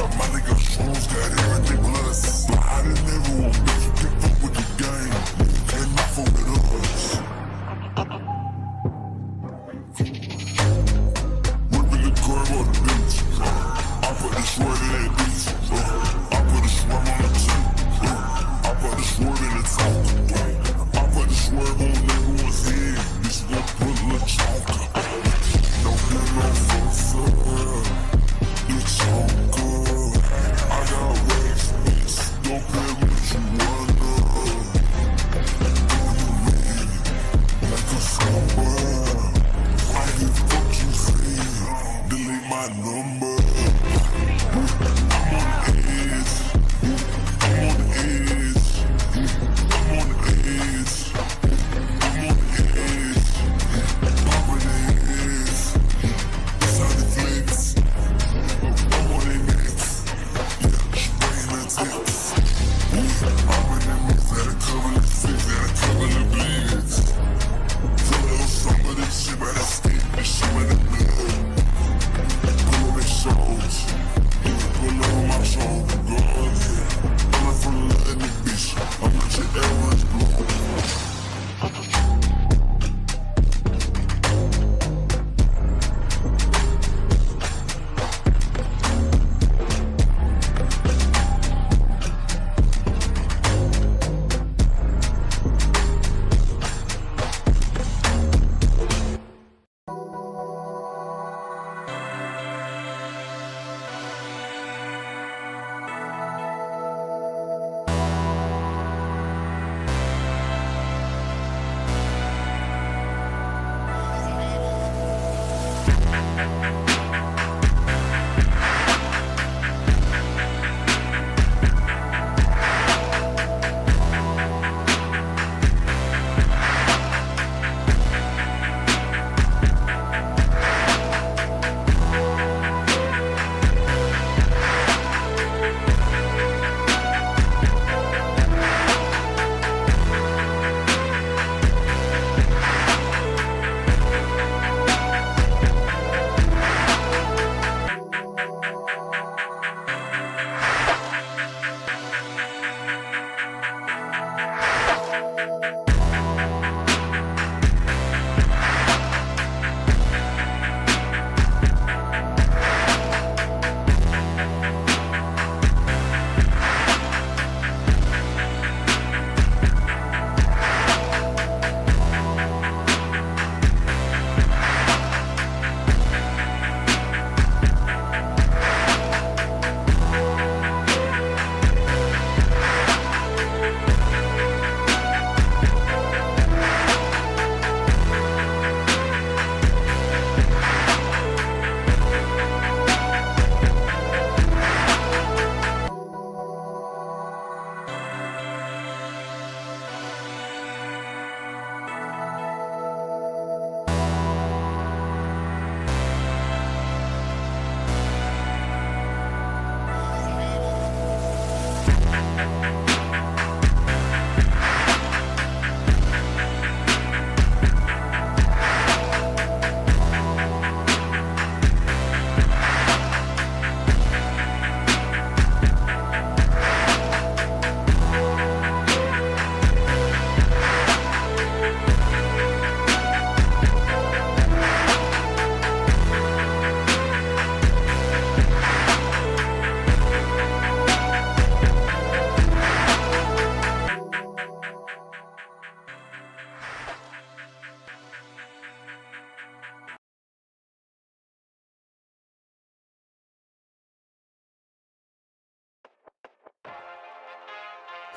Got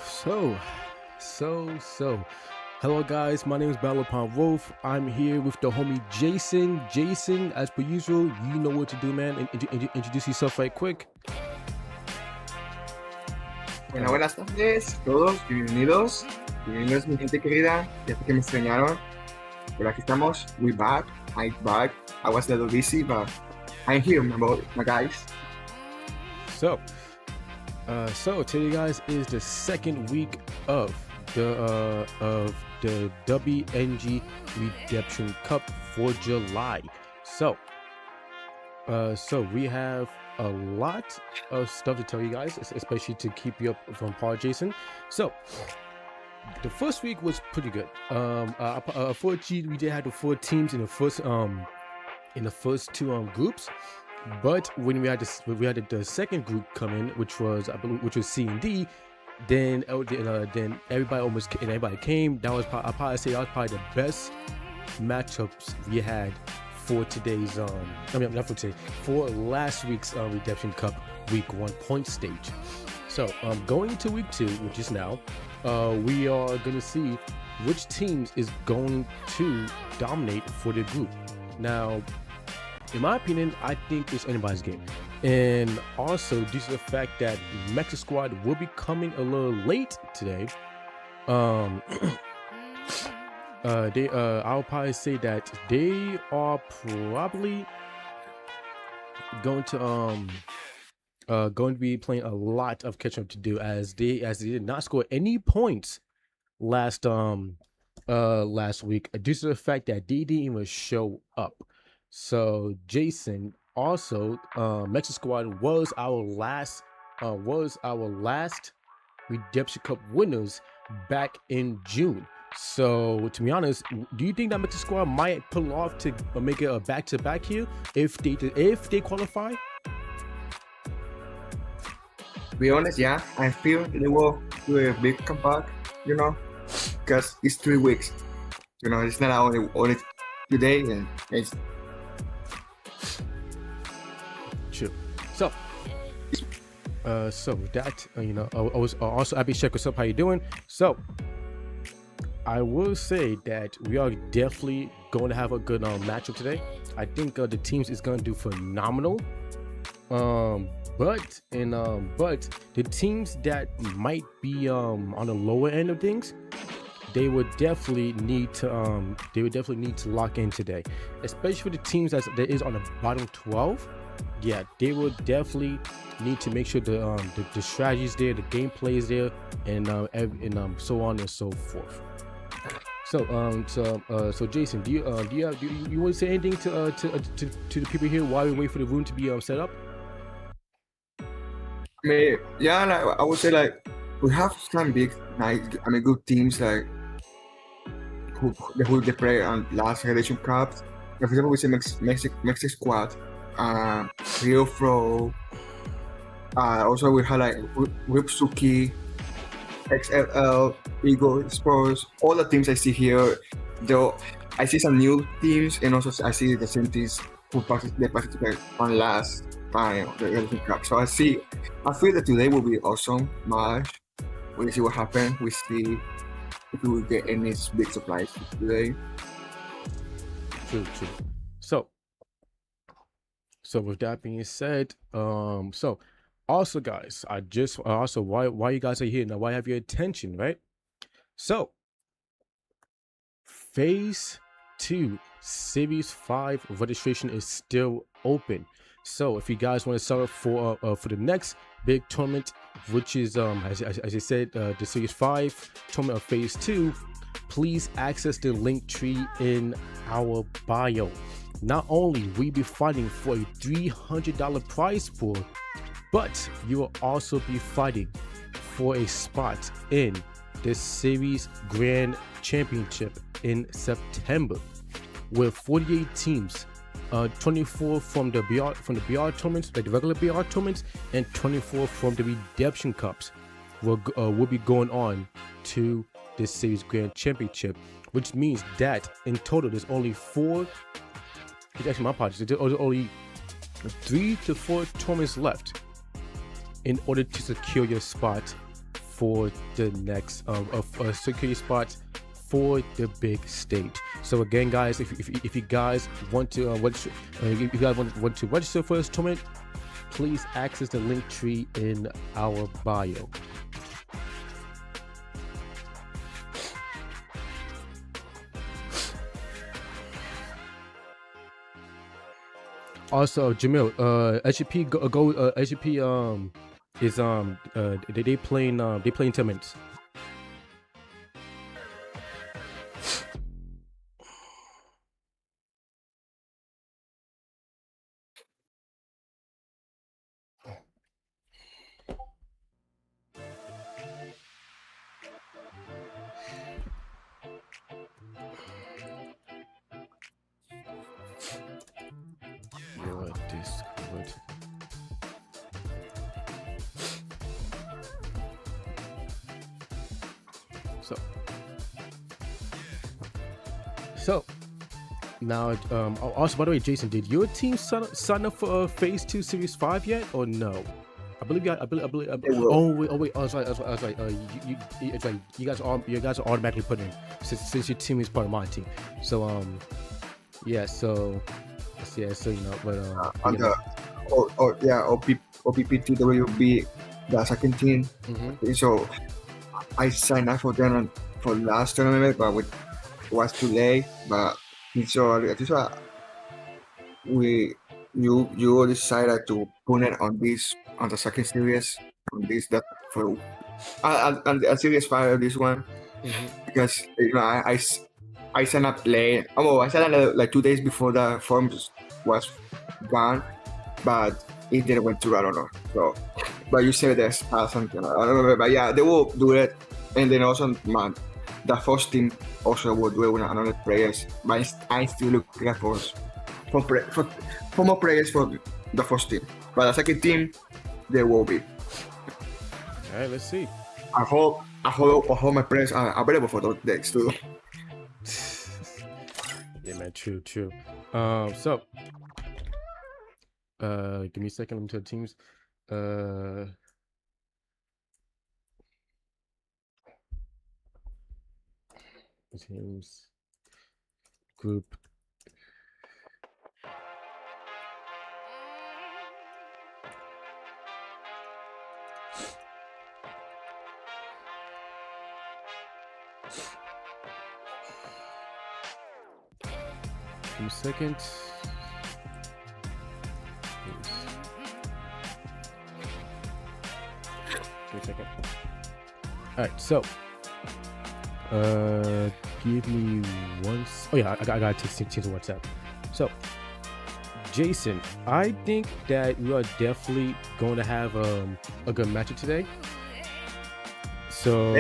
So. Hello, guys. My name is Battle Upon Wolf. I'm here with the homie Jason. Jason, as per usual, you know what to do, man. Introduce yourself right quick. Bueno, buenas tardes a todos, bienvenidos mi gente querida, ya sé que me extrañaron, pero aquí estamos, we back, I'm back, I was a little busy, but I'm here, my guys. So today, guys, is the second week of the WNG Redemption Cup for July. So we have a lot of stuff to tell you guys, especially to keep you up from Paul Jason. So the first week was pretty good. Unfortunately, we did have the 4 teams in the first two groups. But when we had the second group come in, which was C and D, then everybody came. That was I'll probably say that was probably the best matchups we had for today's for last week's Redemption Cup week 1 point stage. So going to week 2, which is now, we are gonna see which teams is going to dominate for the group. Now, in my opinion, I think it's anybody's game. And also, due to the fact that the Mexico squad will be coming a little late today, I'll probably say that they are probably going to be playing a lot of catch up to do, as they did not score any points last week, due to the fact that they didn't even show up. So Jason, also, Mexico squad was our last Redemption Cup winners back in June. So to be honest, do you think that Mexico squad might pull off to make it a back-to-back here if they qualify? To be honest, yeah, I feel they will do a big comeback, because it's 3 weeks. It's not only today, and it's true. So with that, I was also happy to check what's up. How you doing? So I will say that we are definitely going to have a good matchup today. I think the teams is going to do phenomenal. But the teams that might be on the lower end of things, they would definitely need to lock in today, especially for the teams that is on the bottom 12. Yeah, they will definitely need to make sure the strategies there, the gameplay is there, and so on and so forth. So Jason, do you want to say anything to the people here while we wait for the room to be set up? I would say we have some good teams who they play on last Redemption Cup. For example, we say Mexico squad, Rio Fro. Also we have Ripsuki, XLL, Eagle Sports. All the teams I see here, though I see some new teams, and also I see the same teams who participate on last time the Redemption Cup. So I feel that today will be awesome match. We'll see what happens. We see if we will get any big supplies today. True. So with that being said, so also guys, why you guys are here now? Why have your attention, right? So Phase 2 Series 5 registration is still open. So if you guys want to sign up for the next big tournament, which is as I said, the Series 5 tournament of Phase 2, please access the link tree in our bio. Not only will we be fighting for a $300 prize pool, but you will also be fighting for a spot in the Series Grand Championship in September, with 48 teams, 24 from the BR tournaments, like the regular BR tournaments, and 24 from the Redemption Cups will be going on to the Series Grand Championship, which means that in total there's only 4. It's actually my apologies. There's only 3 to 4 tournaments left in order to secure your spot for the next security spots for the big stage. So again, guys, if you guys want to if you guys want to register for this tournament, please access the link tree in our bio. Also, Jamil, SGP SGP is they playing tournaments. Discord. So now, also, by the way, Jason, did your team sign up for Phase 2 Series 5 yet, or no? I believe. Oh wait. I was right. It's like you guys are automatically put in since your team is part of my team. So yeah. So you know, but on the OPP2WB, the second team. So I signed up for them for last tournament, but it was too late. But so you decided to put it on the second series on this that for and series 5 of this one because you know I signed up late. Oh, I signed up like 2 days before the forms was gone, but it didn't went through. I don't know. So, but you said there's something. I don't know, but yeah, they will do it, and then also the first team also will do it with another players. But I still looking for more players for the first team. But the second team, there will be. All right, let's see. I hope my players are available for those days too. Yeah, man. True. So, give me a second. Let me tell the teams. Teams group. Give me a second. Give me a second. All right, so give me one. Oh yeah, I gotta take teams on WhatsApp. So, Jason, I think that we are definitely going to have a good matchup today. So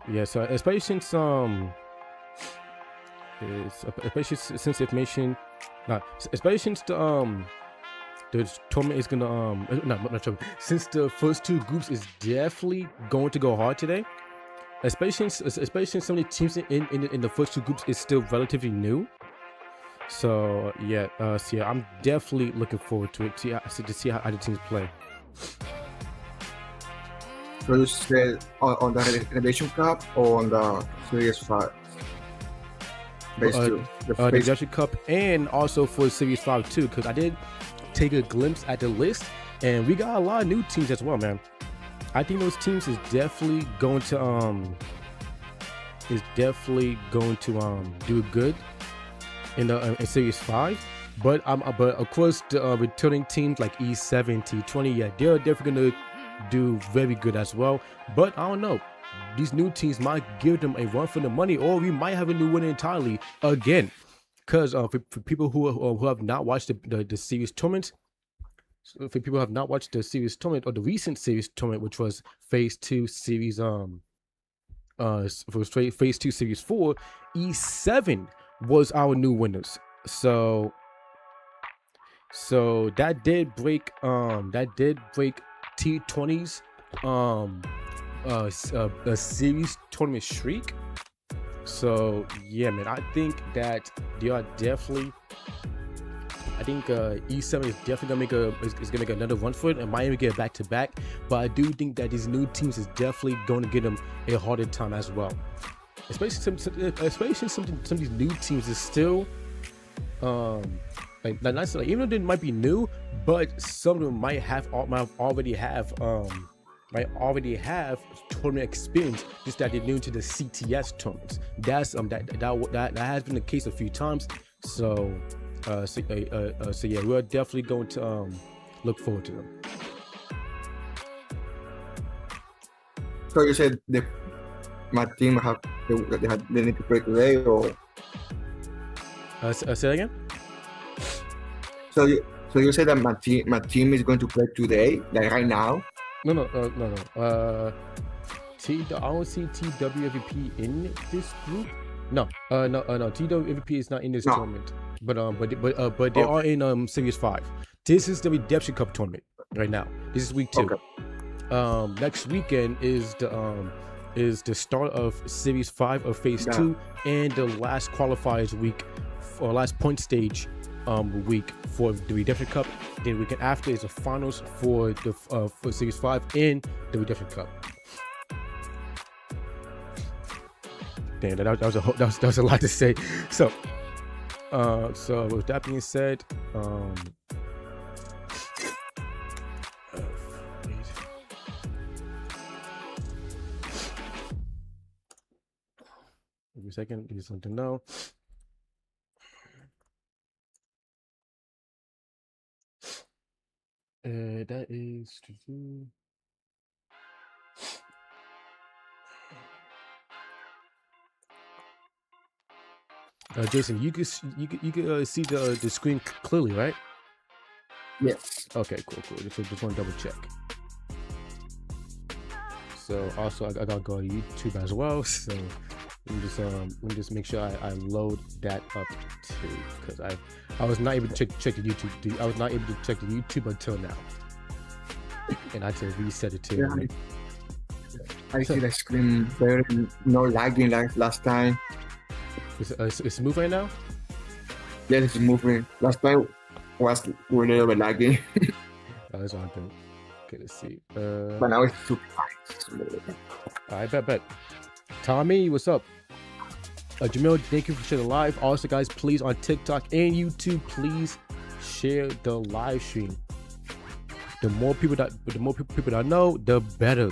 yeah, so especially since information, especially since the tournament is gonna since the first two groups is definitely going to go hard today. Especially since some of the teams in the first two groups is still relatively new. So yeah, I'm definitely looking forward to it to see how the teams play. So you said on the Renovation Cup or on the Series 5? The Renovation Cup, and also for Series 5 too, because I did take a glimpse at the list, and we got a lot of new teams as well, man. I think those teams is definitely going to do good in Series 5. But of course the returning teams like E7, T20, yeah, they're definitely gonna do very good as well. But I don't know, these new teams might give them a run for the money, or we might have a new winner entirely again. Because for people who have not watched the series tournament. So for people who have not watched the series tournament or the recent series tournament, which was Phase 2 Series Phase 2 Series 4, E7 was our new winners. So that did break T20's a series tournament streak. So yeah, man, I think that they are definitely I think E7 is definitely gonna make is gonna make another run for it, and Miami get back to back. But I do think that these new teams is definitely going to get them a harder time as well. Especially some of these new teams is still like even though they might be new, but some of them might already have tournament experience, just that they're new to the CTS tournaments. That's that has been the case a few times. So yeah, we're definitely going to look forward to them. So you said my team they need to play today, or say that again. So you said that my team is going to play today, like right now? No. I don't see TWVP in this group. No. TWVP is not in this tournament. But they are in Series 5. This is the Redemption Cup tournament right now. This is week 2. Okay. Next weekend is the start of Series 5 of Phase 2 and the last qualifiers week or last point stage week for the Redemption Cup. Then the weekend after is the finals for the for Series 5 in the Redemption Cup. Damn, that was a lot to say. So with that being said, give me a second, give you something to know. That is Jason, you can see the screen clearly, right? Yes. Okay, cool. Just want to double check. So also I gotta go to YouTube as well. So let me just make sure I load that up too, because I was not able to check the YouTube. I was not able to check the YouTube until now, and I had to reset it too. Yeah, right? I see the screen better, no lagging like last time. It's smooth right now? Yes, it's moving. Last time was a little bit lagging. That's one thing. Okay, let's see. But now it's super fine. I bet. Tommy, what's up? Jamil, thank you for sharing the live. Also, guys, please on TikTok and YouTube, please share the live stream. The more people that know, the better.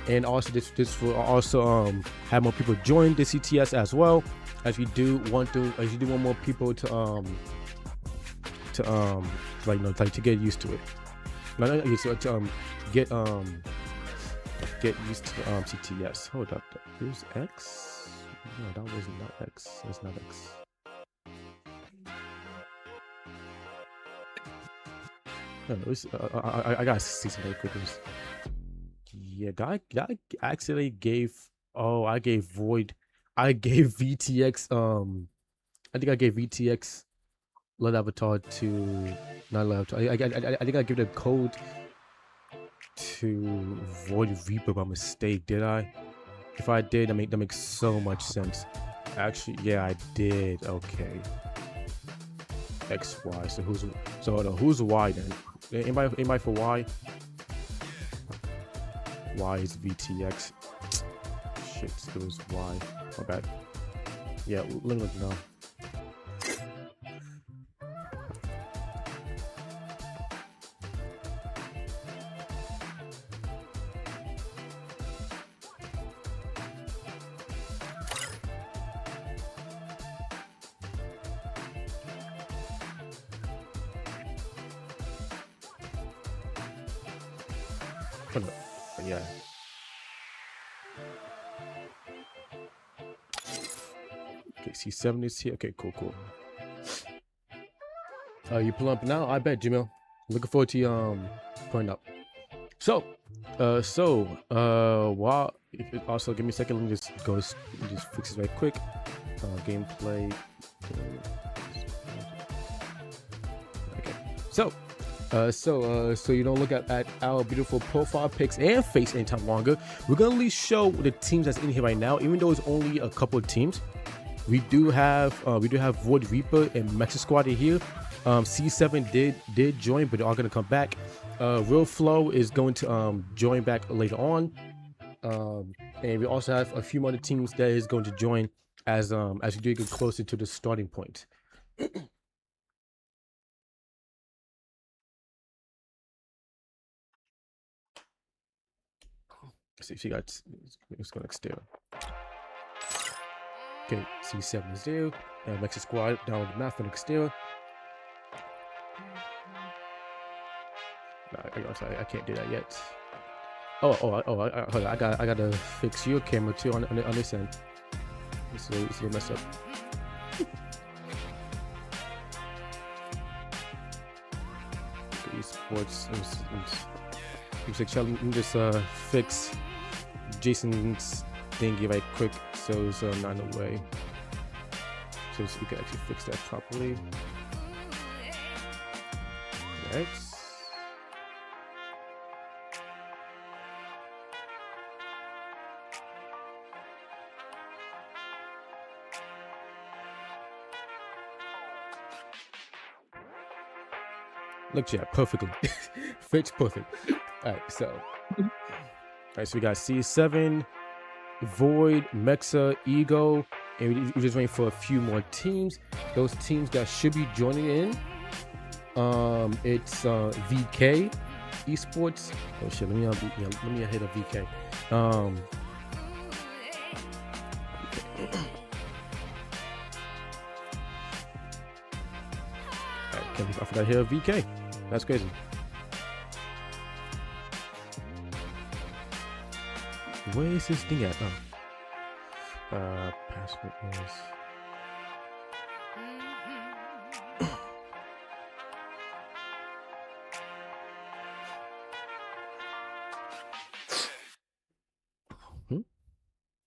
And also, this will also have more people join the CTS as well. As you do want more people to get used to it. Get used to CTS. Hold up, here's X. No, that was not X. That's not X. I gotta see some quick. Yeah, guy actually gave. Oh, I gave Void. I gave VTX. I think I gave VTX Let Avatar to not Let Avatar. I think I gave the code to Void Reaper by mistake. Did I? If I did, that makes so much sense. Actually, yeah, I did. Okay. XY. So who's Y then? Anybody for Y? Y is VTX. Shit, it was Y. My bad. Yeah, let me look now. Yeah. Okay, C7 is here. Okay, cool. You pull up now? I bet, Jamil. Looking forward to you pulling up. So while also give me a second, let me just fix this right quick. Gameplay. Okay. So you don't look at our beautiful profile pics and face anytime longer. We're gonna at least show the teams that's in here right now, even though it's only a couple of teams. We do have Void Reaper and Mecha Squad in here. C7 did join, but they are going to come back. Real Flow is going to join back later on. And we also have a few more teams that is going to join as we do get closer to the starting point. See if she got. It's going to extend. Okay, C7 is there. And Mexican squad down the map for next year. No, I can't do that yet. Hold on. I gotta fix your camera too on this end. It's a little messed up. Sports. Let me just fix Jason's thingy right quick so it's not in the way. So we can actually fix that properly. Right. Look, yeah, perfectly. Fits perfect. Alright, so we got C7, Void, Mexa, Ego, and we're just waiting for a few more teams. Those teams that should be joining in. It's VK Esports. Oh shit, let me hit a VK. I forgot to hit a VK. That's crazy. Where is this thing at? Password is.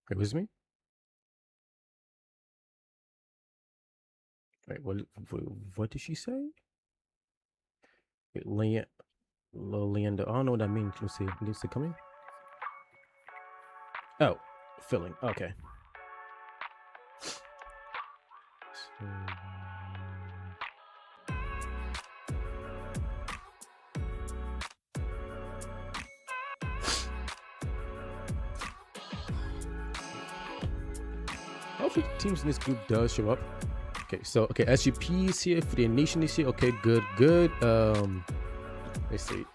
Wait, was it me? Wait, what did she say? Wait, Leander. I don't know what that means. Let's see. Needs to come in. Oh, filling. Okay. So... hopefully teams in this group does show up. Okay, so SGP is here for the nation this year. Okay, good. Let's see.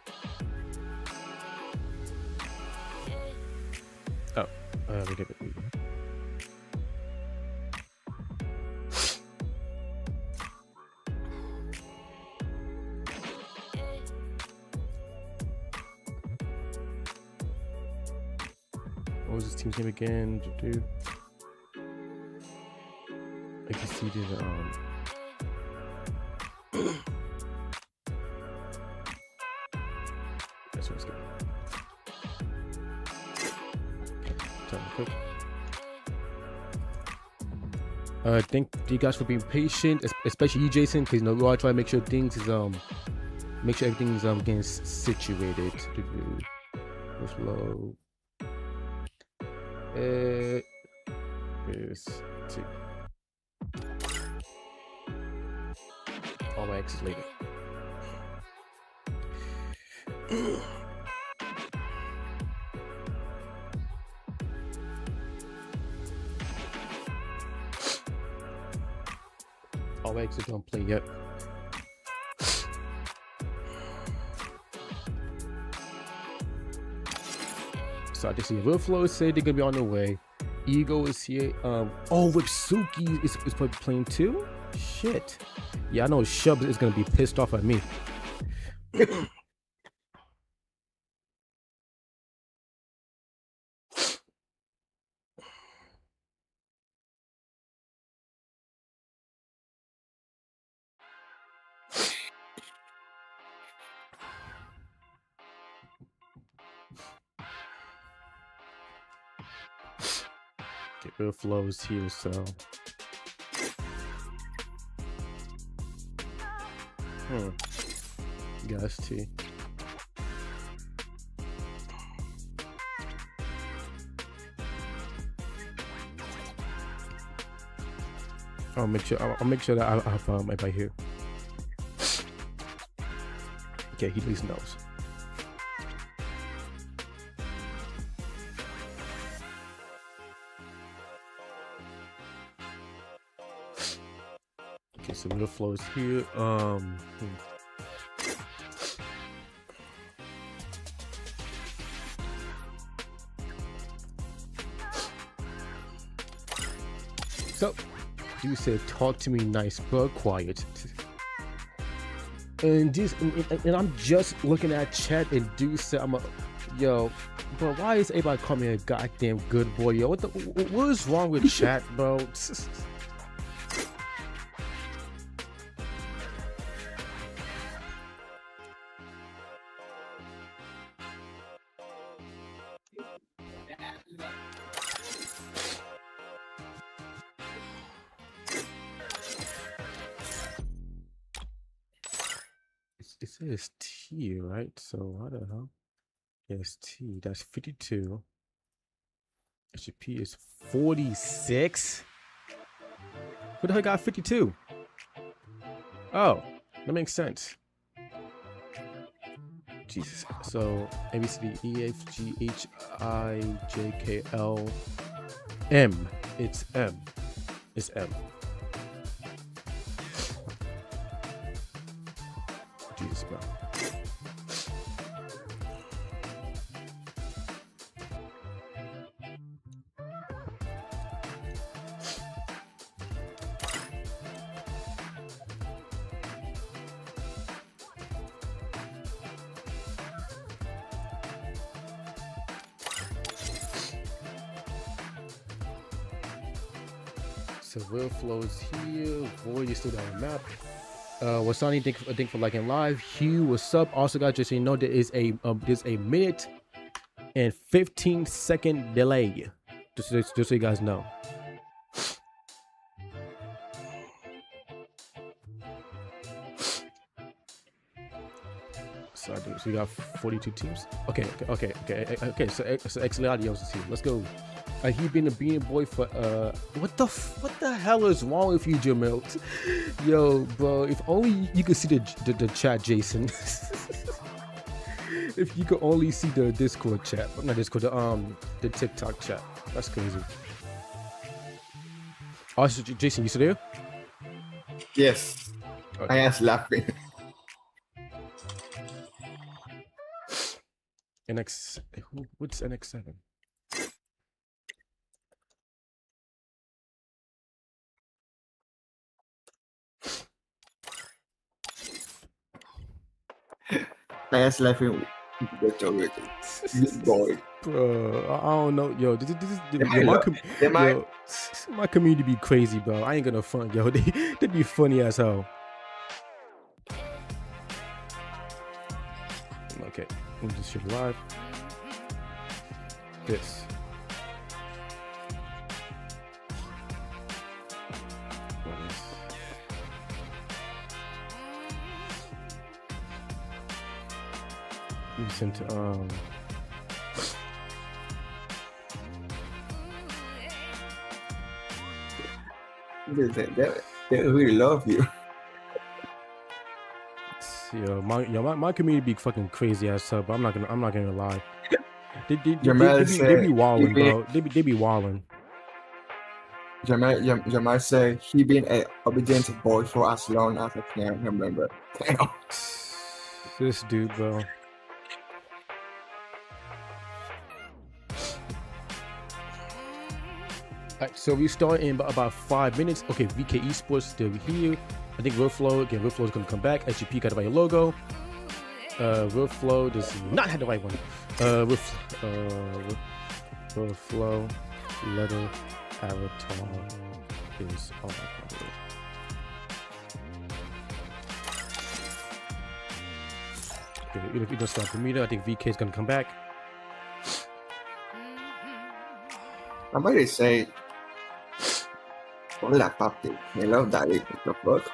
Oh, we did it. What was this team's name again? I can see the this one's good. Quick. Thank you guys for being patient, especially you, Jason, because we all try to make sure things is make sure everything's getting situated. Let's load. Is all my exes later. All my exes don't play yet. So I just see Real Flow said they're gonna be on their way. Ego is here. Wipsuki is playing too? Shit. Yeah, I know Shub is gonna be pissed off at me. Okay, Real Flow is here, so. Guys, T. I'll make sure that I have everybody here. Okay, he at least knows. Okay, so real flow is here. So, you said, "Talk to me nice, but quiet." And I'm just looking at chat, and dude said, yo, bro, why is everybody calling me a goddamn good boy, yo? What is wrong with chat, bro? It says T, right? So how the hell? Yes, T. That's 52. HP is 46. Who the hell got 52? Oh, that makes sense. Jesus. So A B C D E F G H I J K L M. It's M. It's M. Jesus, bro. So real flow is here. Void is still down the map. Wasani, thank for liking live. Hugh, what's up? Also, guys, just so you know, there's a minute and 15-second delay. Just so you guys know. So we got 42 teams. Okay. So Exiliadios is here. Let's go. He been a beanie boy for what the hell is wrong with you, Jamil? Yo, bro, if only you could see the chat, Jason. If you could only see the Discord chat, not Discord, the TikTok chat. That's crazy. Also, Jason, you still there? Yes. Okay. I was laughing. What's NX7? I was laughing with the boy. Bro, I don't know, yo. This my community be crazy, bro. I ain't gonna front, yo. They be funny as hell. Okay, let me just ship live. This. Recent they really love you. My community be fucking crazy as hell, but I'm not gonna lie. They be walling, bro. They be walling. Jamal say he been an obedient boy for as long as I can remember. This dude, bro. Alright, so we start in about 5 minutes. Okay, VK Esports still here. I think Real Flow is gonna come back. SGP got the right logo. Real Flow does not have the right one. Real Flow letter avatar is all probably. Okay, if you don't start the meter, I think VK is gonna come back. I might say, hola papi, hello daddy, what the fuck?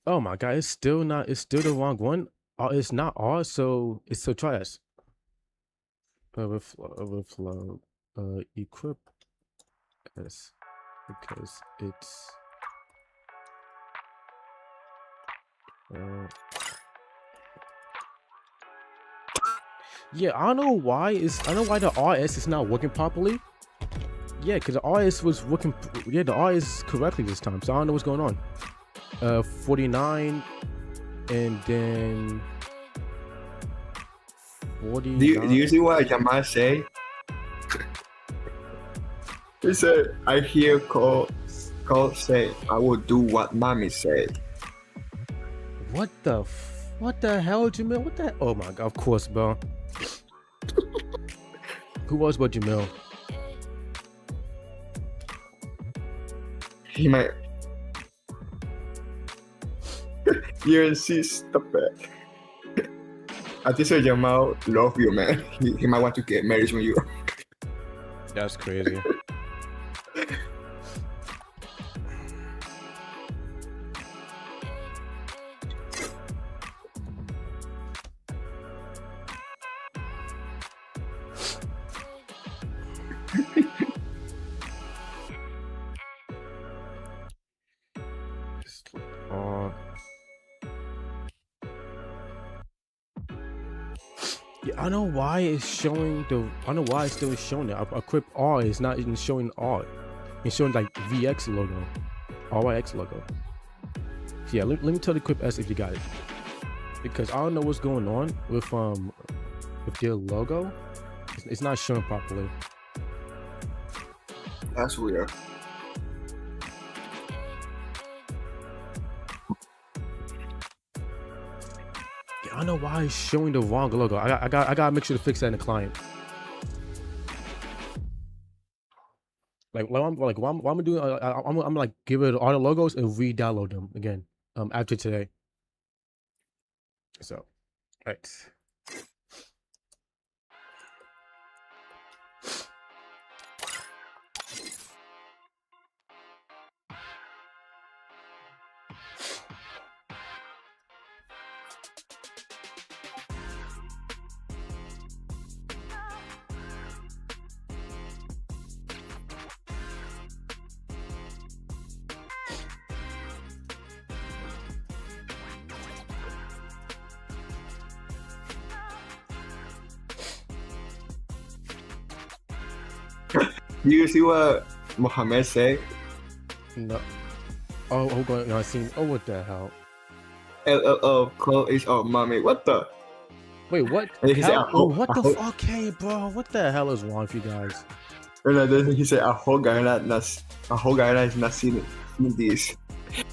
Oh my god, it's still the wrong one. It's not R, so try us. Overflow, equip S because it's Yeah, I don't know why the RS is not working properly. Yeah, because the RS was working. Yeah, the RS correctly this time. So I don't know what's going on. 49, and then 49. Do you see what Jamal say? He said, "I hear Cole say, I will do what mommy said." What the hell, Jamil? What the? Oh my god! Of course, bro. Who else but Jamil? He might. UNC, stop it. I think so Jamal love you, man. He might want to get married with you. That's crazy. Yeah, I don't know why it's showing the. I don't know why it's still showing it. Equip R is not even showing R. It's showing like VX logo, RYX logo. So yeah, let me tell the Equip S if you got it, because I don't know what's going on with their logo. It's not showing properly. That's weird. Yeah, I don't know why it's showing the wrong logo. I gotta make sure to fix that in the client. Like what I'm gonna do, I'm like give it all the logos and re-download them again after today. So, right. Do you see what Mohammed said? No. Oh, hold on. I seen. Oh, what the hell? LLO, Cole is our mommy. What the? Wait, what? And he said, What the fuck? Okay, bro. What the hell is wrong with you guys? And then he said, a whole guy is not seen this.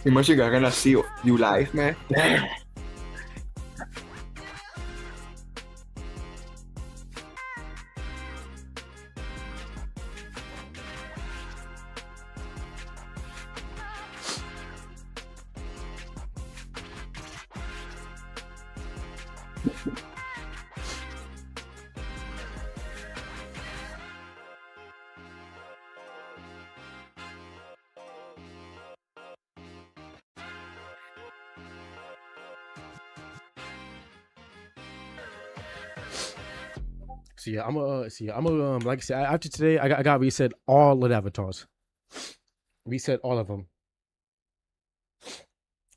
Imagine you're gonna see you live, man. So yeah, I'm gonna like I said, after today, I got reset all of the avatars. Reset all of them.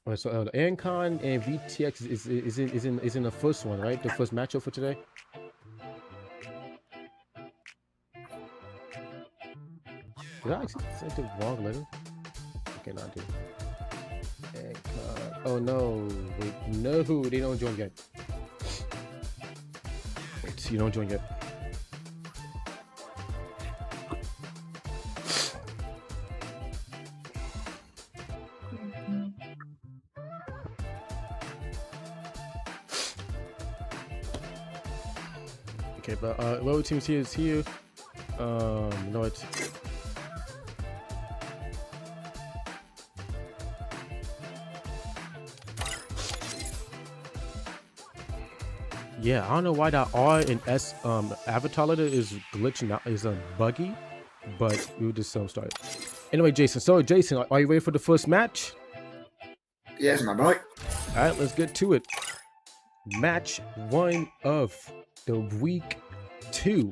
All right, so the Ancon and VTX is in the first one, right? The first matchup for today. Did I actually send the wrong letter? Okay, not do. Oh no! Wait, no, they don't join yet. Wait, you don't join yet. Okay, but lower teams here is here. No, it's. Yeah, I don't know why that R and S avatar letter is glitching out, is buggy, but we'll just start. Anyway, Jason. So, Jason, are you ready for the first match? Yes, my boy. All right, let's get to it. Match 1 of the week 2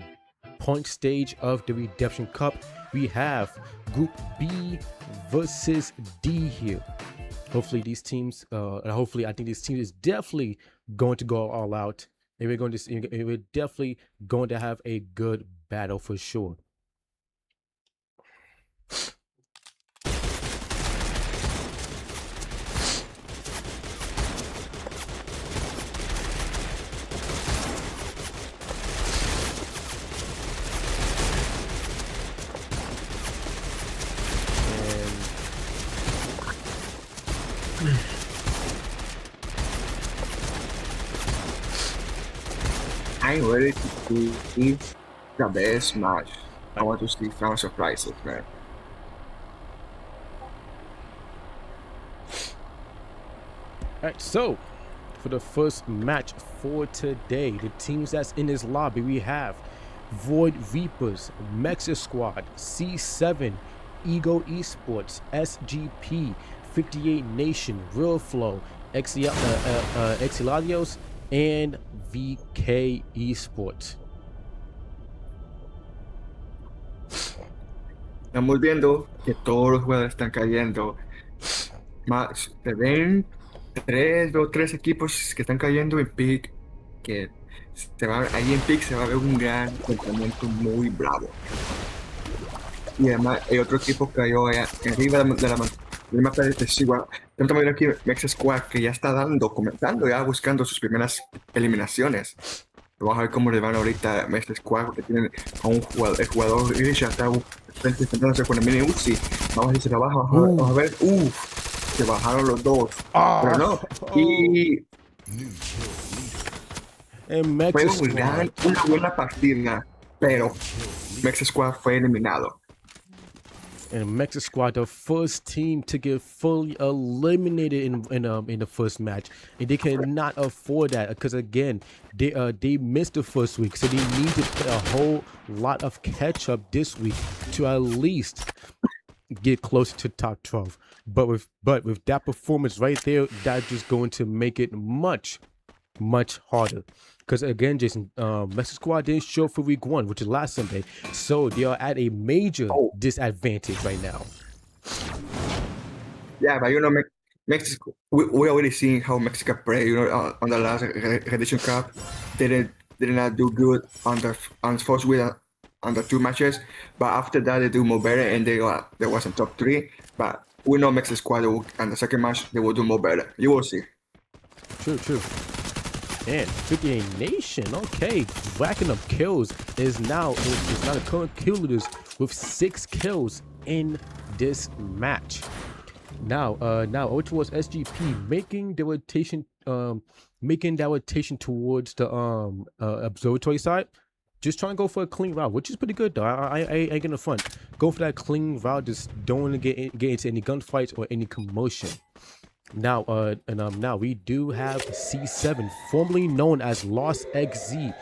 point stage of the Redemption Cup. We have Group B versus D here. Hopefully these teams, hopefully I think this team is definitely going to go all out, and we're going to see, and we're definitely going to have a good battle for sure. I'm ready to see the best match. I want to see some surprises, man. All right, so for the first match for today, the teams that's in this lobby, we have Void Reapers, Mexa Squad, C7, Ego Esports, SGP, 58 Nation, Real Flow, Exiladios, and VK Esports. Estamos viendo que todos los jugadores están cayendo. Más, se ven tres equipos que están cayendo en pick, que ahí en pick se va a ver un gran enfrentamiento muy bravo. Y además el otro equipo cayó allá arriba de la mapa de Sigua. Estamos viendo aquí Mexa Squad que ya está comentando, ya buscando sus primeras eliminaciones. Vamos a ver cómo le van ahorita a Mexa Squad, porque tienen a un jugador, el jugador ya está enfrentándose con el mini Uzi. Vamos a ver si se la baja, vamos a ver. Se bajaron los dos. Pero no. Y fue una buena partida, pero Mexa Squad fue eliminado. And Mexa Squad, the first team to get fully eliminated in the first match, and they cannot afford that because again, they missed the first week, so they need to play a whole lot of catch up this week to at least get closer to top 12. But with that performance right there, that's just going to make it much harder. Because again, Jason, Mexico Squad didn't show for week 1, which is last Sunday, so they are at a major disadvantage right now. Yeah, but Mexico, we already seen how Mexico played. On the last Redemption Cup, they did not do good on the first week on the 2 matches, but after that they do more better, and they was in top 3. But we know Mexico Squad on the second match they will do more better. You will see. True. And 58 Nation, okay, racking up kills is now the current kill leaders with 6 kills in this match. Now over towards SGP, making the rotation towards the observatory side. Just trying to go for a clean route, which is pretty good though. I ain't gonna front. Go for that clean route, just don't want to get into any gunfights or any commotion. Now, now we do have C7, formerly known as Lost XZ,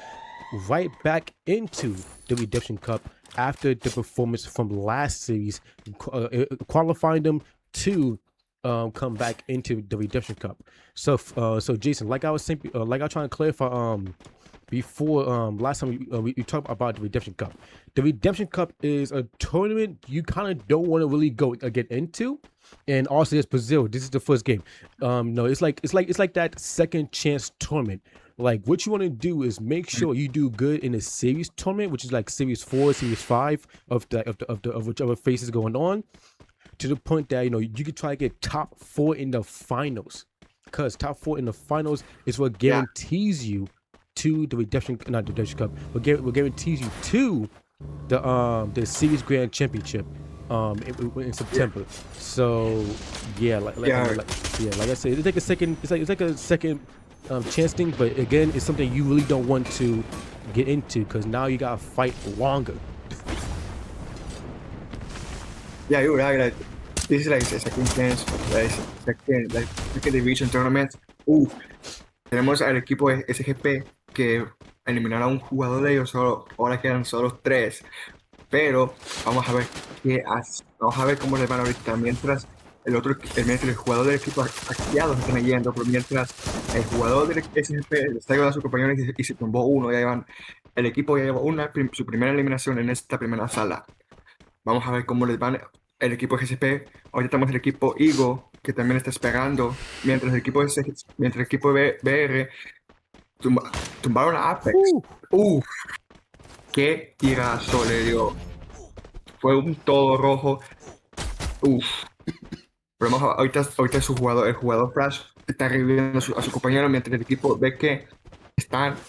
right back into the Redemption Cup after the performance from last series, qualifying them to come back into the Redemption Cup. So, Jason, like I was saying, like I was trying to clarify, before last time we talked about the Redemption Cup. The Redemption Cup is a tournament you kind of don't want to really get into. And also there's Brazil. This is the first game. No, it's like that second chance tournament. Like what you want to do is make sure you do good in a series tournament, which is like series 4, series 5 of whichever phase is going on, to the point that you can try to get top 4 in the finals. Because top 4 in the finals is what guarantees you to the Redemption Cup. What guarantees you to the Series Grand Championship in September. So like I said, it's like a second. It's like a second chance thing. But again, it's something you really don't want to get into because now you gotta fight longer. Yeah, you're right. Like this is like a second chance, second division tournament. Tenemos al equipo de SGP que eliminaron a un jugador de ellos, ahora quedan solo 3. Pero vamos a ver vamos a ver cómo les van ahorita. Mientras el jugador del equipo hackeado se están yendo, pero mientras el jugador del SGP le está ayudando a sus compañeros y se tumbó uno, el equipo ya lleva su primera eliminación en esta primera sala. Vamos a ver cómo les van el equipo GCP. Ahorita estamos el equipo Igo que también está esperando, mientras el equipo, BR tumbaron a Apex. Uf, qué tirazo le dio. Fue un todo rojo. Uf. Pero ahorita el jugador Flash está reviviendo a su compañero mientras el equipo ve que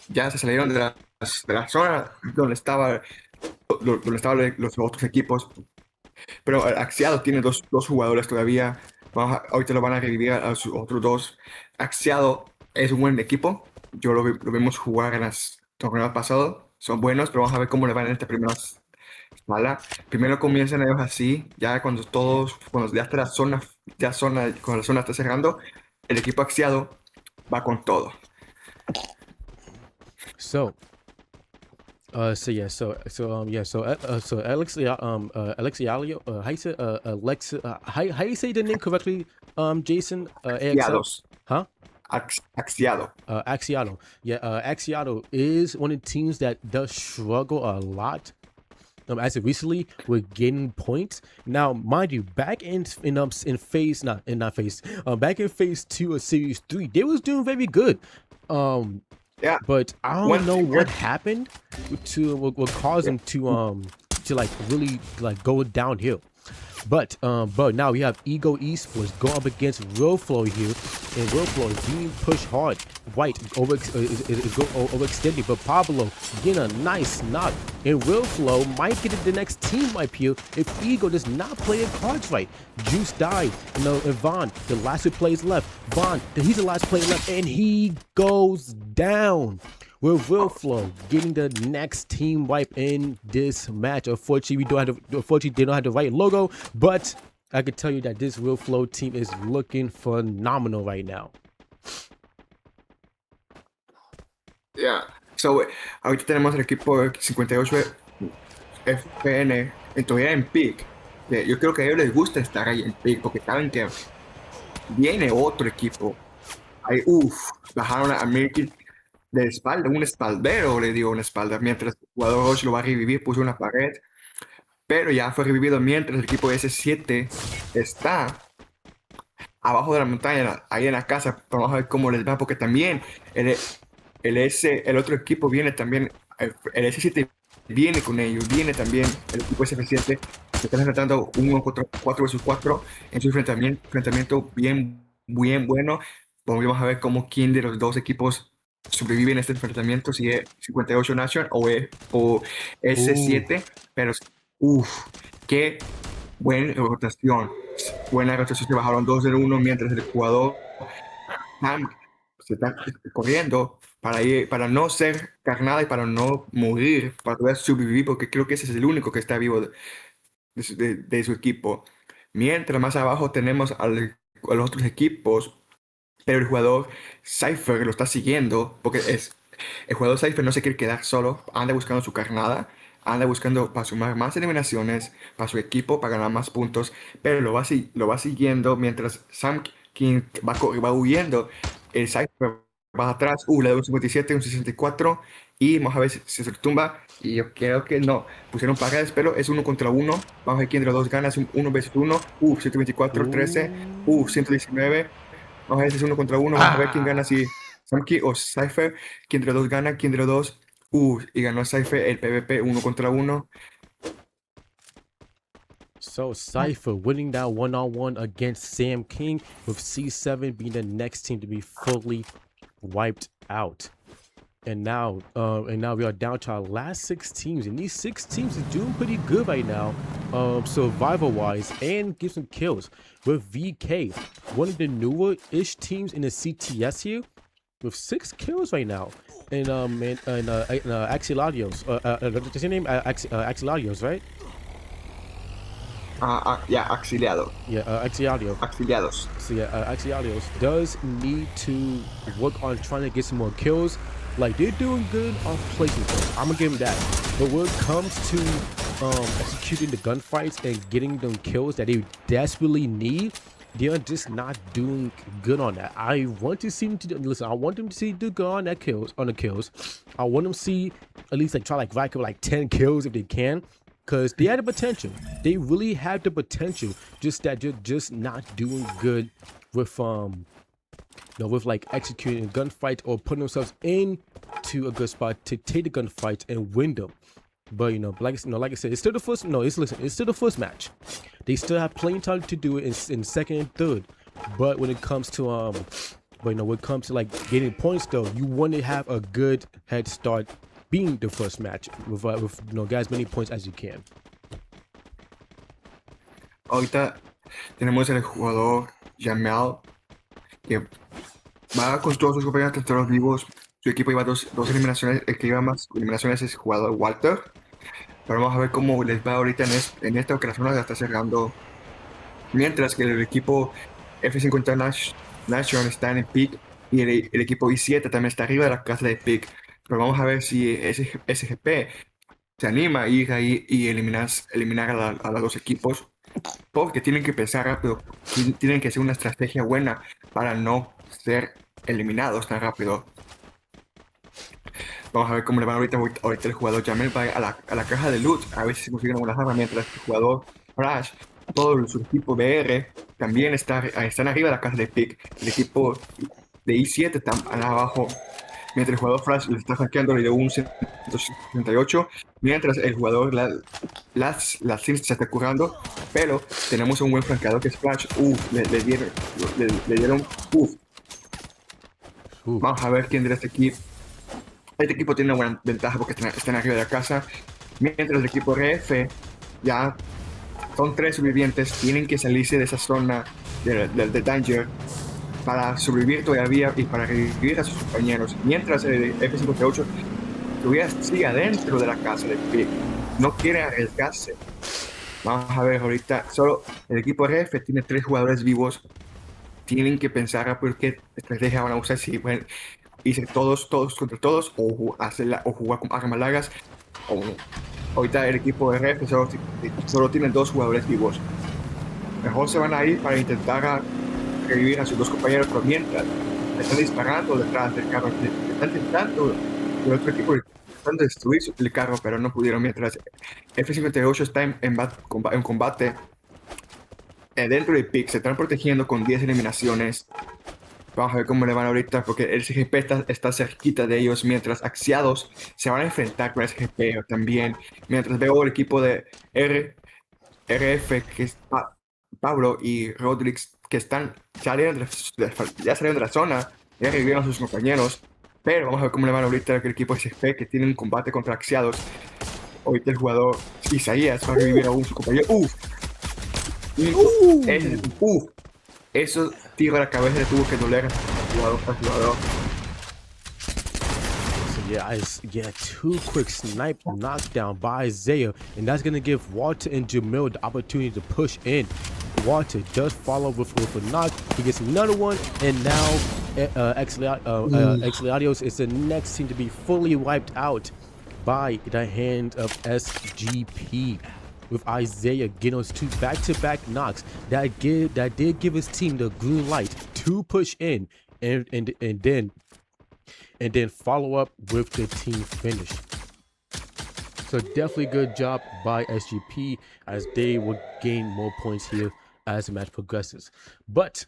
ya se salieron de la zona donde estaban los otros equipos. Pero Axiado tiene dos jugadores todavía. Ahorita lo van a revivir a sus otros dos. Axiado es un buen equipo. Lo vimos jugar en los torneos pasados. Son buenos, pero vamos a ver cómo le van en esta primera sala. Primero comienzan ellos así, ya cuando ya está cuando la zona está cerrando, el equipo Axiado va con todo. So Alexialio, how you say how you say the name correctly, Jason? Axiados. Huh? Axiado. Axiato. Yeah, Axiato is one of the teams that does struggle a lot. As of recently, we're getting points. Now, mind you, back in phase 2 of series 3, they was doing very good. Yeah. But I don't know what happened what caused them to like really like go downhill. But now we have Ego Esports going up against Real Flow here, and Real Flow is being pushed hard. White is overextending, but Pablo getting a nice knock, and Real Flow might get the next team wipe here if Ego does not play his cards right. Juice died, and Vaughn, the last two plays left. Vaughn, he's the last player left, and he goes down. With Real Flow getting the next team wipe in this match. Unfortunately, they don't have the right logo, but I can tell you that this Real Flow team is looking phenomenal right now. Yeah. So, ahorita tenemos el equipo 58 FN todavía en pick. Yo creo que a ellos les gusta estar ahí en pick porque saben que viene otro equipo. Ahí, bajaron a Mirkin de espalda, un espaldero le dio una espalda, mientras el jugador Roche lo va a revivir, puso una pared, pero ya fue revivido mientras el equipo S7 está abajo de la montaña, ahí en la casa. Vamos a ver cómo les va, porque también el otro equipo viene también, el S7 viene con ellos, viene también el equipo S7, se están enfrentando 4 vs 4 en su enfrentamiento bien bueno. Vamos a ver cómo quién de los dos equipos sobrevive en este enfrentamiento, si es 58 Nation o S7, pero qué buena rotación. Se bajaron 2-1 mientras el jugador se está corriendo para no ser carnada y para no morir, para poder sobrevivir, porque creo que ese es el único que está vivo de su equipo. Mientras más abajo tenemos a los otros equipos, pero el jugador Cypher lo está siguiendo, porque el jugador Cypher no se quiere quedar solo, anda buscando su carnada, anda buscando para sumar más eliminaciones para su equipo, para ganar más puntos, pero lo va siguiendo mientras Sam King va huyendo. El Cypher va atrás, le da un 57, un 64, y vamos a ver si se tumba, y yo creo que no, pusieron paredes, pero es 1 contra 1, vamos a ver quién de los dos gana, es un 1 vs 1, 124, 13, 119, vamos a ver si es 1 contra 1, vamos a ver quién gana, si Samki o Cypher, quién de los dos gana, quién de los dos, y ganó Cypher el PvP 1 contra 1. So Cypher winning that one-on-one against Sam King, with C7 being the next team to be fully wiped out. And now we are down to our last 6 teams, and these 6 teams are doing pretty good right now, survival wise, and give some kills. With VK, one of the newer-ish teams in the CTS here, with 6 kills right now. And Axiladios, what's your name? Axiladios, right? Axiliado. Axiliados. So Axiliados does need to work on trying to get some more kills. Like, they're doing good on placement kills. I'm gonna give them that. But when it comes to executing the gunfights and getting them kills that they desperately need, they're just not doing good on that. I want to see them to listen. I want them to see do good on the kills. I want them to see at least like try like rack up like 10 kills if they can. because they had the potential. They really had the potential, just that you're just not doing good with with like executing gunfights or putting themselves into a good spot to take the gunfights and win them. But like I said, it's still the first. No, it's still the first match. They still have plenty of time to do it in second and third. But when it comes to when it comes to like getting points though, you want to have a good head start being the first match with get as many points as you can. Ahorita tenemos el jugador Jamal que va con todos sus compañeros terceros vivos. Su equipo lleva dos eliminaciones. El que lleva más eliminaciones es el jugador Walter. Pero vamos a ver cómo les va ahorita en esta ocasión. La está cerrando. Mientras que el equipo F50 Nation está en el pick y el equipo I7 también está arriba de la casa de pick. Pero vamos a ver si SGP se anima a ir ahí y eliminar a los dos equipos. Porque tienen que pensar rápido. Tienen que hacer una estrategia buena para no ser eliminados tan rápido. Vamos a ver cómo le van ahorita el jugador Jamel va a la caja de loot a ver si se consiguen algunas armas, mientras el jugador Flash, todo su equipo BR también están arriba de la caja de pick. El equipo de I7 está abajo, mientras el jugador Flash le está hackeando, le dio un 168, mientras el jugador las se está curando, pero tenemos un buen flanqueador que es Flash. Le dieron. Vamos a ver quién de este equipo. Este equipo tiene una buena ventaja porque están arriba de la casa, mientras el equipo RF ya son 3 sobrevivientes, tienen que salirse de esa zona de danger para sobrevivir todavía y para revivir a sus compañeros, mientras el F58 todavía sigue adentro de la casa de pick, no quiere arriesgarse. Vamos a ver ahorita, solo el equipo RF tiene 3 jugadores vivos, tienen que pensar por qué estrategia van a usar, si pueden irse todos contra todos o jugar con armas largas. Ahorita el equipo de RF solo tiene 2 jugadores vivos. Mejor se van a ir para intentar revivir a sus 2 compañeros, pero mientras están disparando detrás del carro, están intentando el otro equipo intentando destruir el carro, pero no pudieron, mientras F58 está en combate dentro del pick, se están protegiendo con 10 eliminaciones. Vamos a ver cómo le van ahorita, porque el SGP está cerquita de ellos, mientras Axiados se van a enfrentar con el SGP también. Mientras veo el equipo de RF, que es Pablo y Rodríguez, que ya salieron de la zona, ya revivieron a sus compañeros. Pero vamos a ver cómo le van ahorita el equipo de SGP, que tiene un combate contra Axiados. Ahorita el jugador Isaías va a revivir a su compañero. Eso tiro a la cabeza le tuvo que doler al jugador. So yeah, 2 quick snipe knockdown by Isaiah, and that's gonna give Walter and Jamil the opportunity to push in. Walter does follow with a knock. He gets another one, and now Exiliadios is the next team to be fully wiped out by the hand of SGP. With Isaiah getting those 2 back-to-back knocks that did give his team the green light to push in and then follow up with the team finish. So definitely good job by SGP, as they will gain more points here as the match progresses. But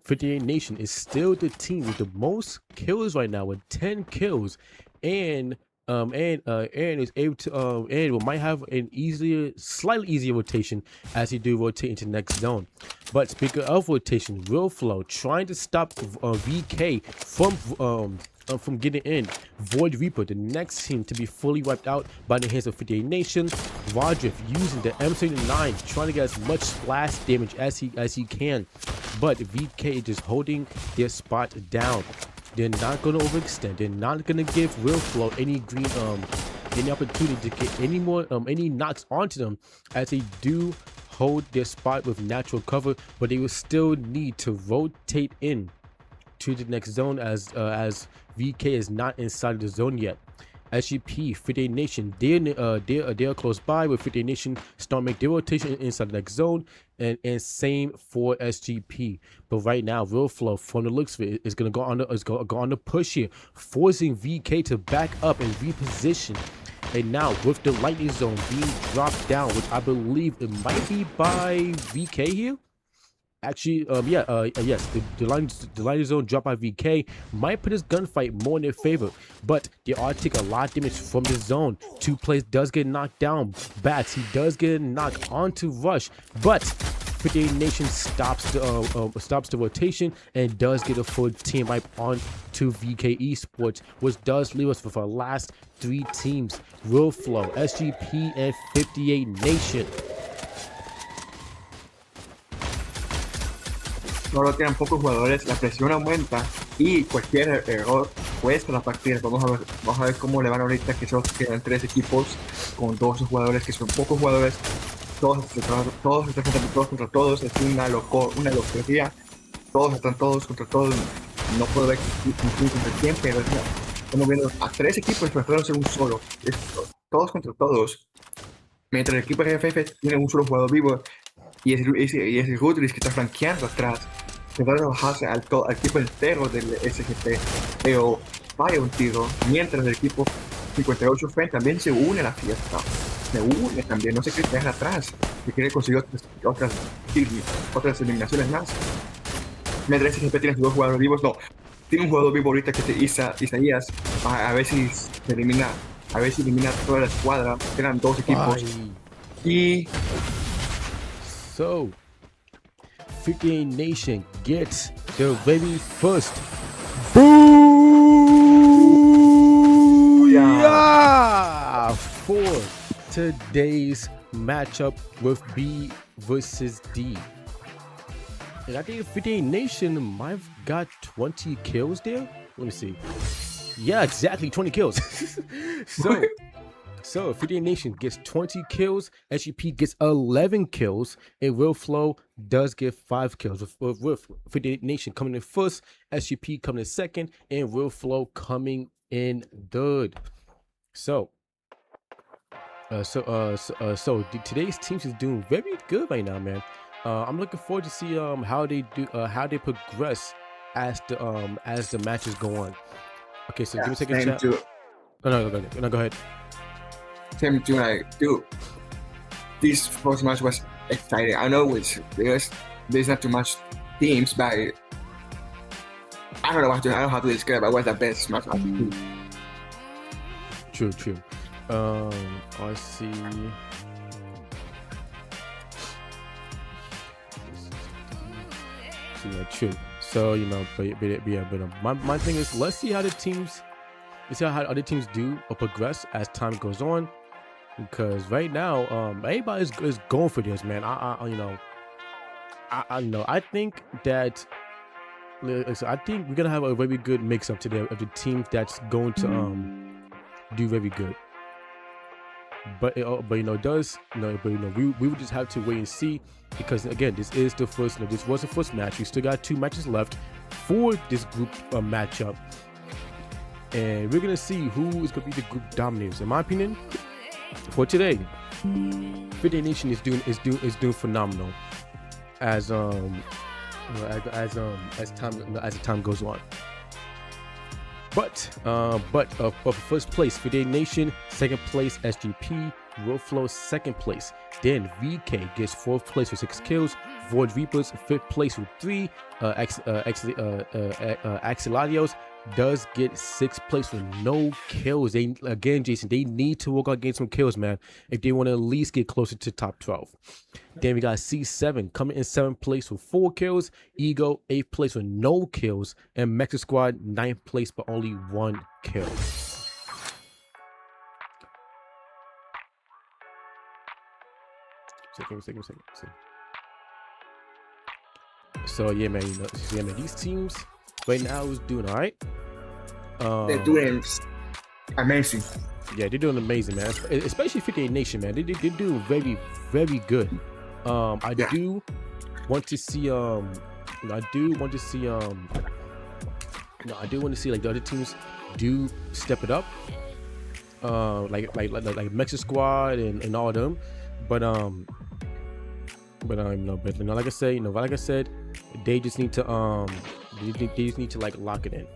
58 Nation is still the team with the most kills right now, with 10 kills, and Aaron is able to Aaron might have an slightly easier rotation as he do rotate into the next zone. But speaking of rotation, Real Flow trying to stop VK from getting in. Void Reaper, the next team to be fully wiped out by the hands of 58 Nation. Rodriff using the M79, trying to get as much splash damage as he can, but VK is just holding their spot down. They're not going to overextend. They're not going to give Real Flow any opportunity to get any knocks onto them, as they do hold their spot with natural cover, but they will still need to rotate in to the next zone as VK is not inside the zone yet. SGP, 58 Nation, they're close by, with 58 Nation start make their rotation inside the next zone, and same for SGP. But right now, Real Flow, from the looks of it, is gonna go on the push here, forcing VK to back up and reposition And now with the lightning zone being dropped down, which I believe it might be by VK here. Actually, yes, the lightning zone dropped by VK might put this gunfight more in their favor, but they are taking a lot of damage from the zone. 2 players does get knocked down. Bats, he does get knocked onto Rush, but 58 Nation stops the rotation and does get a full team wipe on to VK Esports, which does leave us with our last 3 teams: Real Flow, SGP, and 58 Nation. Solo quedan pocos jugadores, la presión aumenta y cualquier error cuesta la partida. Vamos a ver cómo le van ahorita, que solo quedan 3 equipos con 12 jugadores, que son pocos jugadores, todos contra todos. Es una lotería, todos están todos contra todos. No puedo ver contra quién, pero estamos viendo a 3 equipos enfrentándose un solo, todos contra todos, mientras el equipo de FF tiene un solo jugador vivo y es el Rutris que está flanqueando atrás, tratando de bajarse al equipo entero del SGP, pero falla un tiro, mientras el equipo 58 Fen también se une a la fiesta, no se quiere quedar atrás, que quiere conseguir otras eliminaciones más. Mientras SGP tiene sus 2 jugadores vivos, tiene un jugador vivo ahorita que es Isaías, a ver si elimina toda la escuadra. Quedan 2 equipos. Y so 58 Nation gets their very first booyah for today's matchup with B versus D. And I think 58 Nation might have got 20 kills there. Let me see. Yeah, exactly, 20 kills. So 58 Nation gets 20 kills, SGP gets 11 kills, and Real Flow does get 5 kills. With 58 Nation coming in first, SGP coming in second, and Real Flow coming in third. So today's teams is doing very good right now, man. I'm looking forward to see how they progress as the matches go on. Okay, so give me a second, chat. No, go ahead. Same to dude. This first match was exciting. I know there's not too much teams, but I don't know how to describe. But what's the best match I've seen? True. I see. Yeah, true. So but my thing is, let's see how other teams do or progress as time goes on, because right now everybody is going for this, man. I think we're gonna have a very good mix up today of the teams that's going to do very good. But we would just have to wait and see, because again, this is the first. This was the first match. We still got 2 matches left for this group matchup, and we're gonna see who is gonna be the group dominators. In my opinion, for today, 58 Nation is doing phenomenal as time goes on. But for first place, 58 Nation, second place SGP, Real Flow second place. Then VK gets 4th place with 6 kills. Void Reapers 5th place with 3. Axeladios does get 6th place with no kills. Jason, they need to work on getting some kills, man, if they want to at least get closer to top 12. Then we got C7 coming in 7th place with 4 kills. Ego 8th place with no kills, and Mexa Squad 9th place but only 1 kill. Second. So yeah, man, these teams right now is doing all right. They're doing amazing. Yeah, they're doing amazing, man. Especially 58 Nation, man. They're doing very, very good. I do want to see like the other teams do step it up. Like Mexa Squad and all of them. But like I said, they just need to like lock it in.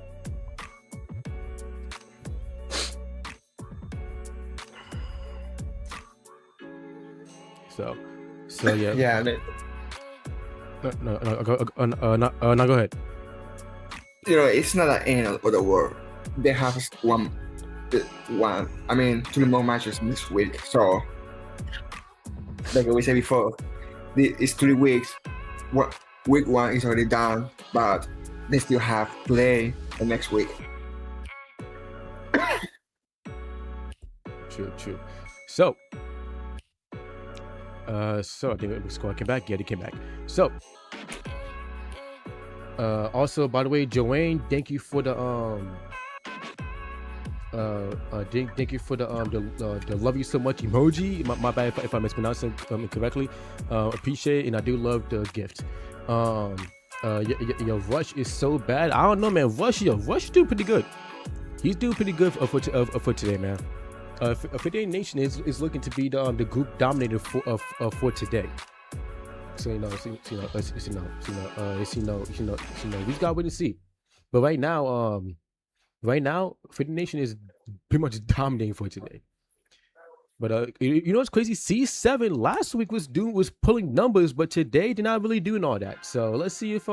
So yeah. Yeah, No, go ahead. it's not the end of the world. They have one. I mean, 2 more matches this week. So, like we said before, it's 3 weeks. Week 1 is already done, but they still have play the next week. True. So I think the squad came back. Yeah, they came back. So also, by the way, Joanne, thank you for the thank you for the love you so much emoji. My bad if I mispronounced it incorrectly. Appreciate it, and I do love the gift. Your Rush is so bad. I don't know, man. Rush doing pretty good. He's doing pretty good for today, man. 58 Nation is looking to be the group dominator for today. So we just gotta wait and see. But right now, 58 Nation is pretty much dominating for today. But you know what's crazy? C7 last week was pulling numbers, but today they're not really doing all that. So let's see if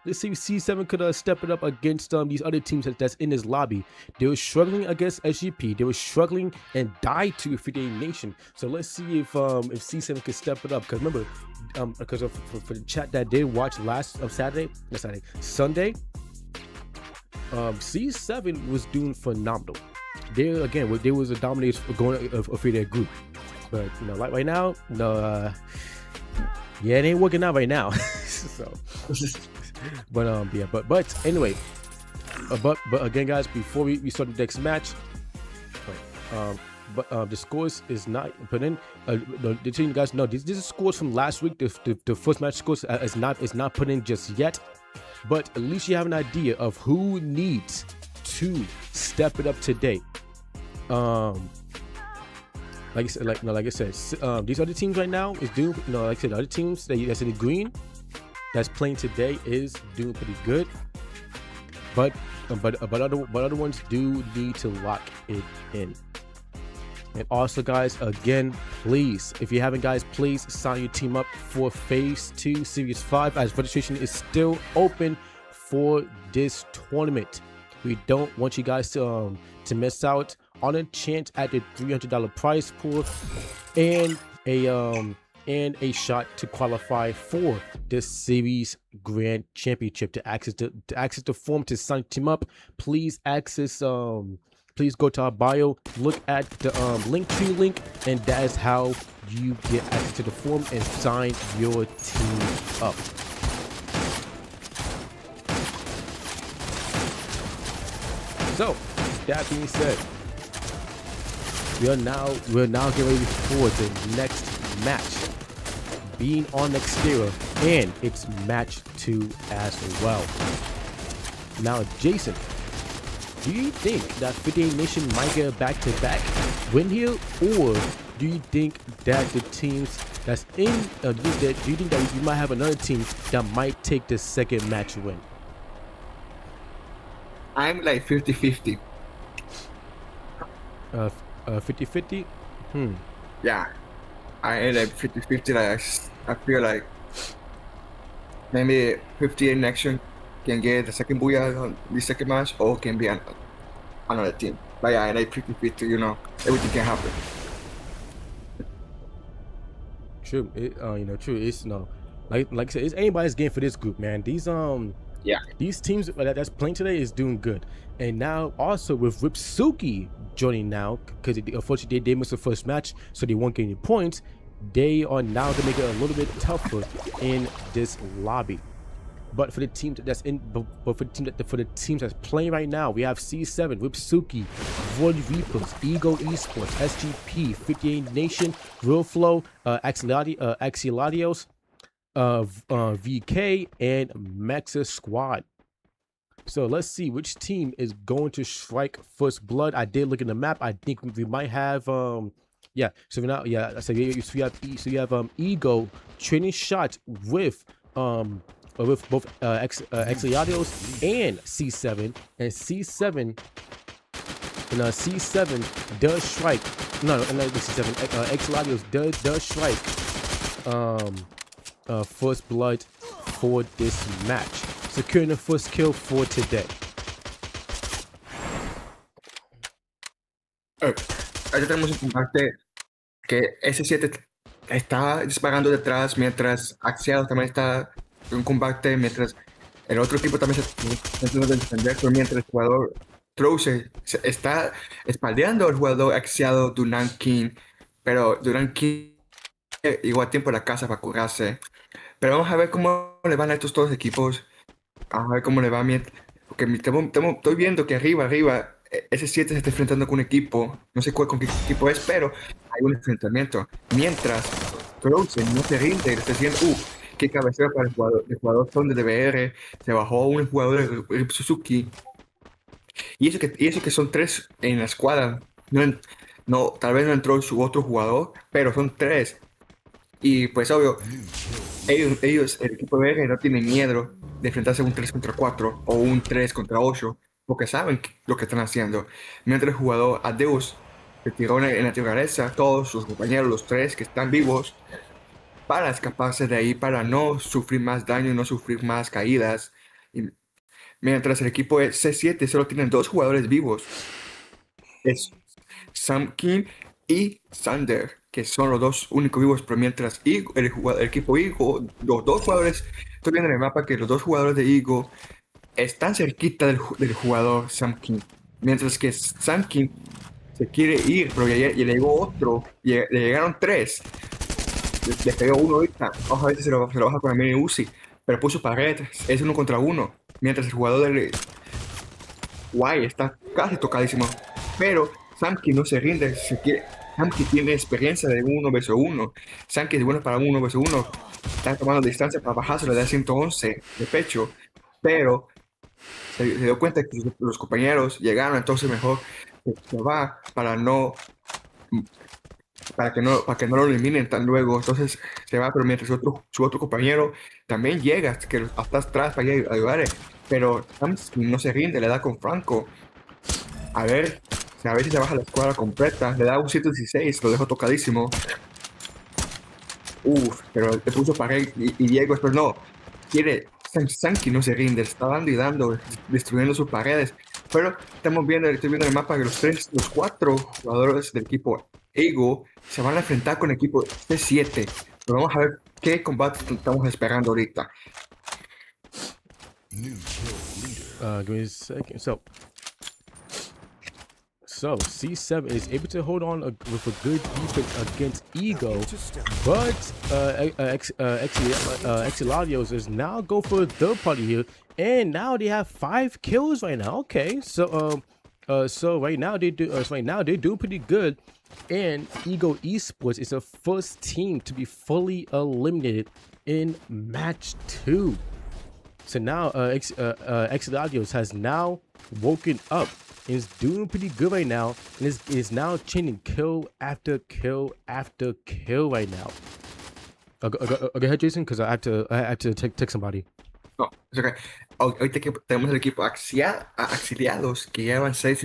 C7 could step it up against these other teams that's in this lobby. They were struggling against SGP. They were struggling and died to 58 Nation. So let's see if C7 could step it up. Because remember, because for the chat that they watched Sunday, C7 was doing phenomenal. There was a dominator for their group, but like right now, it ain't working out right now. So, but anyway, but again, guys, before we start the next match, the scores is not put in. The team guys know this is scores from last week. The first match scores is not put in just yet, but at least you have an idea of who needs to step it up today. Like I said, these other teams right now is doing. Like I said, other teams that's in the green that's playing today is doing pretty good. But other ones do need to lock it in. And also, guys, again, please, if you haven't, guys, please sign your team up for Phase 2 Series 5 as registration is still open for this tournament. We don't want you guys to miss out on a chance at the $300 prize pool and a shot to qualify for the Series Grand Championship. To access the form to sign team up, please please go to our bio, look at the Linktree link, and that is how you get access to the form and sign your team up. So, that being said, we're now getting ready for the next match, being on Nextera, and it's match 2 as well. Now, Jason, do you think that 58 Nation might get a back-to-back win here, or do you think that the teams that's in, do you think that you might have another team that might take the second match win? I'm like 50-50. 50-50? Yeah, I am like 50-50. Like I feel like maybe 58 Nation can get the second booyah on the second match, or can be another team. But yeah, I like 50-50. Everything can happen. True. True. It's like I said, it's anybody's game for this group, man. These teams that's playing today is doing good. And now also with Ripsuki joining now, because unfortunately they missed the first match, so they won't get any points. They are now to make it a little bit tougher in this lobby. But for the team that's in, for the teams that's playing right now, we have C7, Ripsuki, Void Reapers, Ego Esports, SGP, 58 Nation, Real Flow, Axiladios, VK, and Mexa Squad. So let's see which team is going to strike first blood. I did look at the map. I think we might have So you have Ego trading shots with both Axiladios and C7, and C7 And C7 does strike. No, not C7. Exiladios does strike first blood for this match, securing the first kill for today. Ahí tenemos un combate que S7 está disparando detrás mientras Axial también está en un combate, mientras el otro equipo también se está tratando de defender, pero mientras el jugador Trouxe se está espaldeando al jugador Axial Duran King, pero Duran King llegó a tiempo a la casa para curarse. Pero vamos a ver cómo le van a estos dos equipos. Vamos a ver cómo le va porque estoy viendo que arriba, S7 se está enfrentando con un equipo. No sé con qué equipo es, pero hay un enfrentamiento. Mientras Frozen no se rinde, está diciendo, qué cabecera para el jugador son de DBR. Se bajó un jugador de Suzuki. Y eso que son 3 en la escuadra. No, tal vez no entró su otro jugador, pero son 3. Y pues obvio, ellos, el equipo de BR no tiene miedo de enfrentarse a un 3 contra 4 o un 3 contra 8, porque saben lo que están haciendo. Mientras el jugador Adeus se tiró en la naturaleza, todos sus compañeros, los 3 que están vivos, para escaparse de ahí, para no sufrir más daño, no sufrir más caídas. Y mientras el equipo de C7 solo tienen 2 jugadores vivos. Es Sam King y Sander, que son los 2 únicos vivos, pero mientras el equipo Igo, los 2 jugadores, estoy viendo en el mapa que los 2 jugadores de Igo están cerquita del jugador Sam King, mientras que Sam King se quiere ir, pero ya le llegó otro, le llegaron 3, le pegó uno ahorita, ojalá se lo baja con la mini Uzi, pero puso pared, es 1 contra 1, mientras el jugador de Guay está casi tocadísimo, pero Samki no se rinde, Samki tiene experiencia de 1 vs 1. Samki es bueno para 1 vs 1. Está tomando distancia para bajárselo de 111 de pecho, pero se dio cuenta que los compañeros llegaron, entonces mejor se va para que no lo eliminen tan luego. Entonces se va, pero mientras su otro compañero también llega, que hasta atrás para ayudar, pero Samki no se rinde, le da con Franco. A ver si se baja la escuadra completa. Le da un 116, lo dejó tocadísimo. Pero le puso pared y Diego, pero no. Sanki no se rinde, está dando y dando, destruyendo sus paredes. Pero estoy viendo en el mapa que los 4 jugadores del equipo Ego se van a enfrentar con el equipo C7. Pero vamos a ver qué combate estamos esperando ahorita. Give me a second. So C7 is able to hold on with a good defense against Ego, but Exiladios is now go for a third party here, and now they have 5 kills right now. Okay, so right now they they're doing pretty good, and Ego Esports is the first team to be fully eliminated in match 2. So now Exiladios has now woken up. Is doing pretty good right now, and is now chaining kill after kill after kill right now. Go ahead, Jason, because I have to take somebody. No, es okay. Ahorita que tenemos el equipo Exiliados que llevan 6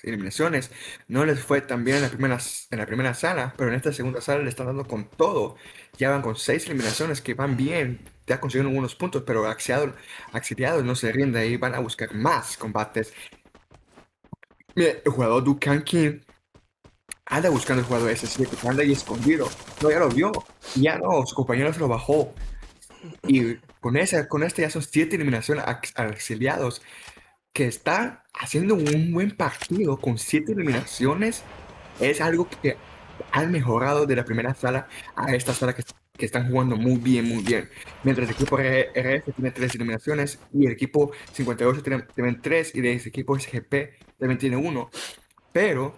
eliminaciones, no les fue tan bien en la primera sala, pero en esta segunda sala le están dando con todo. Ya van con 6 eliminaciones que van bien, ya consiguieron unos puntos, pero Exiliados no se rinde y van a buscar más combates. Mira, el jugador Dukan King anda buscando el jugador S7, que anda ahí escondido. No, ya lo vio. Ya no, su compañero se lo bajó. Y con este ya son 7 eliminaciones Exiliados, que están haciendo un buen partido con 7 eliminaciones. Es algo que han mejorado de la primera sala a esta sala que están jugando muy bien, muy bien. Mientras el equipo RF tiene 3 eliminaciones y el equipo 58 tiene 3 y el equipo SGP también tiene 1. Pero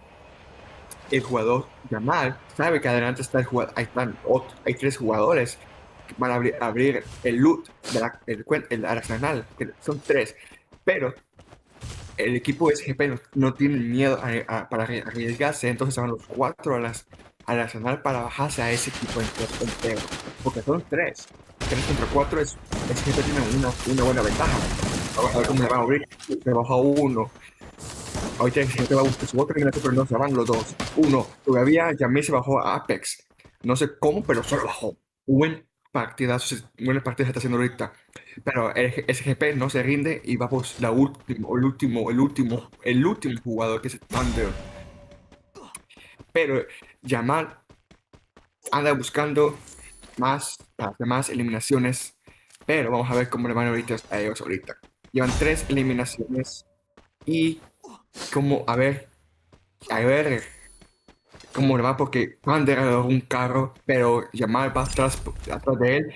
el jugador Yamal sabe que adelante está el jugador, hay 3 jugadores que van a abrir el loot el arsenal, que son 3. Pero el equipo SGP no tiene miedo para arriesgarse, entonces van los 4 al arsenal para bajarse a ese equipo entero, porque son 3 contra 4, SGP tiene una buena ventaja. A ver cómo le va a abrir, le bajó 1. ahorita se va a buscar su otra eliminación, pero no se van los dos. Uno, todavía Yamil se bajó a Apex. No sé cómo, pero solo bajó. Buen partidazo, buenas partidas está haciendo ahorita. Pero el SGP no se rinde y va por el último jugador que es Thunder. Pero Yamal anda buscando más eliminaciones, pero vamos a ver cómo le van ahorita a ellos ahorita. Llevan 3 eliminaciones y como a ver cómo le va, porque Thunder agarró un carro, pero Yamal va atrás de él,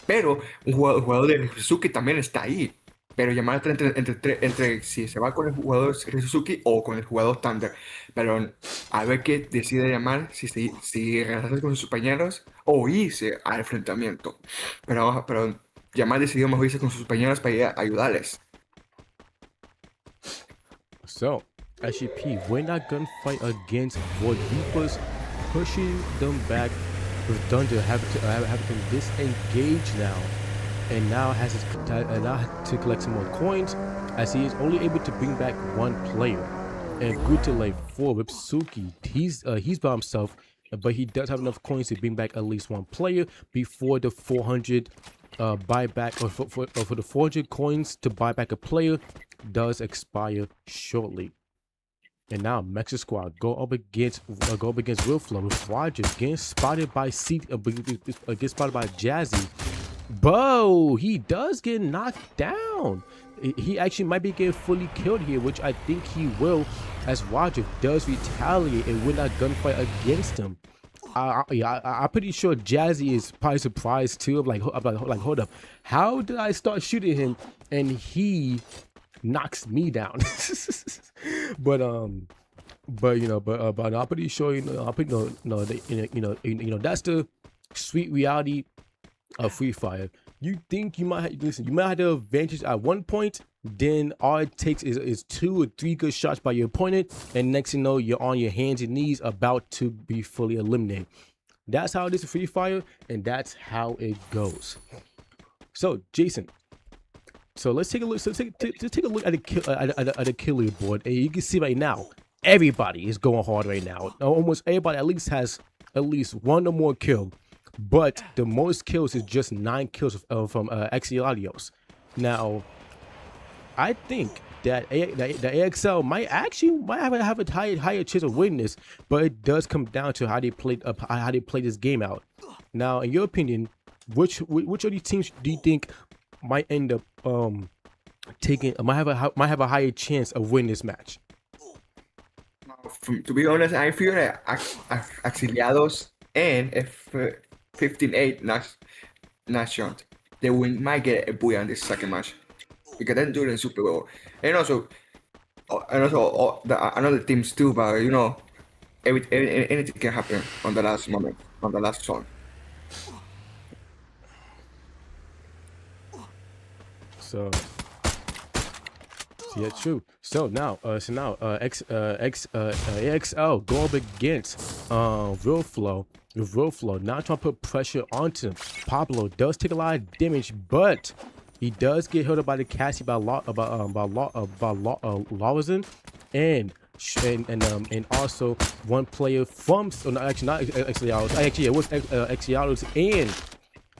pero un jugador de Suzuki también está ahí. Pero Yamal está entre si se va con el jugador Suzuki o con el jugador Thunder. Pero a ver qué decide Yamal, si regresarse con sus compañeros o irse al enfrentamiento. Pero Yamal decidió mejor irse con sus compañeros para ir a ayudarles. So, SGP, when that gunfight against Void Reapers, pushing them back with Thunder having to disengage now, and now has to collect some more coins, as he is only able to bring back 1 player. And good to like 4 with Suki, he's by himself, but he does have enough coins to bring back at least 1 player before the 400 buyback, or for the 400 coins to buy back a player does expire shortly. And now Mexa Squad go up against Wilflow with Rogers getting spotted by gets spotted by Jazzy. Bo, he does get knocked down. He actually might be getting fully killed here, which I think he will, as Roger does retaliate and win that gunfight against him. I'm pretty sure Jazzy is probably surprised too. I'm like, hold up, how did I start shooting him and he knocks me down? but I'm pretty sure that's the sweet reality of Free Fire. You think you might have the advantage at one point, then all it takes is 2 or 3 good shots by your opponent, and next thing you know, you're on your hands and knees about to be fully eliminated. That's how it is in Free Fire, and that's how it goes. So Jason, so let's take a look. So take a look at the killer board, and you can see right now everybody is going hard right now. Almost everybody at least has at least 1 or more kill. But the most kills is just 9 kills from Axialios. Now, I think that the AXL might have a higher chance of winning this, but it does come down to how they play this game out. Now, in your opinion, which of these teams do you think might end up might have a higher chance of winning this match? To be honest, I feel that Axialiados and F15-8 Nation, they might get a booyah in this second match because they're doing super well, and also another teams too. But you know, anything can happen on the last moment, on the last song. So yeah, true. So now, AXL go up against Wilflow. Now trying to put pressure onto him. Pablo does take a lot of damage, but he does get hurt by the Cassie by Lawson, and also 1 player from it was Axialos and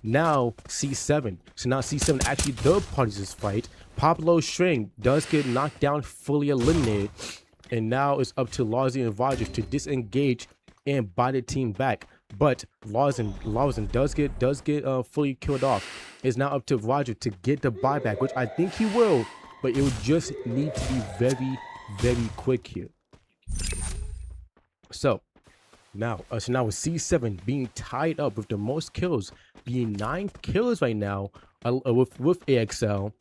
now C7. So now C7 actually third parties this fight. Pablo String does get knocked down, fully eliminated, and now it's up to Lawson and Rogers to disengage and buy the team back. But Lawson does get fully killed off. It's now up to Roger to get the buyback, which I think he will, but it would just need to be very, very quick here. So now with C7 being tied up with the most kills, being 9 kills right now, with AXL.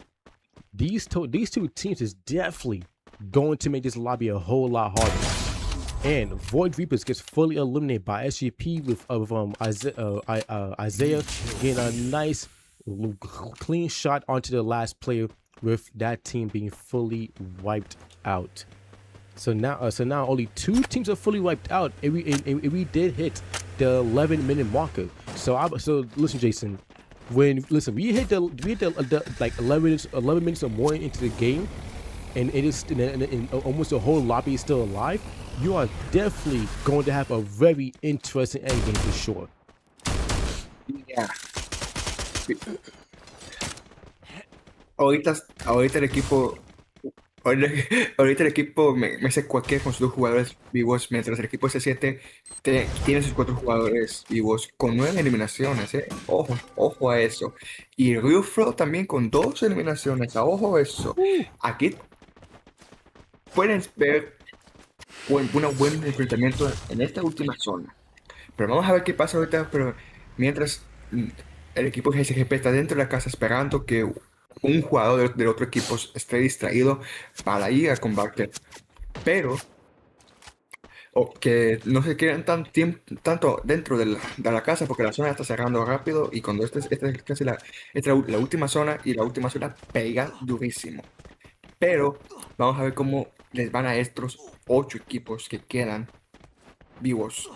These two teams is definitely going to make this lobby a whole lot harder. And Void Reapers gets fully eliminated by SGP with Isaiah getting a nice clean shot onto the last player, with that team being fully wiped out. So now only 2 teams are fully wiped out, and we did hit the 11-minute marker. So listen, Jason, we hit the like 11 minutes or more into the game, and it is and almost the whole lobby is still alive, you are definitely going to have a very interesting endgame for sure. Yeah. Ahorita el equipo. Ahorita el equipo Mesa cualquier con sus 2 jugadores vivos, mientras el equipo S7 tiene sus 4 jugadores vivos con 9 eliminaciones, ¿eh? Ojo a eso. Y Real Flow también con 2 eliminaciones, ojo a eso. Aquí pueden ver un buen enfrentamiento en esta última zona. Pero vamos a ver qué pasa ahorita, pero mientras el equipo GSGP está dentro de la casa esperando que un jugador del otro equipo esté distraído para ir a combate, pero que no se queden tanto dentro de la casa porque la zona está cerrando rápido y cuando esta es casi la última zona y la última zona pega durísimo. Pero vamos a ver cómo les van a estos 8 equipos que quedan vivos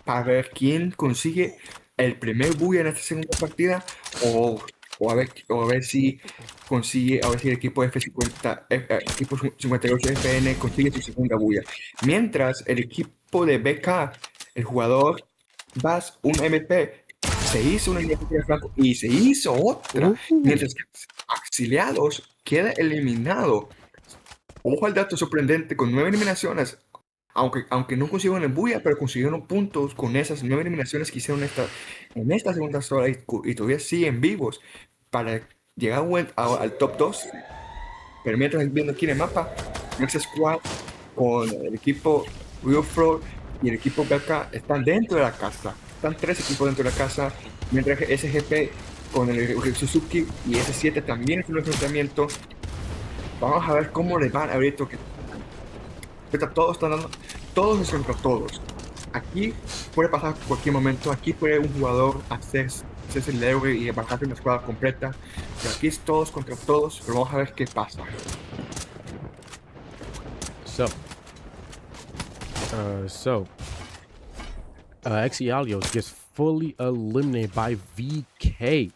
para ver quién consigue el primer bulla en esta segunda partida o a ver si consigue, a ver si el equipo F50, equipo 58 FN consigue su segunda bulla. Mientras el equipo de BK, el jugador Bass, un MP, se hizo una iniciativa de flanco y se hizo otra, mientras que Auxiliados queda eliminado. Ojo al dato sorprendente, con 9 eliminaciones. Aunque no consiguieron el bulla, pero consiguieron puntos con esas 9 eliminaciones que hicieron en esta segunda zona y todavía siguen vivos para llegar al top 2. Pero mientras viendo aquí en el mapa, Next Squad con el equipo Real Flow y el equipo BK están dentro de la casa. Están 3 equipos dentro de la casa, mientras que SGP con el Suzuki y S7 también es un enfrentamiento. Vamos a ver cómo les van ahorita. Todos están dando, todos contra todos. Aquí puede pasar cualquier momento. Aquí puede un jugador hacerse el héroe y bajarse una escuadra completa. Pero aquí es todos contra todos. Pero vamos a ver qué pasa. Exialios gets fully eliminated by VK,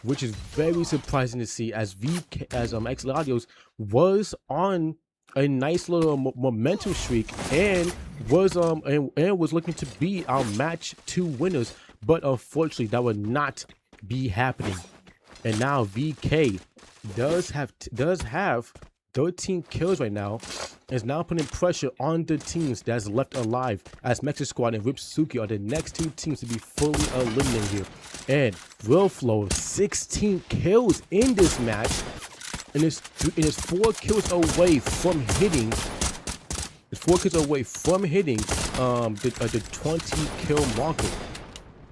which is very surprising to see, as Exialios was on a nice little momentum streak and was looking to be our match 2 winners, but unfortunately that would not be happening. And now VK does have 13 kills right now, and is now putting pressure on the teams that's left alive, as Mexican Squad and Ripsuki are the next 2 teams to be fully eliminated here. And Real Flow 16 kills in this match, and is 4 kills away from hitting. It's 4 kills away from hitting the 20 kill marker.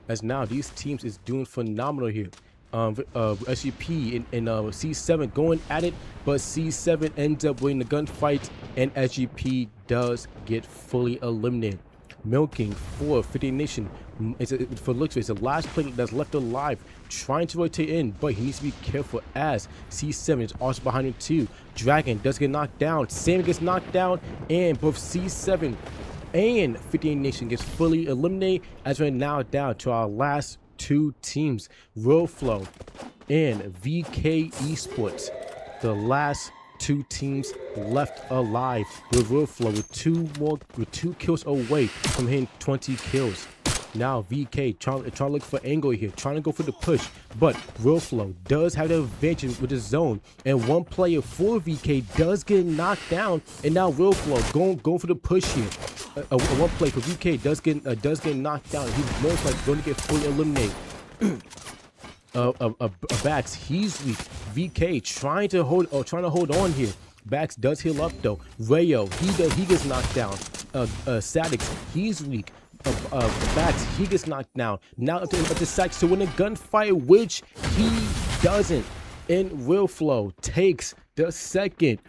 As now these teams is doing phenomenal here. SGP and C7 going at it, but C7 ends up winning the gunfight, and SGP does get fully eliminated. Milking for 50 Nation. It's the last player that's left alive, trying to rotate in, but he needs to be careful as C7 is also behind him too. Dragon does get knocked down, Sam gets knocked down, and both C7 and 50 Nation gets fully eliminated, as we're now down to our last 2 teams, Real Flow and VK Esports, the last 2 teams left alive, with Real Flow with 2 kills away from hitting 20 kills. Now VK trying to look for angle here, trying to go for the push, but Real Flow does have the advantage with the zone, and one player for VK does get knocked down, and now Real Flow going for the push here. One player for VK does get knocked down. He's most likely going to get fully eliminated. Bax, he's weak. VK trying to hold on here. Bax does heal up though. Rayo, he gets knocked down. Sadix, he's weak. Bax, he gets knocked down. Now up to Sax to win a gunfight, which he doesn't. And Real Flow takes the second.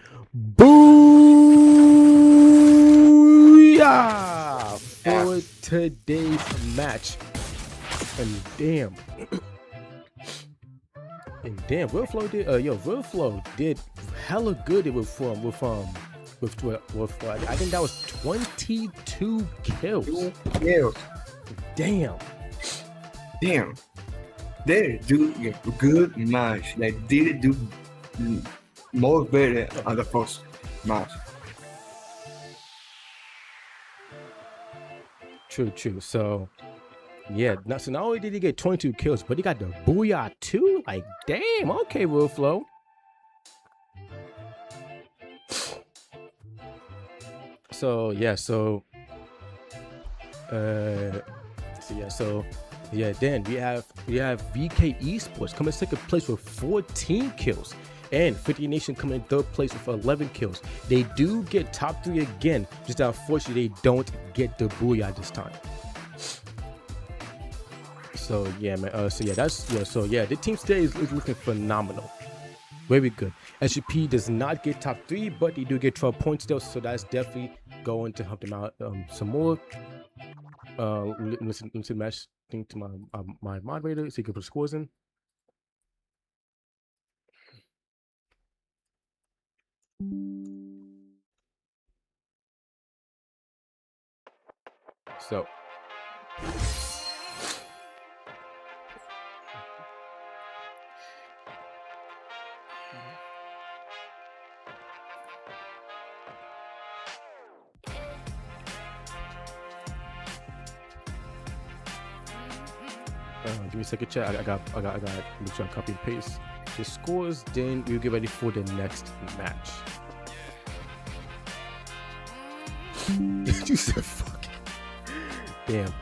Booyah! For today's match. And damn, Real Flow did. Real Flow did hella good with I think that was 22 kills. 2 kills. Damn. They do a good match. They did do more better on the first match. True. So yeah, so not only did he get 22 kills, but he got the booyah too. Like, damn, okay, Will Flow. So yeah, then we have VK Esports coming second place with 14 kills, and 50 Nation coming in third place with 11 kills. They do get top 3 again, just unfortunately they don't get the booyah this time. So yeah, man. The team today is looking phenomenal. Very good. SGP does not get top 3, but they do get 12 points still, so that's definitely going to help them out some more. Listen match thing to my moderator so he can put scores in. So give me a second, chat. I got make sure I copy and paste the scores. Then we'll get ready for the next match. You said fuck. Damn.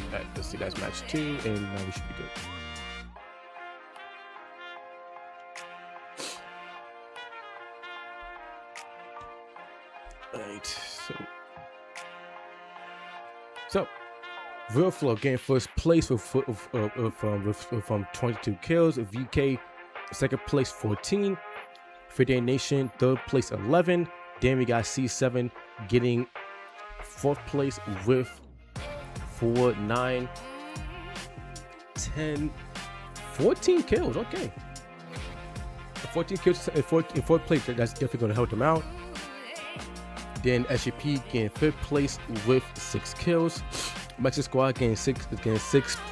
Alright, let's see, that's match 2, and now we should be good. Alright, so Real Flow getting first place with from 22 kills. VK second place 14. 50 Nation third place 11. Then we got C7 getting fourth place with 4, 9, 10, 14 kills. Okay, 14 kills in fourth place. That's definitely going to help them out. Then SGP getting fifth place with 6 kills. Mexican Squad getting sixth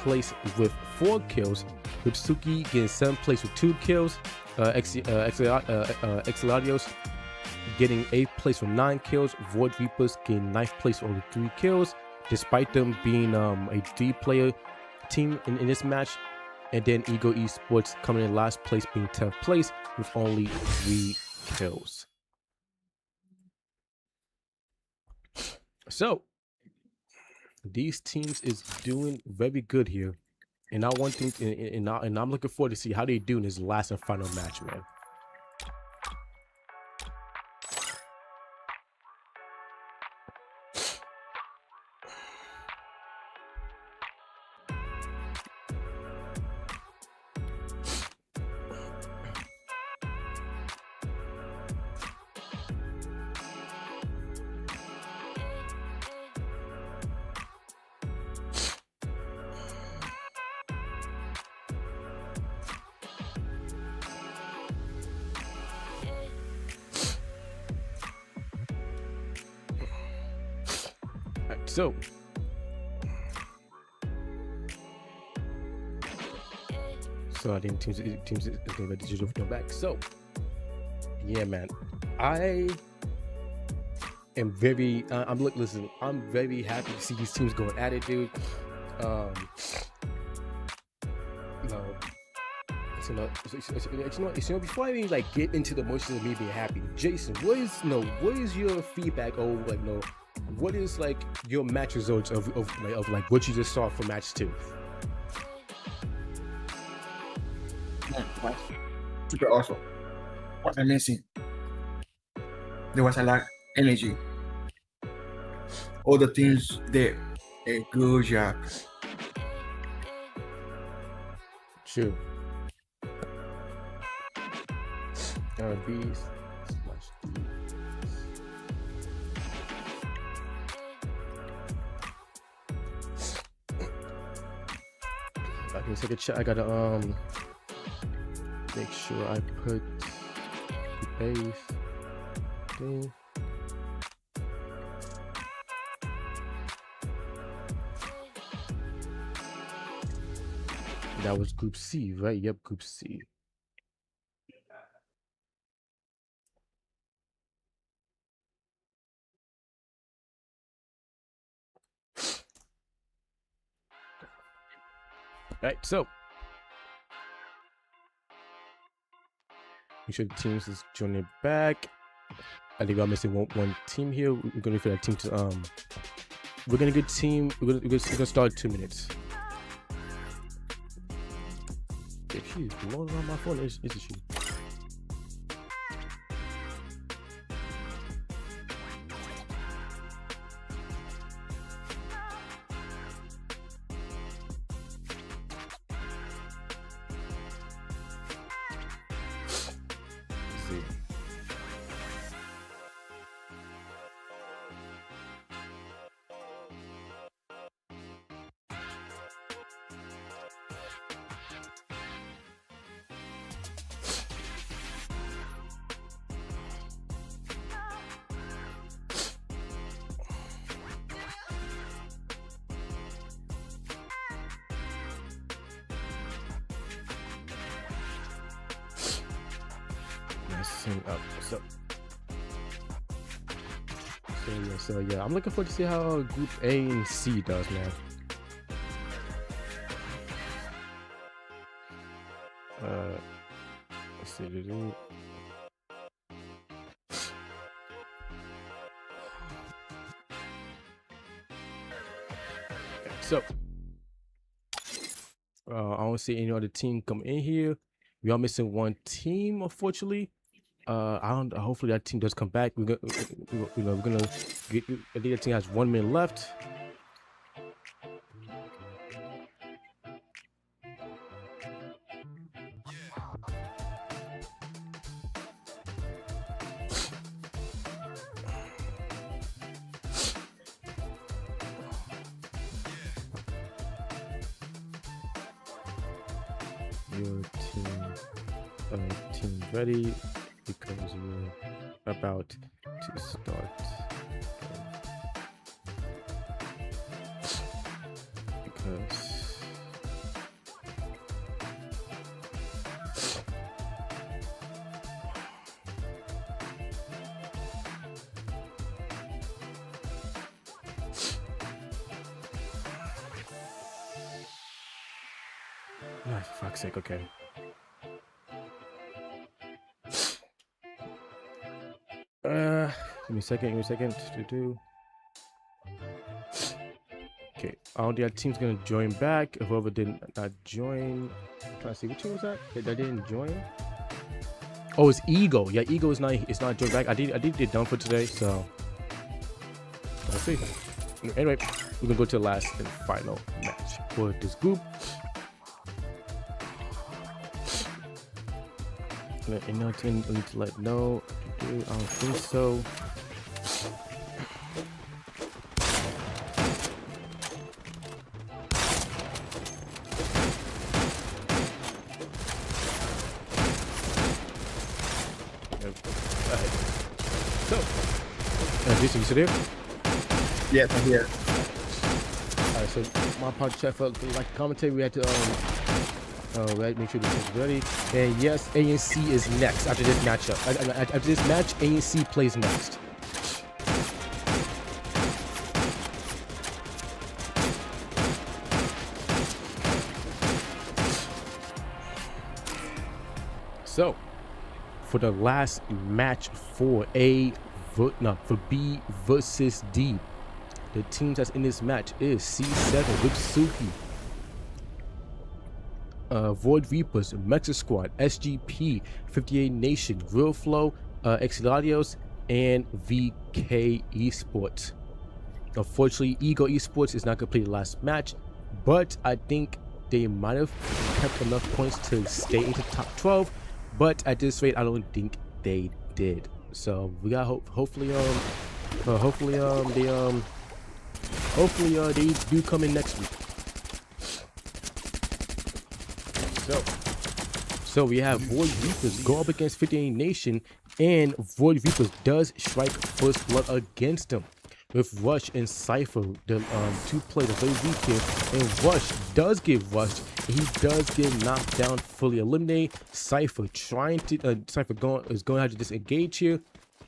place with 4 kills. Ripsuki getting 7th place with 2 kills. Exiladios getting 8th place with 9 kills. Void Reapers getting 9th place with only 3 kills, despite them being a 3-player team in this match. And then Ego Esports coming in last place, being 10th place with only 3 kills. So these teams is doing very good here, and I want them, and I'm looking forward to see how they do in this last and final match, man. So I think teams is going to digital come back. So yeah, man, I am very I'm very happy to see these teams going at it, dude. Before I even like get into the emotions of me being happy, Jason, what is your feedback, or like what is like your match results of like what you just saw for match 2? Super awesome. What amazing. There was a lot of energy. All the teams did a good job. True. Bees. I can take a check. I gotta make sure I put the base thing. That was Group C, right? Yep, Group C. Right, so make sure the teams is joining back. I think I'm missing one team here. We're gonna wait for that team to we're gonna get team. We're gonna start 2 minutes. If she's blowing on my phone, is she? Up. So yeah, I'm looking forward to see how Group A and C does, man. Let's see. So I don't see any other team come in here. We are missing one team, unfortunately. I don't. Hopefully that team does come back. We're gonna get. I think that team has 1 minute left. Your team ready, because we're about to start. Because for fuck's sake, okay. Give me a second to do. Okay, all the team's gonna join back. Whoever did not join, I'm trying to see which team was that didn't join. Oh, it's Ego. Yeah, Ego is not joined back. I did get done for today, so let's see. Anyway, we're gonna go to the last and final match for this group. Any team need to let know. I don't think so. So, Jason, you still there? Yes, I'm here. Alright, so my part check for like commentary, we had to make sure the team's ready. And yes, A and C is next after this matchup. After this match, A and C plays next. So, for the last match for for B versus D, the team that's in this match is C7 with Suki, Void Reapers, Mecha Squad, SGP, 58 Nation, Real Flow, Exiladios, and VK Esports. Unfortunately, Ego Esports is not going to play the last match, but I think they might have kept enough points to stay into top 12. But at this rate, I don't think they did. So we got hopefully they do come in next week. So we have Void Reapers go up against 58 Nation, and Void Reapers does strike first blood against them with Rush and Cypher. The two players are very weak here, and Rush does get rushed. He does get knocked down, fully eliminated. Cypher is going to have to disengage here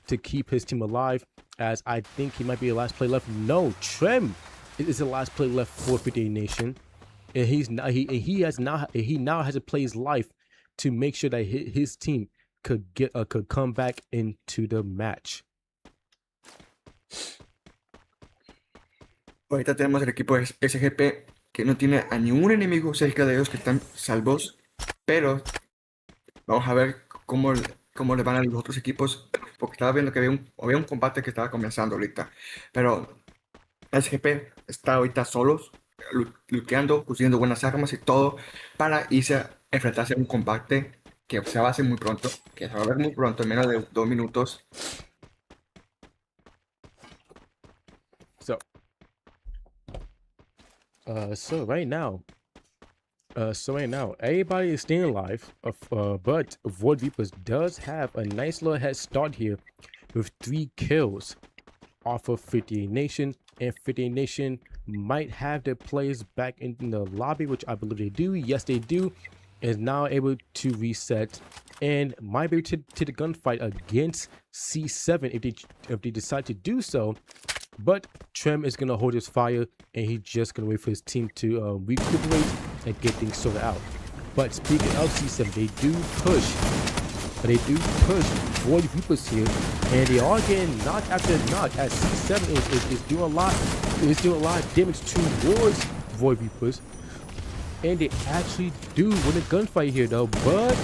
to keep his team alive, as I think he might be the last play left. No, Trem is the last play left for 58 Nation. and he now has to play his life to make sure that his team could come back into the match. Ahorita tenemos el equipo SGP que no tiene a ningún enemigo cerca de ellos que están salvos, pero vamos a ver cómo le van a los otros equipos, porque estaba viendo que había un combate que estaba comenzando ahorita, pero SGP está ahorita solos, luteando, consiguiendo buenas armas y todo para irse a enfrentarse a un combate que se va a hacer muy pronto, que se va a ver muy pronto, en menos de 2 minutos. So right now, everybody is staying alive. But Void Reapers does have a nice little head start here with 3 kills off of 58 Nation, and 58 Nation might have their players back in the lobby, which I believe they do. Yes, they do. Is now able to reset and might be able to the gunfight against C7 if they decide to do so. But Trem is gonna hold his fire, and he's just gonna wait for his team to recuperate and get things sorted out. But speaking of C7, they do push Void Reapers here, and they are getting knock after knock as C7 is doing a lot of damage towards Void Reapers. And they actually do win a gunfight here though, but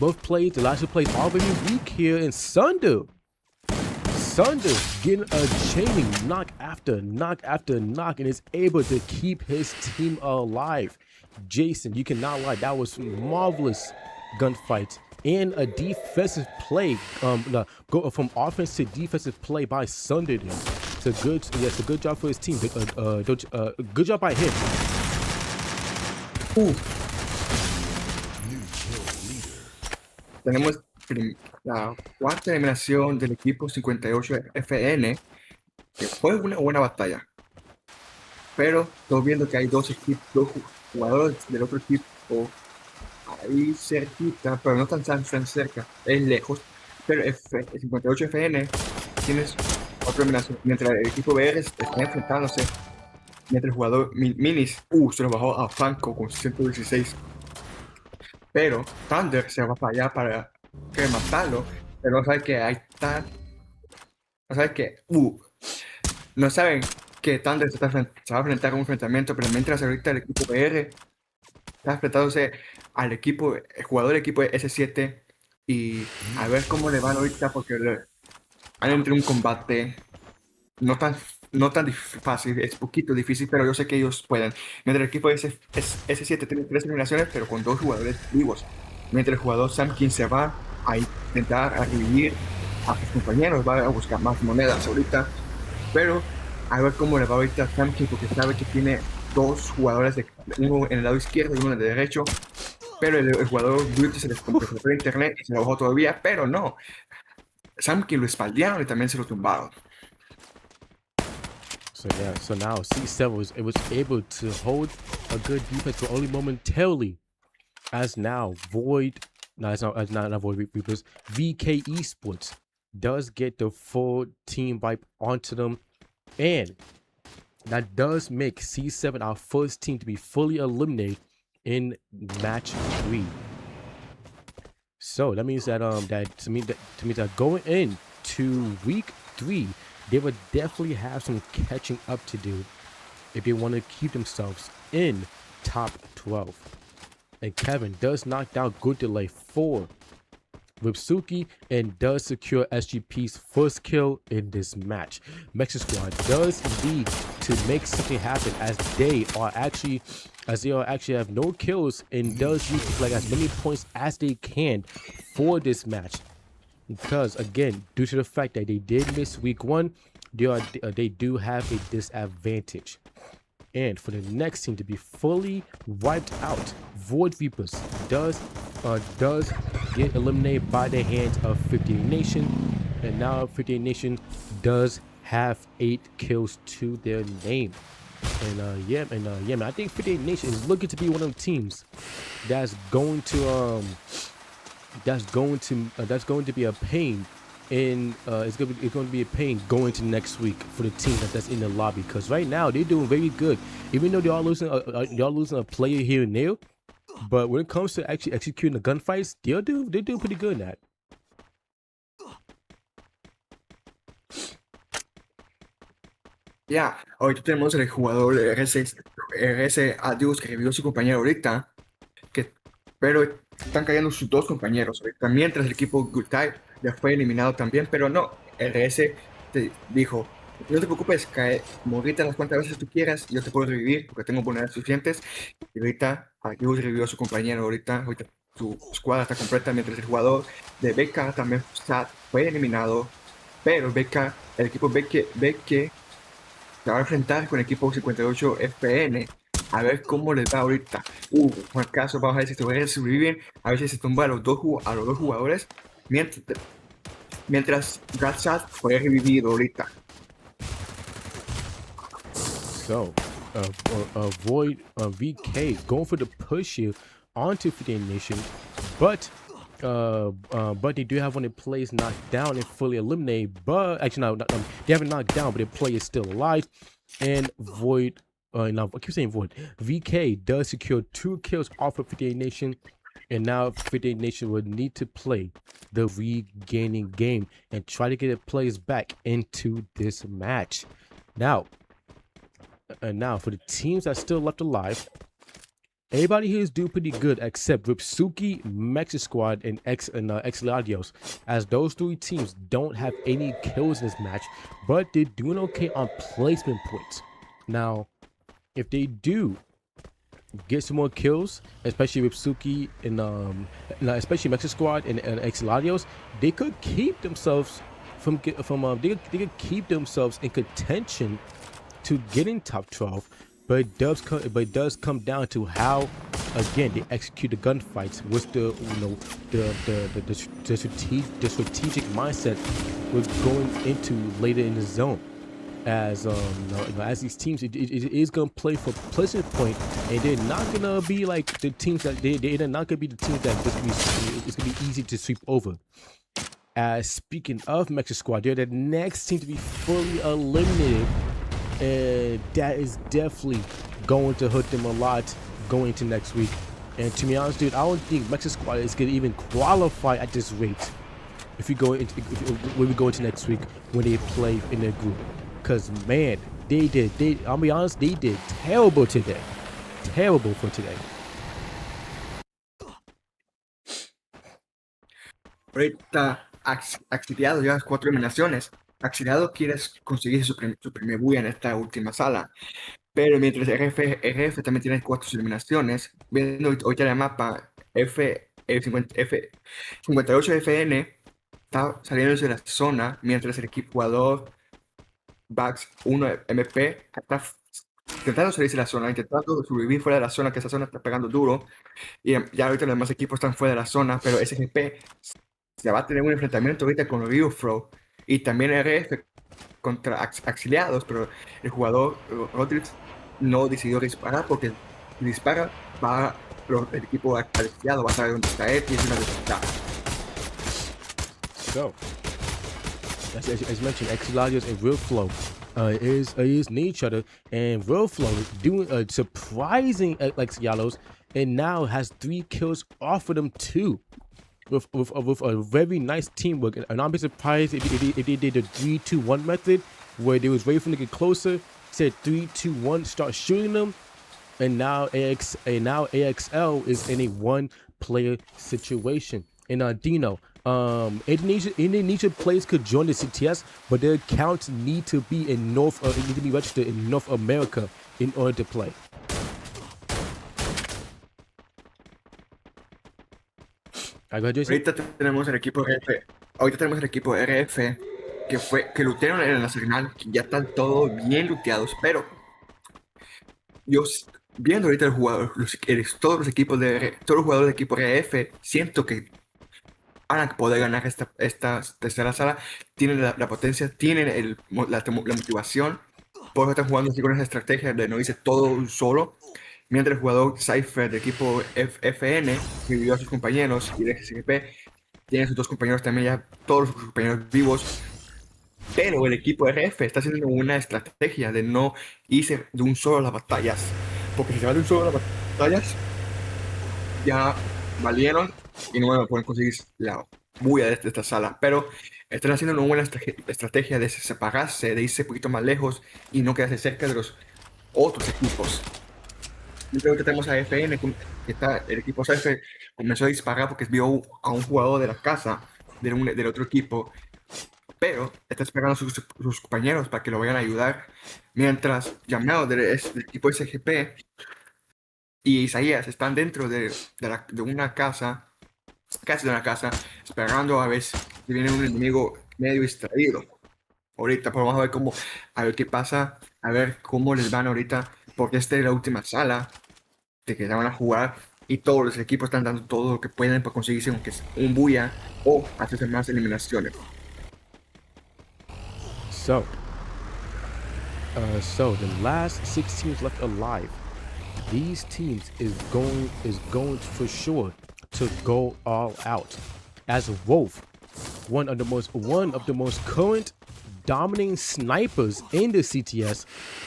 both players, the last two players are very weak here, and Sunder getting a chaining knock after knock after knock, and is able to keep his team alive. Jason, you cannot lie, that was marvelous gunfight and a defensive play. Go from offense to defensive play by Sunder. It's a good job for his team. Good job by him. Tenemos la cuarta eliminación del equipo 58 FN, que fue una buena batalla, pero estoy viendo que hay dos jugadores del otro equipo ahí cerquita, pero no tan cerca, es lejos. Pero el 58 FN tienes otra eliminación, mientras el equipo BR está enfrentándose, mientras el jugador Minis se lo bajó a Franco con 116. Pero Thunder se va para allá para matarlo, pero no sabe que no saben que Thunder se va a enfrentar a un enfrentamiento, pero mientras ahorita el equipo BR está enfrentándose al equipo, el jugador del equipo S7, y a ver cómo le van ahorita, porque han entrado en un combate no tan fácil, es poquito difícil, pero yo sé que ellos pueden. Mientras el equipo S7 tiene 3 eliminaciones, pero con 2 jugadores vivos. Mientras el jugador Sam King se va a intentar revivir a sus compañeros, va a buscar más monedas ahorita, pero a ver cómo le va ahorita a Sam King, porque sabe que tiene 2 jugadores, uno en el lado izquierdo y uno en el derecho, pero el jugador Beauty se les compró por internet y se lo bajó todavía, pero no. Sam King lo espaldearon y también se lo tumbaron. So now C7 was able to hold a good defense for only momentarily, as now Void Reapers, VK Esports does get the full team wipe onto them, and that does make C7 our first team to be fully eliminated in match 3. So that means that that going into week 3, they would definitely have some catching up to do if they want to keep themselves in top 12. And Kevin does knock down good delay 4 with Suki and does secure SGP's first kill in this match. Mexican Squad does indeed to make something happen, as they actually have no kills and does need to collect as many points as they can for this match. Because again, due to the fact that they did miss week 1, they do have a disadvantage. And for the next team to be fully wiped out, Void Reapers does get eliminated by the hands of 58 Nation, and now 58 Nation does have 8 kills to their name. And man, I think 58 Nation is looking to be one of the teams that's going to be a pain and it's gonna be a pain going to next week for the team that's in the lobby, because right now they're doing very good, even though they are losing a player here and there. But when it comes to actually executing the gunfights, they do pretty good at. Ya, ahorita tenemos el jugador de RS Adios que revivió a su compañero ahorita, pero están cayendo sus dos compañeros ahorita, mientras el equipo Good Type ya fue eliminado también, pero no, RS te dijo, no te preocupes, cae, morrita las cuantas veces tú quieras, yo te puedo revivir porque tengo vulnerabilidades suficientes, y ahorita Adios revivió a su compañero ahorita su escuadra está completa, mientras el jugador de BK también fue eliminado, pero BK, el equipo BK se va a enfrentar con el equipo 58 FN. A ver cómo les va ahorita. Juan Caso, vamos a ver si se sobreviven. A ver si se tumba a los dos jugadores. Mientras Gatsat fue revivido ahorita. So, avoid VK going for the push here onto 58 Nation, but they do have one of the players knocked down and fully eliminated. But actually, no, they haven't knocked down, but the player is still alive. And Void, now I keep saying Void. VK does secure 2 kills off of 58 Nation, and now 58 Nation would need to play the regaining game and try to get the players back into this match. Now for the teams that still left alive, everybody here is doing pretty good except Ripsuki, Mexa Squad, and Exiladios, as those 3 teams don't have any kills in this match, but they're doing okay on placement points. Now, if they do get some more kills, especially Ripsuki and especially Mexa Squad and Exiladios, they could keep themselves they could keep themselves in contention to getting top 12, but it does come down to how, again, they execute the gunfights. What's the strategic mindset we're going into later in the zone, as as these teams it is gonna play for placement point, and they're not gonna be like the teams that they're not gonna be the teams that it's gonna be easy to sweep over. As speaking of Mexican Squad, they're the next team to be fully eliminated. And that is definitely going to hurt them a lot going into next week. And to be honest, dude, I don't think Mexican Squad is gonna even qualify at this rate if we go into when we go into next week when they play in their group. Cause man, I'll be honest, they did terrible today. Terrible for today. Ahorita Axiliado lleva 4 eliminaciones. Axiliado quiere conseguir su primer bulla en esta última sala. Pero mientras RF también tiene 4 eliminaciones, viendo ahorita el mapa, 58 FN está saliendo de la zona, mientras el equipo jugador Bax 1 MP está intentando salirse de la zona, intentando sobrevivir fuera de la zona, que esa zona está pegando duro. Y ya ahorita los demás equipos están fuera de la zona, pero SGP se va a tener un enfrentamiento ahorita con Riofro y también RF contra Axiliados, pero el jugador Rodríguez no decidió disparar porque si dispara el equipo Axiliado va a saber dónde está él y es una desventaja. So, as mentioned, Exiladios and Real Flow is near each other, and Real Flow doing a surprising Exiladios, and now has 3 kills off of them too. With a very nice teamwork, and I'll be surprised if they did the 3-2-1 method, where they was waiting for them to get closer, said 3-2-1, start shooting them, and now AXL is in a 1-player situation. And Dino, Indonesia players could join the CTS, but their accounts need to be in need to be registered in North America in order to play. Ahorita tenemos el equipo RF que lootearon en el Nacional, que ya están todos bien looteados, pero yo viendo ahorita todos los jugadores de equipo RF, siento que van a poder ganar esta tercera sala, tienen la potencia, tienen la motivación, por eso están jugando así con esa estrategia de no irse todo solo. Mientras el jugador Cypher del equipo FN, que vivió a sus compañeros y de SGP, tiene sus dos compañeros también, ya todos sus compañeros vivos. Pero el equipo RF está haciendo una estrategia de no irse de un solo a las batallas. Porque si se va de un solo a las batallas, ya valieron y no van a poder conseguir la bulla de esta sala. Pero están haciendo una buena estrategia de separarse, de irse un poquito más lejos y no quedarse cerca de los otros equipos. Yo creo que tenemos a FN, que está, el equipo CF comenzó a disparar porque vio a un jugador de la casa del otro equipo, pero está esperando a sus compañeros para que lo vayan a ayudar. Mientras llamados del equipo SGP y Isaías están dentro de una casa, casi de una casa, esperando a ver si viene un enemigo medio distraído. Ahorita, pero vamos a ver qué pasa, a ver cómo les van ahorita, porque esta es la última sala de que se van a jugar y todos los equipos están dando todo lo que pueden para conseguirse aunque es un bulla o hacerse más eliminaciones. So the last 6 teams left alive. These teams is going for sure to go all out. As Wolf, one of the most current dominating snipers in the CTS,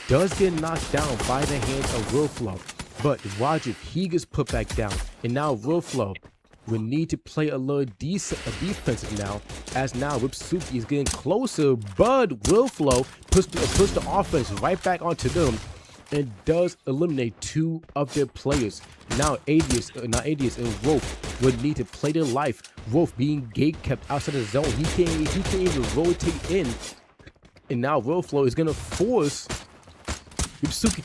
does get knocked down by the hands of Wilflow. But Roger, he gets put back down, and now Wilflow will need to play a little defensive now, as now Ripsuki is getting closer, but Wilflow puts the offense right back onto them and does eliminate 2 of their players. Now Adius and Wolf would need to play their life. Wolf being gate kept outside the zone. He can't even rotate in. And now Wilflow is gonna force Ripsuki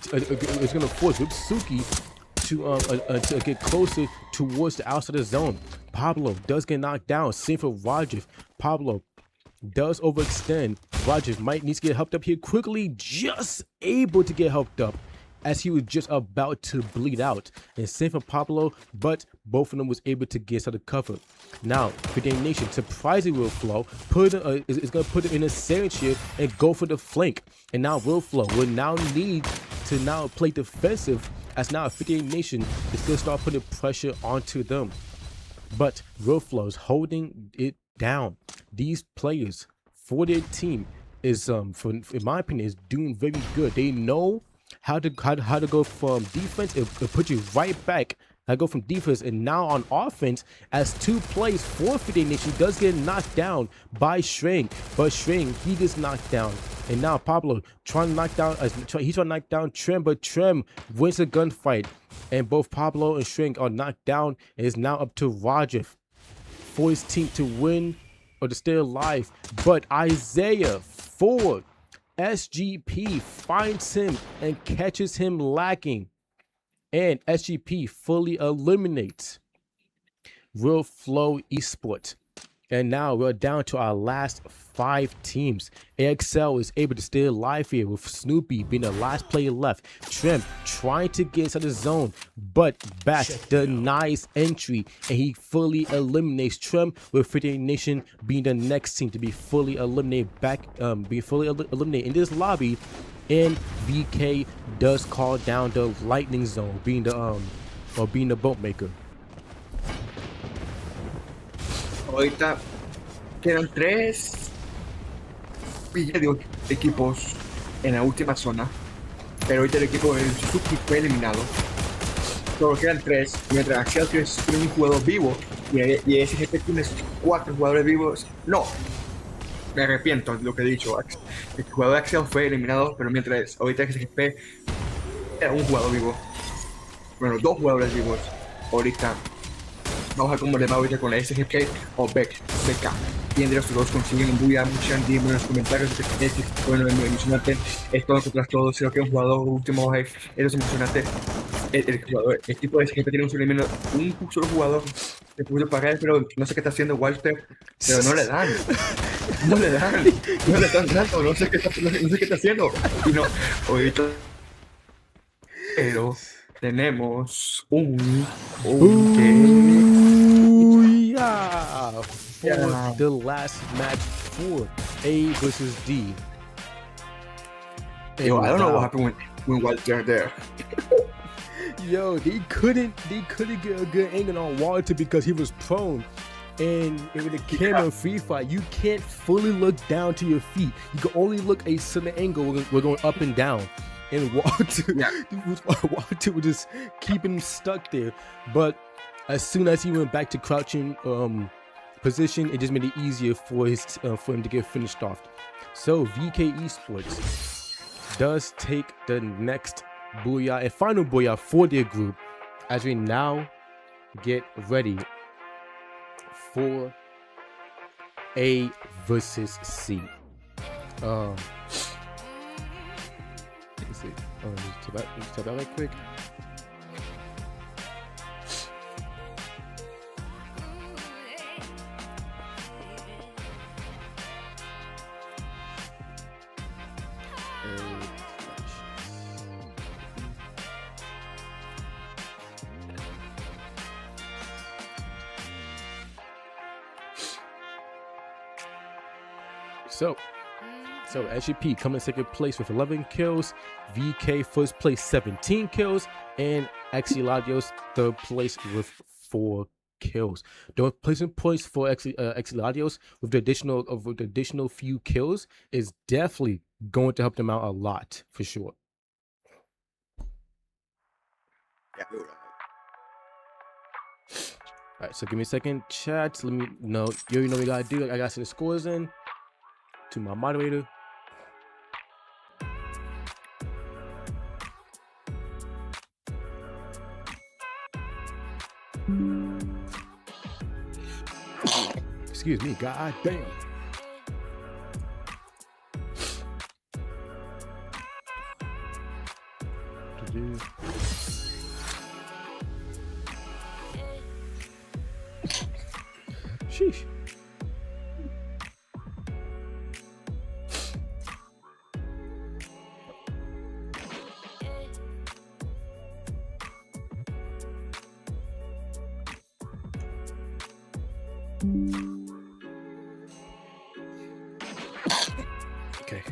to get closer towards the outside of the zone. Pablo does get knocked down. Same for Roger. Pablo does overextend. Roger might need to get helped up here quickly, just able to get helped up as he was just about to bleed out. And same for Pablo, but both of them was able to get out of cover. Now, Fidane Nation, surprisingly Wilflow, is going to put him in a sandwich here and go for the flank. And now Wilflow will now need to now play defensive, as now Fidane Nation is going to start putting pressure onto them. But Wilflow is holding it down. These players for their team is, in my opinion, is doing very good. They know how to go from defense and put you right back. I go from defense and now on offense, as 2 plays for Fidane Nation does get knocked down by Shrang, but Shrang, he gets knocked down. And now Pablo trying to knock down, Trem, but Trem wins a gunfight, and both Pablo and Shrang are knocked down. And it's now up to Roger for his team to win or to stay alive. But Isaiah for SGP finds him and catches him lacking, and SGP fully eliminates Real Flow Esports. And now we're down to our last 5 teams. AXL is able to stay alive here with Snoopy being the last player left. Trem trying to get inside the zone, but Bash denies entry, and he fully eliminates Trem, with Fidane Nation being the next team to be fully eliminated eliminated in this lobby. And VK does call down the lightning zone, being the boat maker. Ahorita quedan 3 equipos en la última zona, pero ahorita el equipo de Suzuki fue eliminado. Solo quedan 3, mientras Axel tiene un jugador vivo y SGP tiene 4 jugadores vivos. No, me arrepiento de lo que he dicho. El jugador de Axel fue eliminado, pero mientras ahorita SGP era un jugador vivo. Bueno, 2 jugadores vivos. Ahorita vamos a ver cómo le va ahorita con la SGP o BK. ¿Quién de los dos consiguen un bulla? Muchas en los comentarios. Bueno, es muy emocionante. Es todo contra todo. Creo que un jugador último es emocionante. El equipo de SGP tiene un solo jugador que pudo pagar, pero no sé qué está haciendo Walter, pero no le dan dando, no sé qué está haciendo. Y no, ahorita, pero tenemos for the last match for A versus D. Yo, I don't know what happened when Walter there. Yo, they couldn't get a good angle on Walter because he was prone. And with the camera free fight, you can't fully look down to your feet. You can only look a certain angle. We're going up and down. And Walter, Walter was just keeping him stuck there. But as soon as he went back to crouching position, it just made it easier for him to get finished off. So VK Esports does take the next booyah and final booyah for their group as we now get ready for A versus C. Let's see. Let's tap that right quick. So SGP coming in second place with 11 kills, VK first place 17 kills, and Exiladios third place with 4 kills. The placement points for Exiladios with the additional few kills is definitely going to help them out a lot for sure. Yeah. All right, so give me a second, chat. Let me know. You already know what we gotta do. I gotta send the scores in to my moderator. Excuse me, god damn. Sheesh. Okay.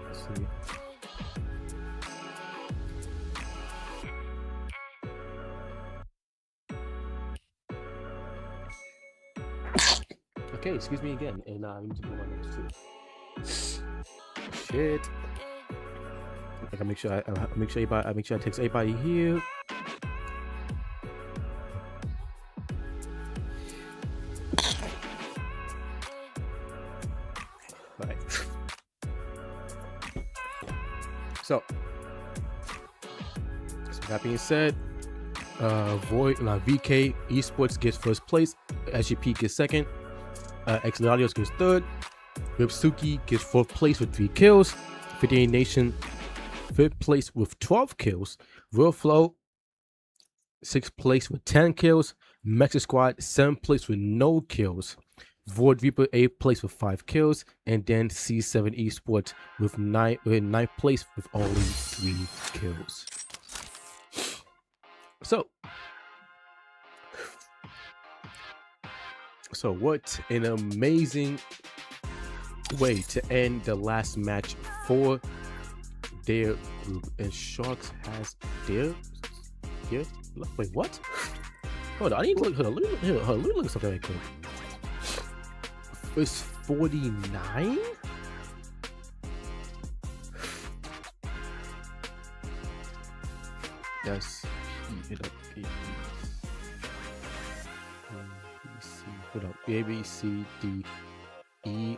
Let's see. Okay, excuse me again, and I need to do my next two. Shit. I gotta make sure I text everybody here. All right. So that being said, VK Esports gets first place, SGP gets second, Exiladios gets third, Ripsuki gets fourth place with 3 kills, 58 Nation fifth place with 12 kills, Real Flow 6th place with 10 kills, Mexa Squad 7th place with no kills, Void Reaper 8th place with 5 kills, and then C7 Esports with 9th place with only 3 kills. So what an amazing way to end the last match for their group. And Sharks has their wait, what? Hold on, I need to look. Hold on, let me look at something right quick. It's 49. Yes, hit up A, B, C, D, E,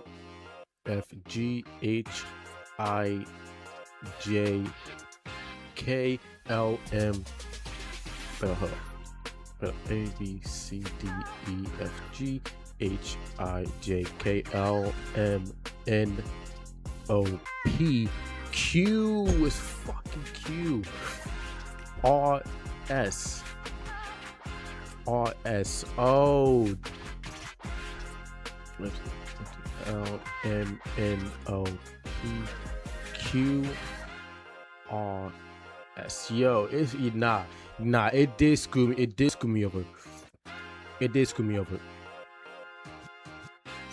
F, G, H, I, J, K, L, M. A, B, C, D, E, F, G, H, I, J, K, L, M, N, O, P. Q is fucking Q. R, S. R, S. O. L, M, N, O, P, Q, R, S. Yo, it's nah, it did screw me over. It did screw me over.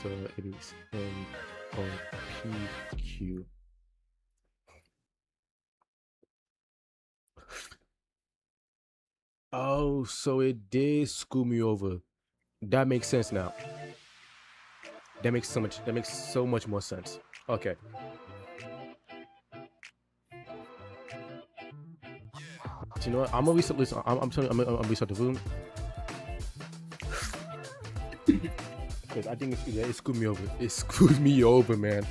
So it is NOPQ. Oh, so it did screw me over. That makes sense now. That makes so much more sense. Okay. So you know what? I'm gonna reset. Listen, I'm telling you, I'm gonna reset the room. Because I think it screwed me over. It screwed me over, man.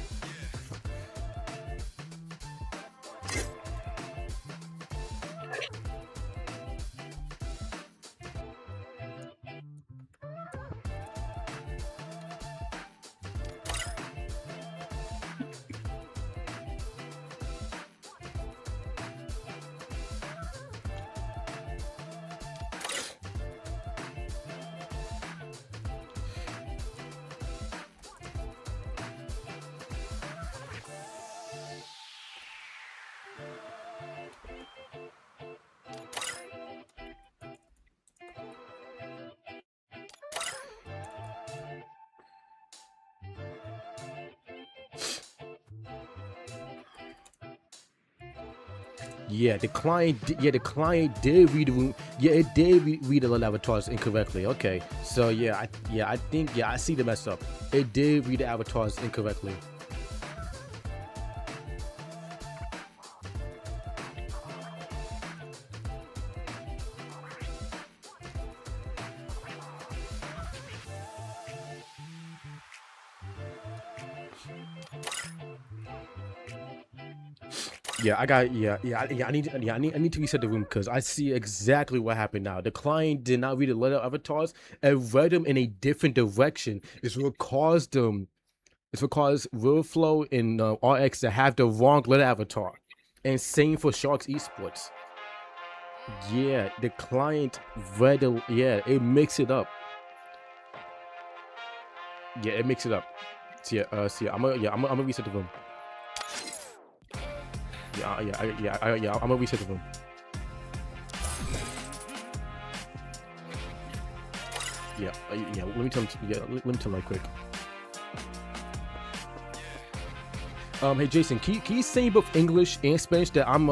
Yeah, the client did read the room. Yeah, it did read the avatars incorrectly. Okay, so I think I see the mess up. It did read the avatars incorrectly. Yeah, I need to reset the room because I see exactly what happened now. The client did not read the letter avatars and read them in a different direction. It's what caused Worldflow and RX to have the wrong letter avatar. And same for Sharks Esports. Yeah, the client read it mixed it up. Yeah, it mixed it up. So I'm gonna reset the room. I'm gonna reset the room. Let me tell him right quick. Hey Jason, can you say both English and Spanish that I'm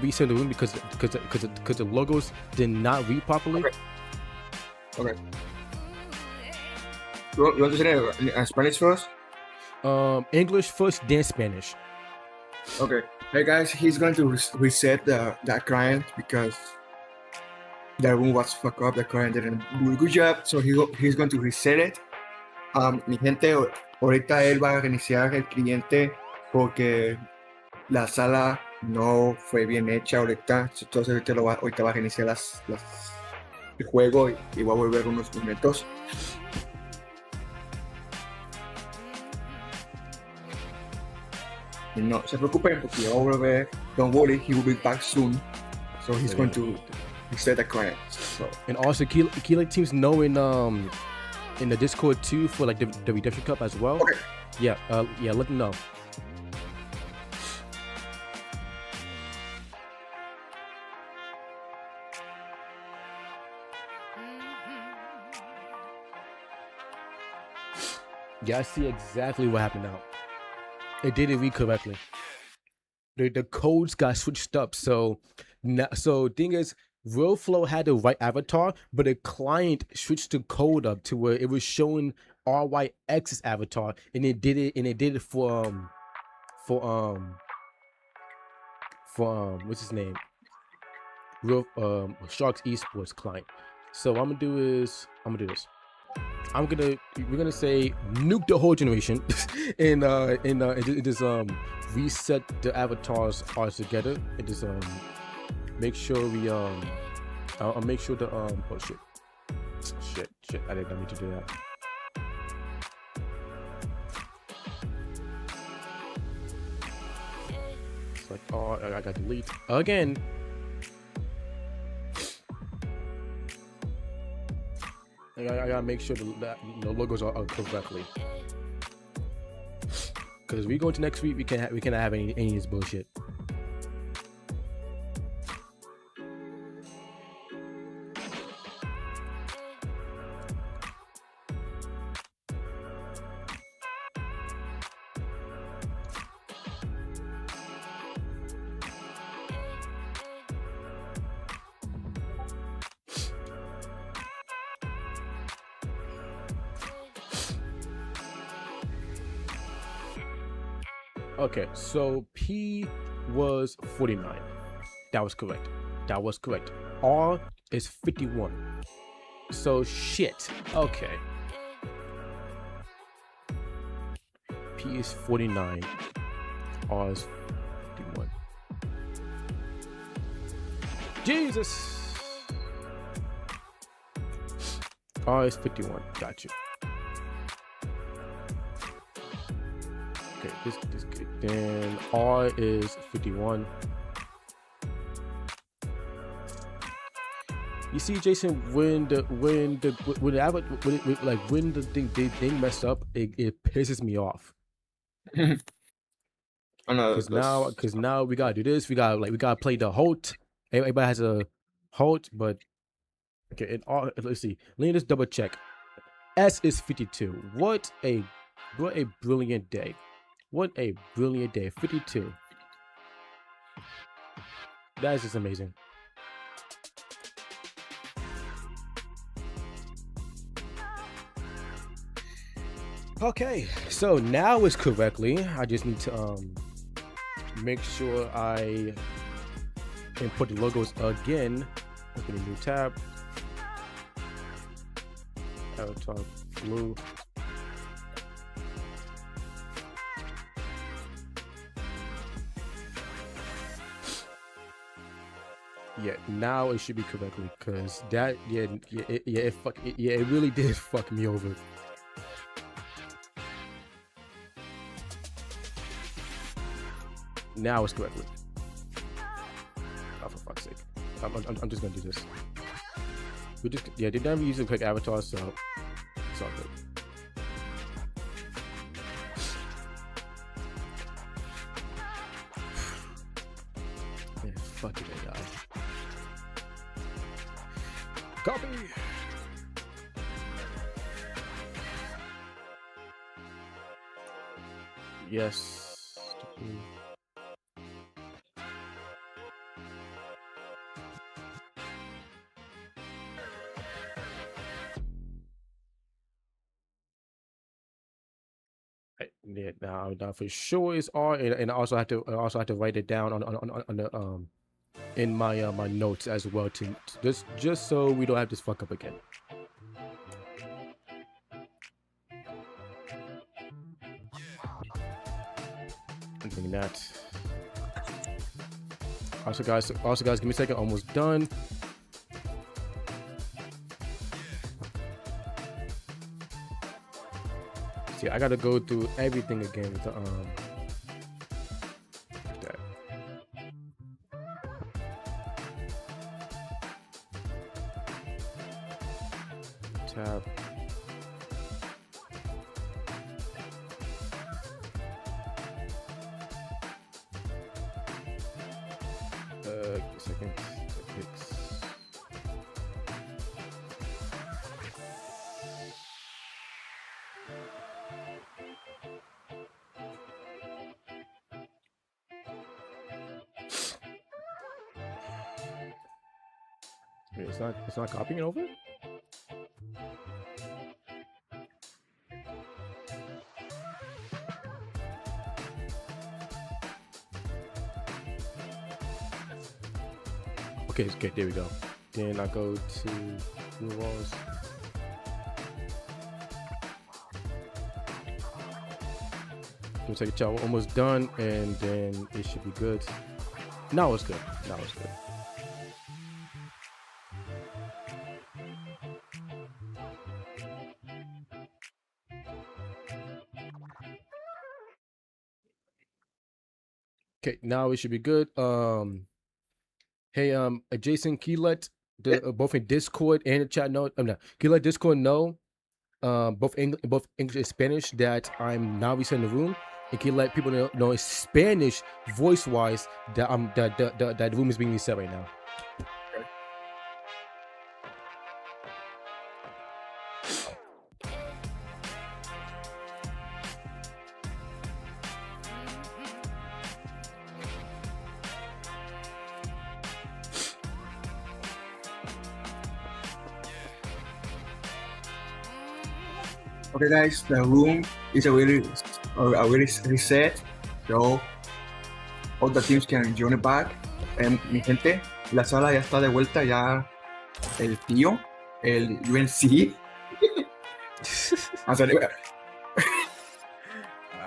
resetting the room because the logos did not read properly? Okay. You want to say it Spanish first? English first, then Spanish. Okay. Hey guys, he's going to reset that client because the room was fucked up. The client didn't do a good job, so he's going to reset it. Mi gente, ahorita él va a reiniciar el cliente porque la sala no fue bien hecha ahorita. Entonces ahorita va a reiniciar el juego y va a volver unos momentos. Y no se preocupen porque ya va a volver. Don't worry, he will be back soon. So he's going to reset the client. So. And also, can you let teams know in the Discord too for like the Redemption Cup as well? Okay. Yeah, let them know. Yeah, I see exactly what happened now. It didn't read correctly. The codes got switched up. So thing is, Worldflow had the right avatar, but the client switched the code up to where it was showing RYX's avatar, and it did it for what's his name? Sharks Esports client. So what I'm gonna do this. We're gonna say nuke the whole generation and just reset the avatars all together and just make sure we I'll make sure the oh shit I didn't need to do that. It's like, oh, I got delete again. I gotta make sure that the logos are correctly. Because we go into next week, we cannot have any of this bullshit. Okay, so P was 49. That was correct. That was correct. R is 51. So shit. Okay. P is 49. R is 51. Jesus. R is 51. Got you. Okay, this good. Then R is 51. You see, Jason, when the thing messed up, it pisses me off. Because now we gotta do this. We gotta play the halt. Everybody has a halt, but okay. And all, let's see. Let me just double check. S is 52. What a brilliant day. What a brilliant day. 52. That is just amazing. Okay, so now it's correctly. I just need to make sure I input the logos again. Open a new tab. Avatar blue. Yeah, now it should be correctly, because that it really did fuck me over. Now it's correctly. Oh, for fuck's sake. I'm just gonna do this. They never use a quick avatar, so it's all good. Man, fuck it, AI. Copy! Yes. Yeah, now for sure it's R, and I also have to write it down on the in my my notes as well to just so we don't have this fuck up again. I'm thinking that. Also guys, give me a second. Almost done. See, I gotta go through everything again to that. Tab. Give me a second. Wait, it's not copying it over? Okay, there we go. Then I go to blue walls. Give me a second, we're almost done, and then it should be good. Now it's good. Okay, now it should be good. Hey, Jason, can you let both in Discord and the chat know? Can you let Discord know, both English and Spanish, that I'm now resetting the room, and can you let people know in Spanish, voice wise, that that the room is being reset right now. Okay, guys, the room is already reset. So all the teams can join it back. Mi gente, la sala ya está de vuelta, ya el tío, el UNC. O sea,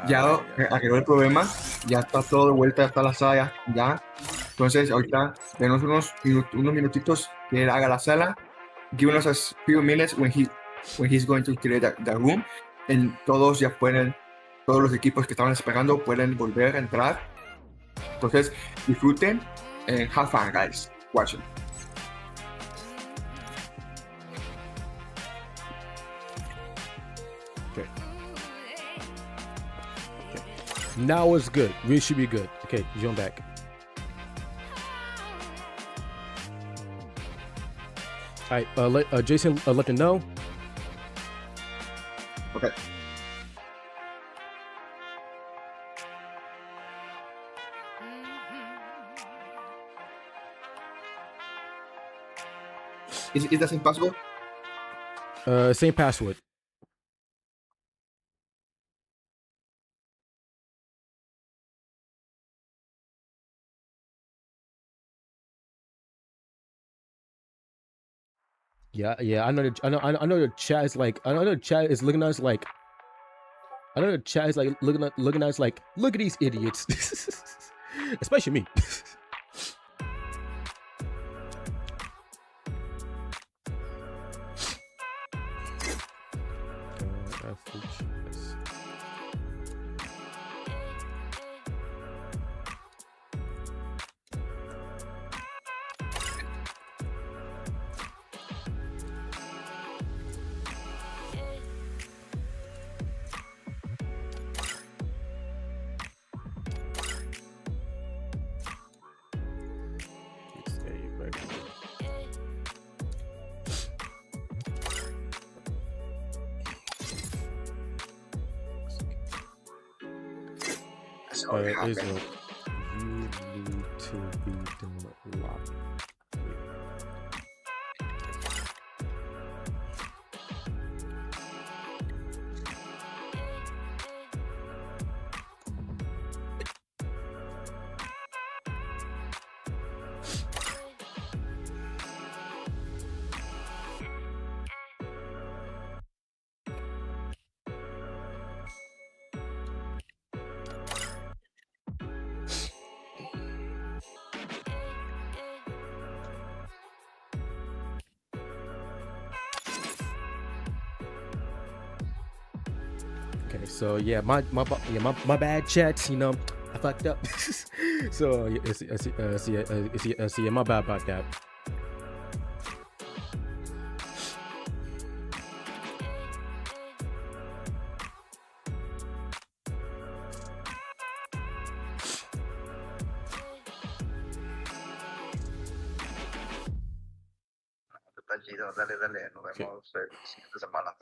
ya arregló el problema, ya está todo de vuelta, ya está la sala, ya. Entonces, ahorita tenemos unos minutitos que él haga la sala. Give us a few minutes when he's going to create the room. Todos ya pueden, todos los equipos que estaban esperando pueden volver a entrar. Entonces, disfruten and have fun, guys. Watch it. Okay. Now it's good. We should be good. Okay, jump back. All right, let Jason let them know. Okay. Is that same password? Same password. Yeah. I know the chat is like. I know the chat is looking at us like. I know the chat is like looking at us like, look at these idiots, especially me. Israel, you need to be the lock. Okay, so yeah, my bad, chats. You know, I fucked up. So yeah, my bad about that. Dale, nos vemos la siguiente semana.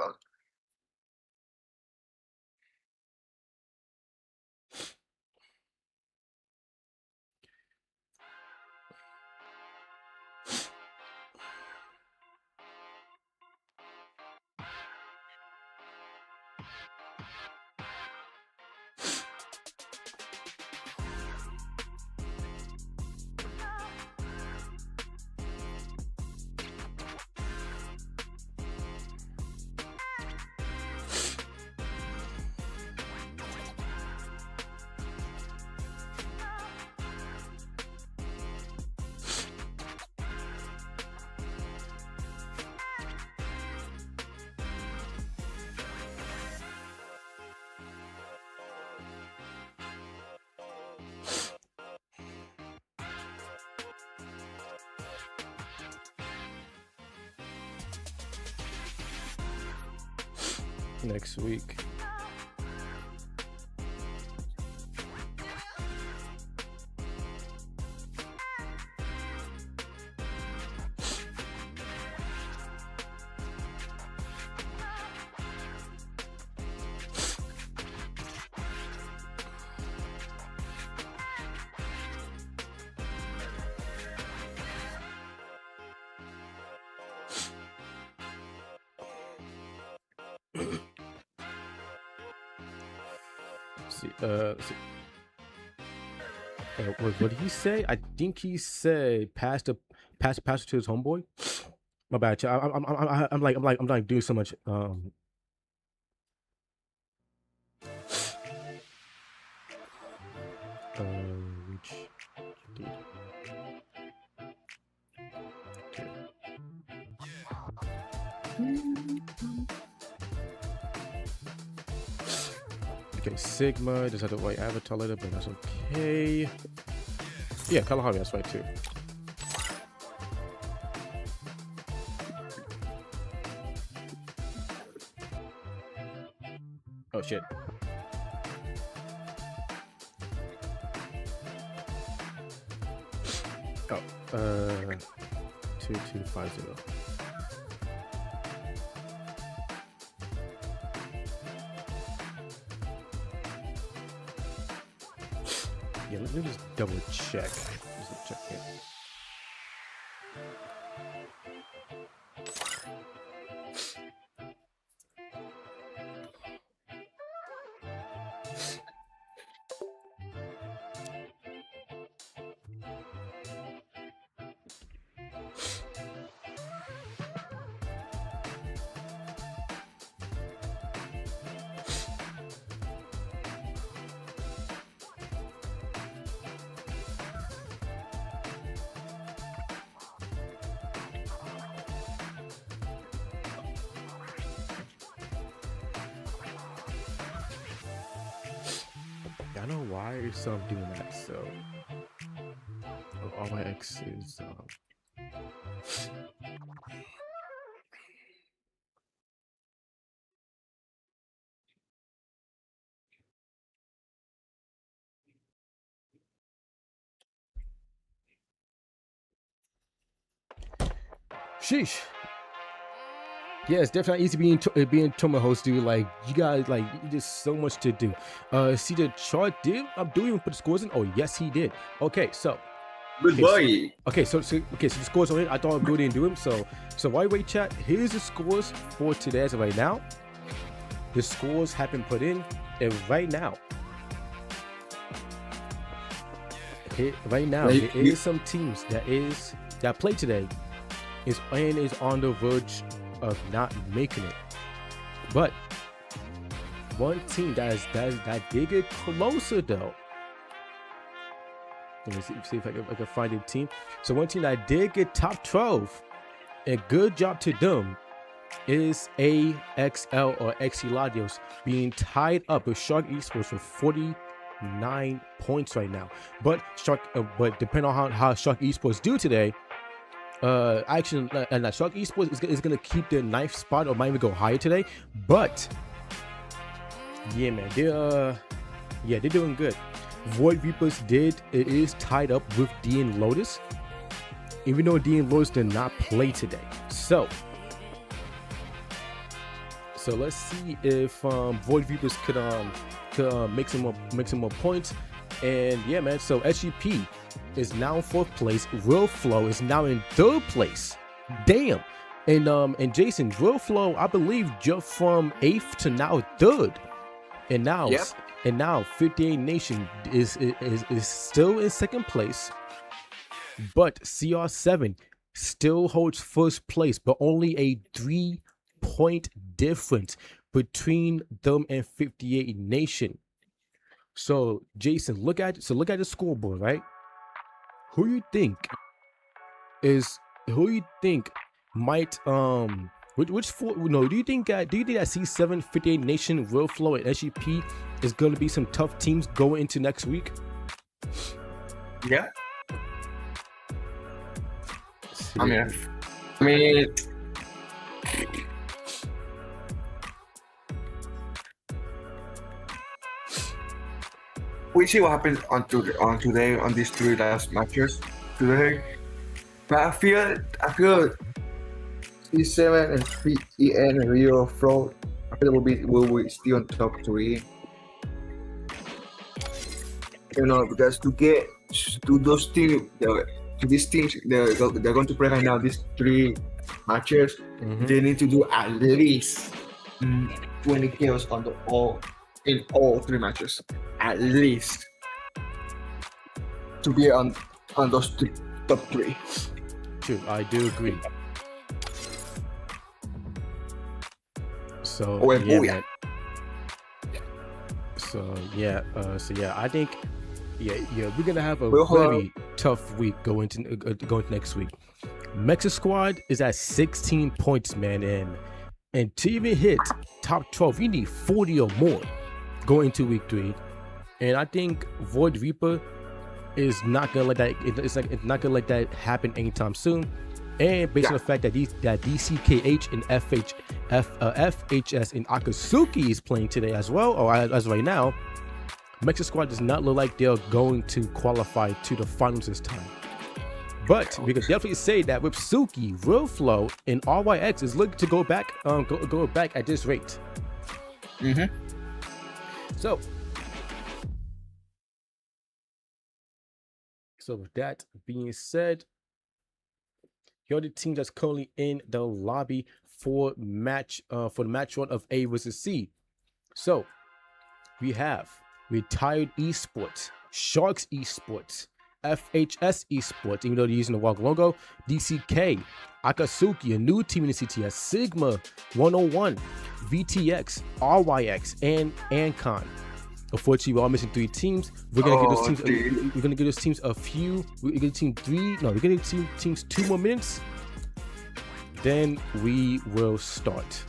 Next week. See. What did he say? I think he said pass it to his homeboy. My bad, chat. I'm like doing so much. Which dude? Okay, Sigma does have the white avatar later, but that's okay. Yeah, Kalahari, that's right too. Oh shit. Oh, 2250. Yeah, let me just double check. Just check it. I know why I'm doing that. So all my X's. Sheesh. Yeah, it's definitely easy being tournament host, dude. Like you guys, like there's so much to do. See the chart, dude. Do even put the scores in? Oh yes, he did. Okay, so Good boy. Okay, so the scores are in. I thought Bill didn't do them. So while you wait, chat. Here's the scores for today as of right now. The scores have been put in, and right now, there is some teams that play today is on the verge of not making it, but one team that did get closer though. Let me see if I can find a team. So one team that did get top 12, and good job to them, is AXL or Exiladios being tied up with Shark Esports for 49 points right now. But depending on how Shark Esports do today, Shark Esports is gonna keep their 9th spot or might even go higher today. But yeah, man, they're doing good. Void Reapers is tied up with DN Lotus, even though DN Lotus did not play today. So let's see if Void Reapers could make some more points. And yeah, man. So SGP is now in 4th place. Real Flow is now in 3rd place. Damn. And Jason, Real Flow, I believe, jumped from 8th to now 3rd. And now, Yep. And now 58 Nation is still in 2nd place, but CR7 still holds 1st place, but only a 3-point difference between them and 58 Nation. So Jason, look at the scoreboard, right? Who you think might which four? No, do you think that C7, 58 Nation, Real Flow, and SGP is going to be some tough teams going into next week? Yeah. I mean, we see what happens on today on these 3 last matches today. But I feel C7 and 3EN and Real Flow, I feel will be still on top 3. You know, because to get to those teams, to these teams, they're going to play right now. These 3 matches, they need to do at least 20 kills in all 3 matches, at least. to be on those top 3. True, I do agree. So Oh, yeah, booyah. man. So yeah, I think yeah, we're gonna have a We'll have- very tough week going to next week. Mexico squad is at 16 points, man, and to even hit top 12, you need 40 or more going into week 3. And I think Void Reaper is not gonna let that. It's not gonna let that happen anytime soon. And based on the fact that DCKH and FHS and Akatsuki is playing today as well, or as right now, Mexico squad does not look like they're going to qualify to the finals this time. But we can definitely say that with Suki, Real Flow, and RYX is looking to go back at this rate. Mm-hmm. So with that being said, here are the teams that's currently in the lobby for the match run of A versus C. So we have Retired Esports, Sharks Esports, FHS Esports, even though they're using the WOG logo, DCK, Akatsuki, a new team in the CTS, Sigma 101, VTX, RYX, and Ancon. Unfortunately, we're all missing 3 teams. We're gonna give those teams. We're gonna give those teams a few. We're gonna team 3. No, we're gonna give teams 2 more minutes. Then we will start.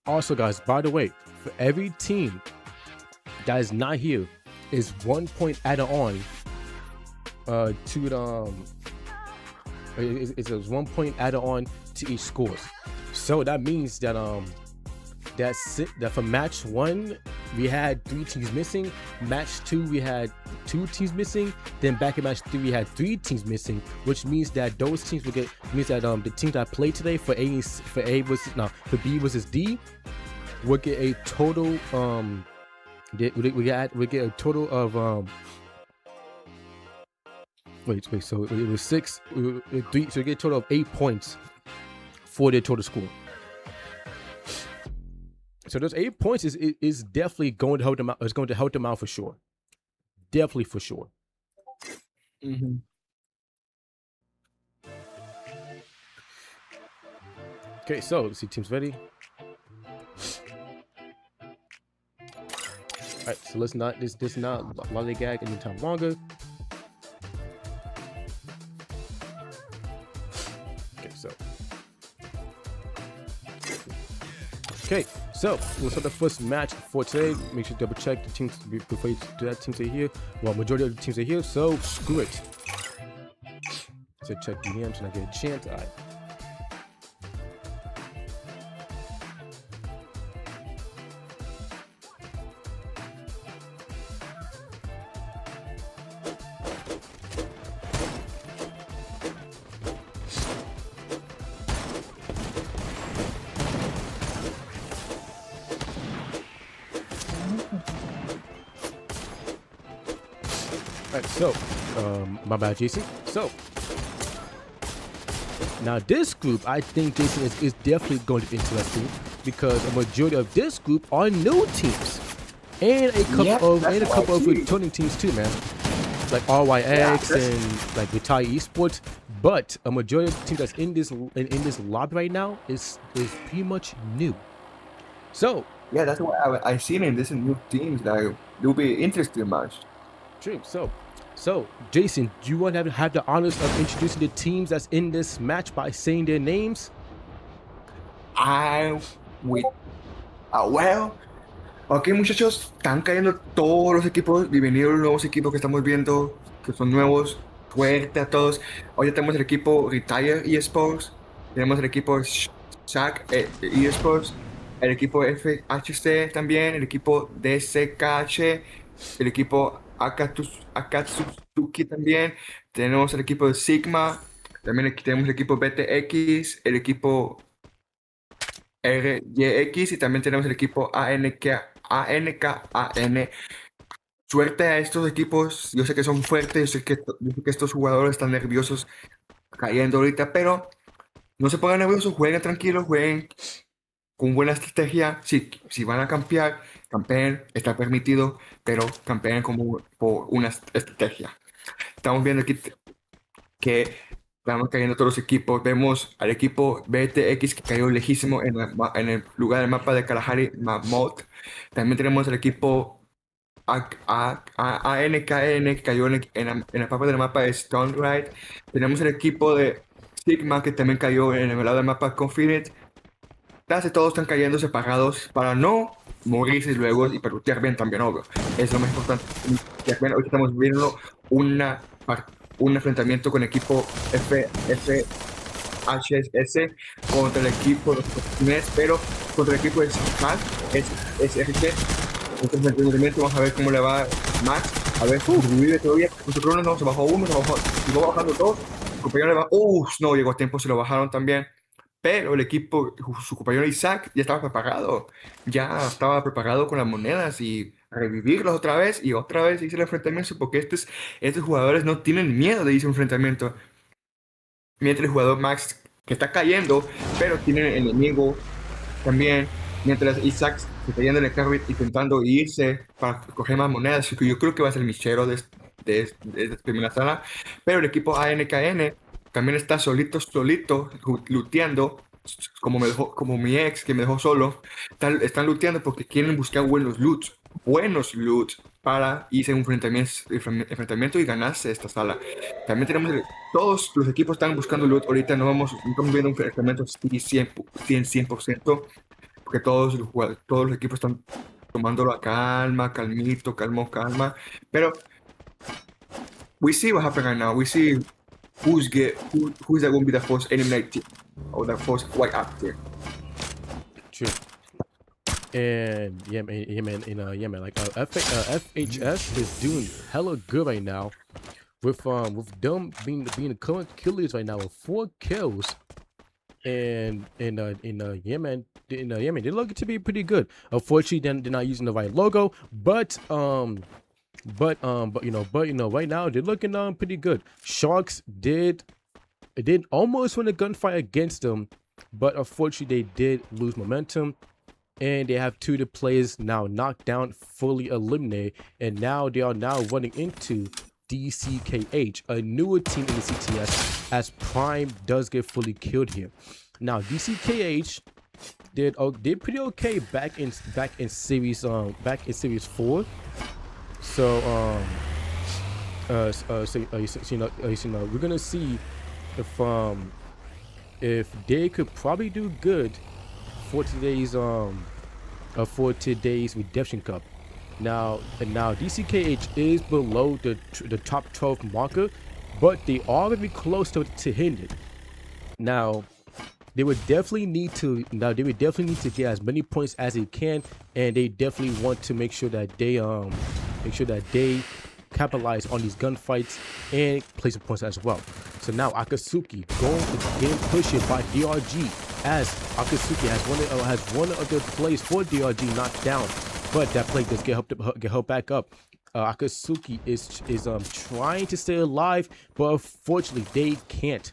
Also, guys, by the way, for every team that is not here is 1 point added on to the it's a 1 point added on to each scores. So that means that that for match 1 we had 3 teams missing, match 2 we had 2 teams missing, then back in match 3 we had 3 teams missing, which means that those teams will get the teams that played today for B versus D will get a total we get a total of so it was 3, so you get a total of 8 points for their total score. So those 8 points is definitely going to help them out. It's going to help them out for sure. Definitely for sure. Mm-hmm. Okay, so let's see, teams ready. All right, so let's not lollygag any time longer. Okay, so we'll start the first match for today. Make sure to double check the teams before you do that. Teams are here. Well, majority of the teams are here, so screw it. So check DMs and I get a chance. All right. Alright, so, my bad, Jason. So, now this group, I think, Jason, is definitely going to be interesting because a majority of this group are new teams and a couple of returning teams too, man. Like RYX and like Retired Esports, but a majority of the teams that's in this lobby right now is pretty much new. So yeah, that's what I seen in this new teams. Like, it'll be interesting match. True. So, Jason, do you want to have the honors of introducing the teams that's in this match by saying their names? Well, ok, muchachos, están cayendo todos los equipos. Bienvenidos los nuevos equipos que estamos viendo, que son nuevos. Suerte a todos. Hoy tenemos el equipo Retire Esports, tenemos el equipo Shack Esports, el equipo FHC también, el equipo DCKH, el equipo Akatsuki también, tenemos el equipo de Sigma, también aquí tenemos el equipo BTX, el equipo RYX y también tenemos el equipo ANKAN. suerte a estos equipos. Yo sé que son fuertes, yo sé que estos jugadores están nerviosos cayendo ahorita, pero no se pongan nerviosos, jueguen tranquilos, jueguen con buena estrategia. Si van a campear, campeen, está permitido, pero campeen como por una estrategia. Estamos viendo aquí que estamos cayendo todos los equipos. Vemos al equipo BTX que cayó lejísimo en el lugar del mapa de Kalahari Mammoth. También tenemos el equipo ANKN que cayó en la parte del mapa de Stone Ride. Tenemos el equipo de Sigma que también cayó en el lado del mapa Confident. Casi todos están cayendo separados para no morirse luego y para lutear bien también, obvio. Es lo más importante. Hoy estamos viendo una, un enfrentamiento con equipo FHS contra el equipo de los Fortines, pero contra el equipo de SAC, SRG. Este enfrentamiento, vamos a ver cómo le va Max. A ver si vive todavía. Nosotros no, se bajó uno, se va bajando dos. Su compañero le va. No llegó a tiempo, se lo bajaron también. Pero el equipo, su compañero Isaac, ya estaba preparado. Ya estaba preparado con las monedas y revivirlos otra vez hice el enfrentamiento porque estos jugadores no tienen miedo de irse a un enfrentamiento. Mientras el jugador Max, que está cayendo, pero tiene enemigo también, mientras Isaac se está yendo en el carro intentando irse para coger más monedas, que yo creo que va a ser el michero de esta primera sala, pero el equipo ANKN también está solito, looteando, como mi ex que me dejó solo, están looteando porque quieren buscar buenos loots para irse a un enfrentamiento y ganarse esta sala. También todos los equipos están buscando loot, ahorita no estamos viendo un enfrentamiento 100%, porque todos los equipos están tomándolo a calma, calma. Pero we see what happened right now. We see who's going to be the first eliminated team or the first white up team. True. And yeah, man. Like FHS is doing hella good right now, with them being the current killers right now with 4 kills. And yeah, man, they're looking to be pretty good. Unfortunately, they're not using the right logo, but right now they're looking pretty good. Sharks did almost win a gunfight against them, but unfortunately they did lose momentum, and they have 2 of the players now knocked down, fully eliminated, and now they are running into DCKH, a newer team in the CTS, as Prime does get fully killed here. Now DCKH did pretty okay back in series 4. So we're gonna see if they could probably do good for today's Redemption Cup. Now DCKH is below the top 12 marker, but they are very close to hitting it. Now they would definitely need to get as many points as they can, and they definitely want to make sure that they capitalize on these gunfights and play some points as well. So now Akatsuki going to get pushed by DRG, as Akatsuki has one of the plays for DRG knocked down, but that play does get helped back up. Akatsuki is trying to stay alive, but unfortunately they can't.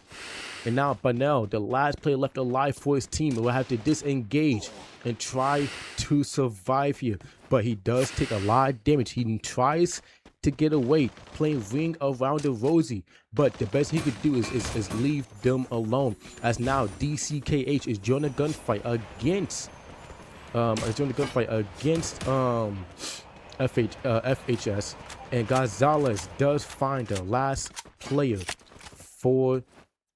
And now Banel, the last player left alive for his team, will have to disengage and try to survive here. But he does take a lot of damage. He tries to get away, playing ring around the Rosie, but the best he could do is leave them alone. As now DCKH is joining a gunfight against FHS, and Gonzalez does find the last player for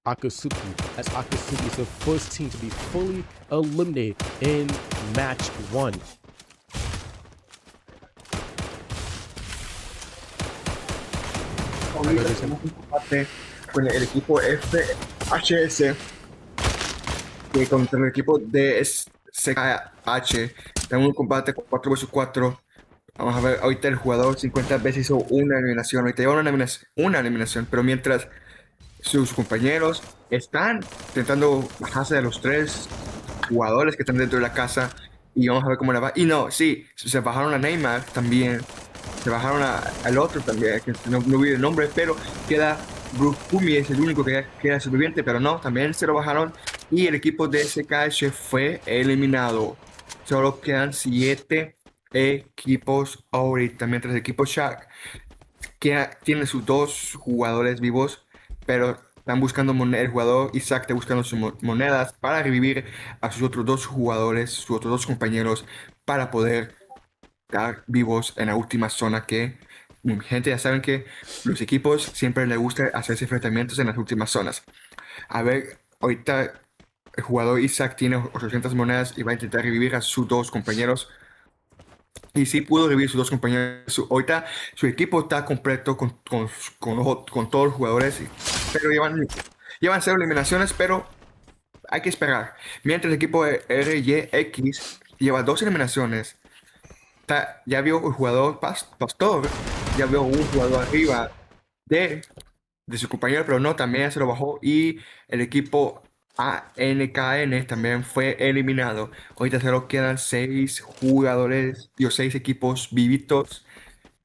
Akatsuki, as Akatsuki is the first team to be fully eliminated in match 1. Ahorita tenemos un combate con el equipo FHS que contra el equipo DSKH. Tenemos un combate 4 vs 4. Vamos a ver, ahorita el jugador 50 veces hizo una eliminación. Ahorita lleva una eliminación, pero mientras sus compañeros están intentando bajarse de los 3 jugadores que están dentro de la casa, y vamos a ver cómo le va. Y no, sí, se bajaron a Neymar también. se bajaron al otro también, que no vi el nombre, pero queda Bruce Kumi, es el único que queda sobreviviente, pero no, también se lo bajaron y el equipo de SKH fue eliminado. Solo quedan 7 equipos ahorita, mientras el equipo Shark que tiene sus 2 jugadores vivos, pero están buscando el jugador Isaac está buscando sus monedas para revivir a sus otros 2 jugadores, sus otros 2 compañeros, para poder estar vivos en la última zona que, gente, ya saben que los equipos siempre les gusta hacerse enfrentamientos en las últimas zonas. A ver, ahorita el jugador Isaac tiene 800 monedas y va a intentar revivir a sus 2 compañeros. Y sí pudo revivir sus 2 compañeros. Ahorita su equipo está completo con todos los jugadores, pero llevan 0 eliminaciones, pero hay que esperar. Mientras el equipo de RYX lleva 2 eliminaciones, ya vio el jugador Pastor, ya vio un jugador arriba de, de su compañero, pero no, también se lo bajó. Y el equipo ANKN también fue eliminado. Ahorita solo quedan 6 jugadores, 6 equipos vivitos,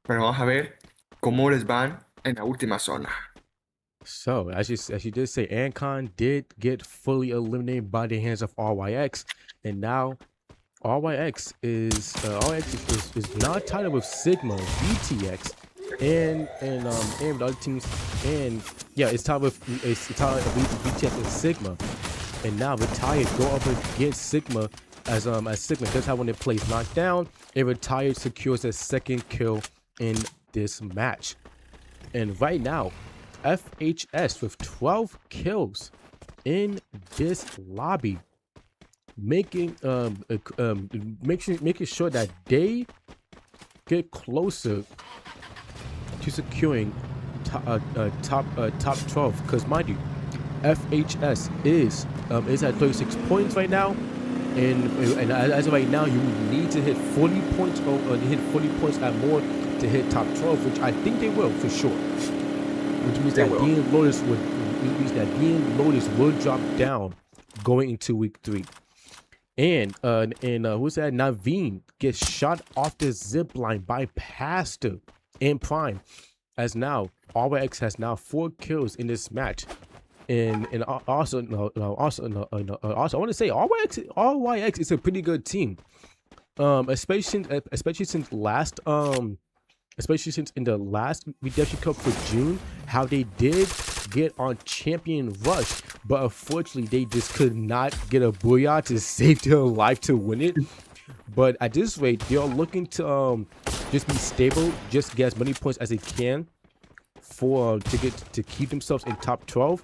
pero vamos a ver cómo les van en la última zona. So, as you did say, Ancon did get fully eliminated by the hands of RYX, and now RYX is now tied up with Sigma, BTX, and the other teams, and yeah, it's tied with BTX and Sigma, and now Retired go up against Sigma as Sigma does have when it plays knockdown, and Retired secures a second kill in this match, and right now, FHS with 12 kills in this lobby, making sure that they get closer to securing top 12. Because mind you, FHS is at 36 points right now, and as of right now, you need to hit 40 points or hit 40 points at more to hit top 12, which I think they will for sure. Which means that Dean Lotus will drop down going into week 3. And who's that? Naveen gets shot off the zip line by Pastor and Prime. As now, RYX has now 4 kills in this match. And also I want to say RYX is a pretty good team. Especially since in the last Redemption Cup for June, how they did get on Champion Rush, but unfortunately they just could not get a booyah to save their life to win it. But at this rate, they are looking to just be stable, just get as many points as they can to keep themselves in top 12.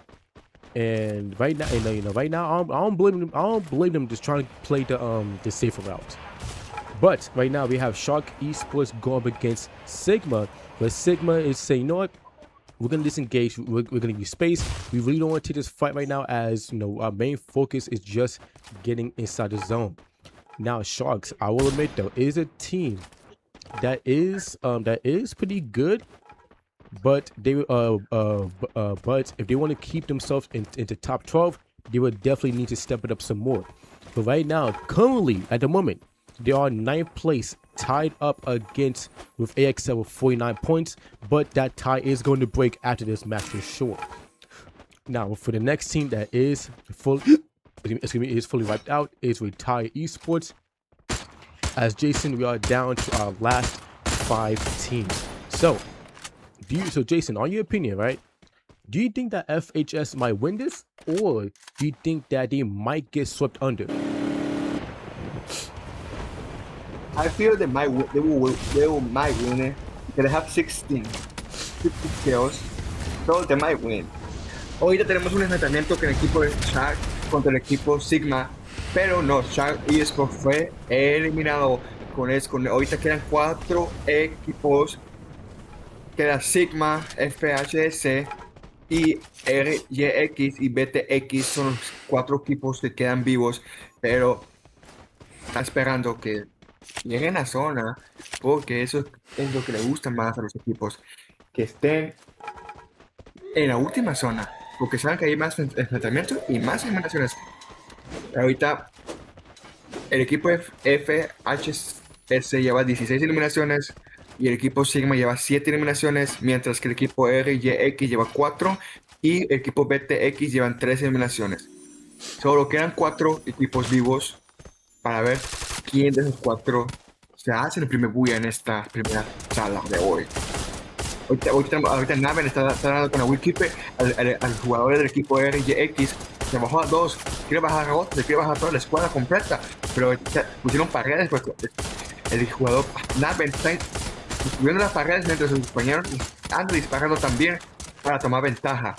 And right now, right now, I don't blame them just trying to play the safer route. But right now we have Shark Esports going up against Sigma, but Sigma is saying, you know what, we're gonna disengage. We're gonna use space. We really don't want to take this fight right now, as our main focus is just getting inside the zone. Now Sharks, I will admit though, is a team that is pretty good, but they but if they want to keep themselves into top 12, they would definitely need to step it up some more. But right now, currently at the moment, they are 9th place, tied up against with AXL with 49 points, but that tie is going to break after this match for sure. Now, for the next team that is fully wiped out is Retired Esports. As Jason, we are down to our last 5 teams. So Jason, on your opinion, right? Do you think that FHS might win this, or do you think that they might get swept under? I feel they might win it because they have 50 kills, so they might win. Ahorita tenemos un enfrentamiento con el equipo de Shark contra el equipo Sigma, pero no, Shark Esports fue eliminado ahorita quedan 4 equipos. Queda Sigma, FHS y RYX y BTX, son los 4 equipos que quedan vivos, pero está esperando que lleguen a zona, porque eso es lo que le gusta más a los equipos, que estén en la última zona, porque saben que hay más enfrentamientos y más eliminaciones. Ahorita el equipo FHS lleva 16 eliminaciones, y el equipo Sigma lleva 7 eliminaciones, mientras que el equipo RYX lleva 4 y el equipo BTX llevan 3 eliminaciones. Solo quedan 4 equipos vivos para ver quién de esos 4 se hace el primer bulla en esta primera sala de hoy. Ahorita Naven está dando con la Wikipedia al jugador del equipo RYX. Se bajó a 2, quiere bajar a otro, quiere bajar a toda la escuadra completa, pero pusieron paredes porque el jugador Naven está subiendo las paredes mientras sus compañeros andan disparando también para tomar ventaja.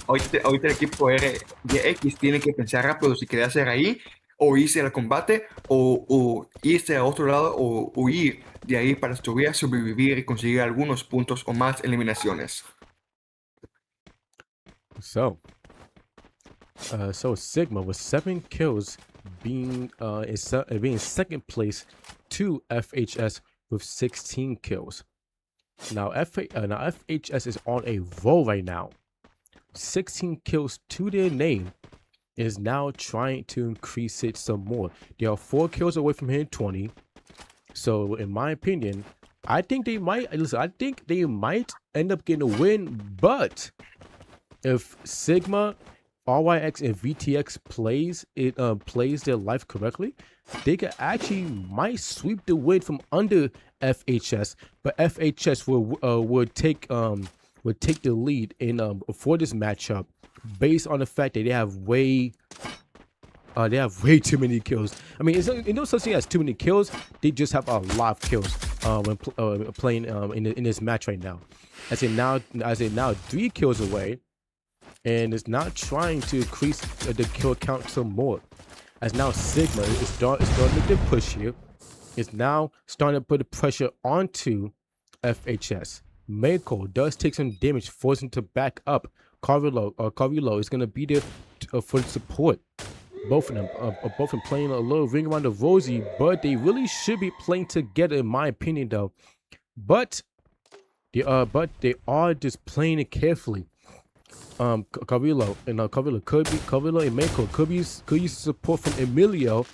Ahorita el equipo RYX tiene que pensar rápido si quiere hacer ahí o irse al combate o irse a otro lado o huir de ahí para todavía sobrevivir y conseguir algunos puntos o más eliminaciones. So Sigma with 7 kills being being second place to FHS with 16 kills. Now FHS is on a roll right now. 16 kills to their name, is now trying to increase it some more. They are 4 kills away from hitting 20. So in my opinion, I think they might end up getting a win, but if Sigma, RYX, and VTX plays their life correctly, they could actually might sweep the win from under FHS, but FHS would take the lead in for this matchup based on the fact that they have way too many kills. I mean, it's no such thing as too many kills. They just have a lot of kills when playing in this match right now. I say now 3 kills away, and it's now trying to increase the kill count some more. As now Sigma is starting to make the push here. It's now starting to put the pressure onto FHS. Mako does take some damage, forcing to back up. Carvillo is going to be there for support. Both of them playing a little ring around the rosy, but they really should be playing together, in my opinion, though. But they are just playing it carefully. Carvillo and Mako could use support from Emilio,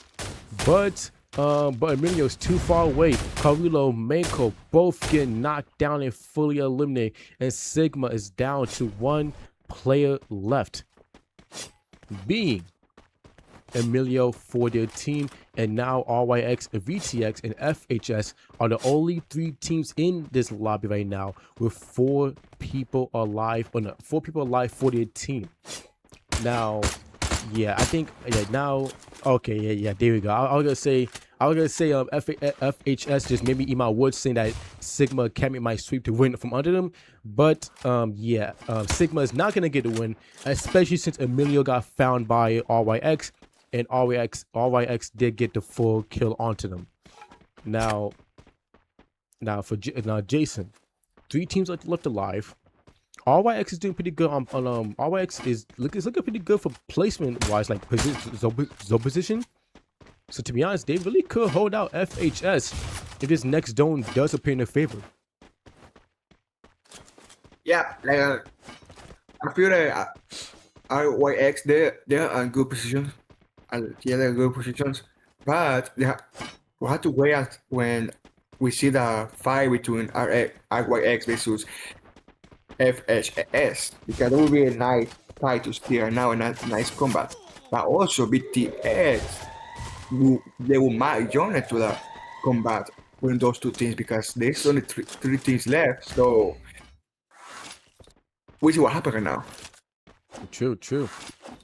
but Emilio is too far away. Carvillo, Mako both get knocked down and fully eliminated, and Sigma is down to 1 player left, being Emilio for their team. And now RYX, VTX, and FHS are the only 3 teams in this lobby right now with 4 people alive, or no, 4 people alive for their team. Now, yeah, I think now, okay, yeah, there we go. I was gonna say FHS just made me eat my words, saying that Sigma Academy might sweep the win from under them, but Sigma is not gonna get the win, especially since Emilio got found by RYX, and RYX did get the full kill onto them. Now Jason, 3 teams left alive. RYX is doing pretty good on RYX is looking pretty good for placement wise, like zone position. So to be honest, they really could hold out FHS if this next zone does appear in their favor. Yeah, like I feel that RYX they're in good positions. They're good positions, but we have to wait out when we see the fight between RYX versus FHS, because it will be a nice fight to steer now and a nice combat. But also BTX, they might join into the combat with those 2 teams, because there's only 3 teams left. So we see what happens right now. True.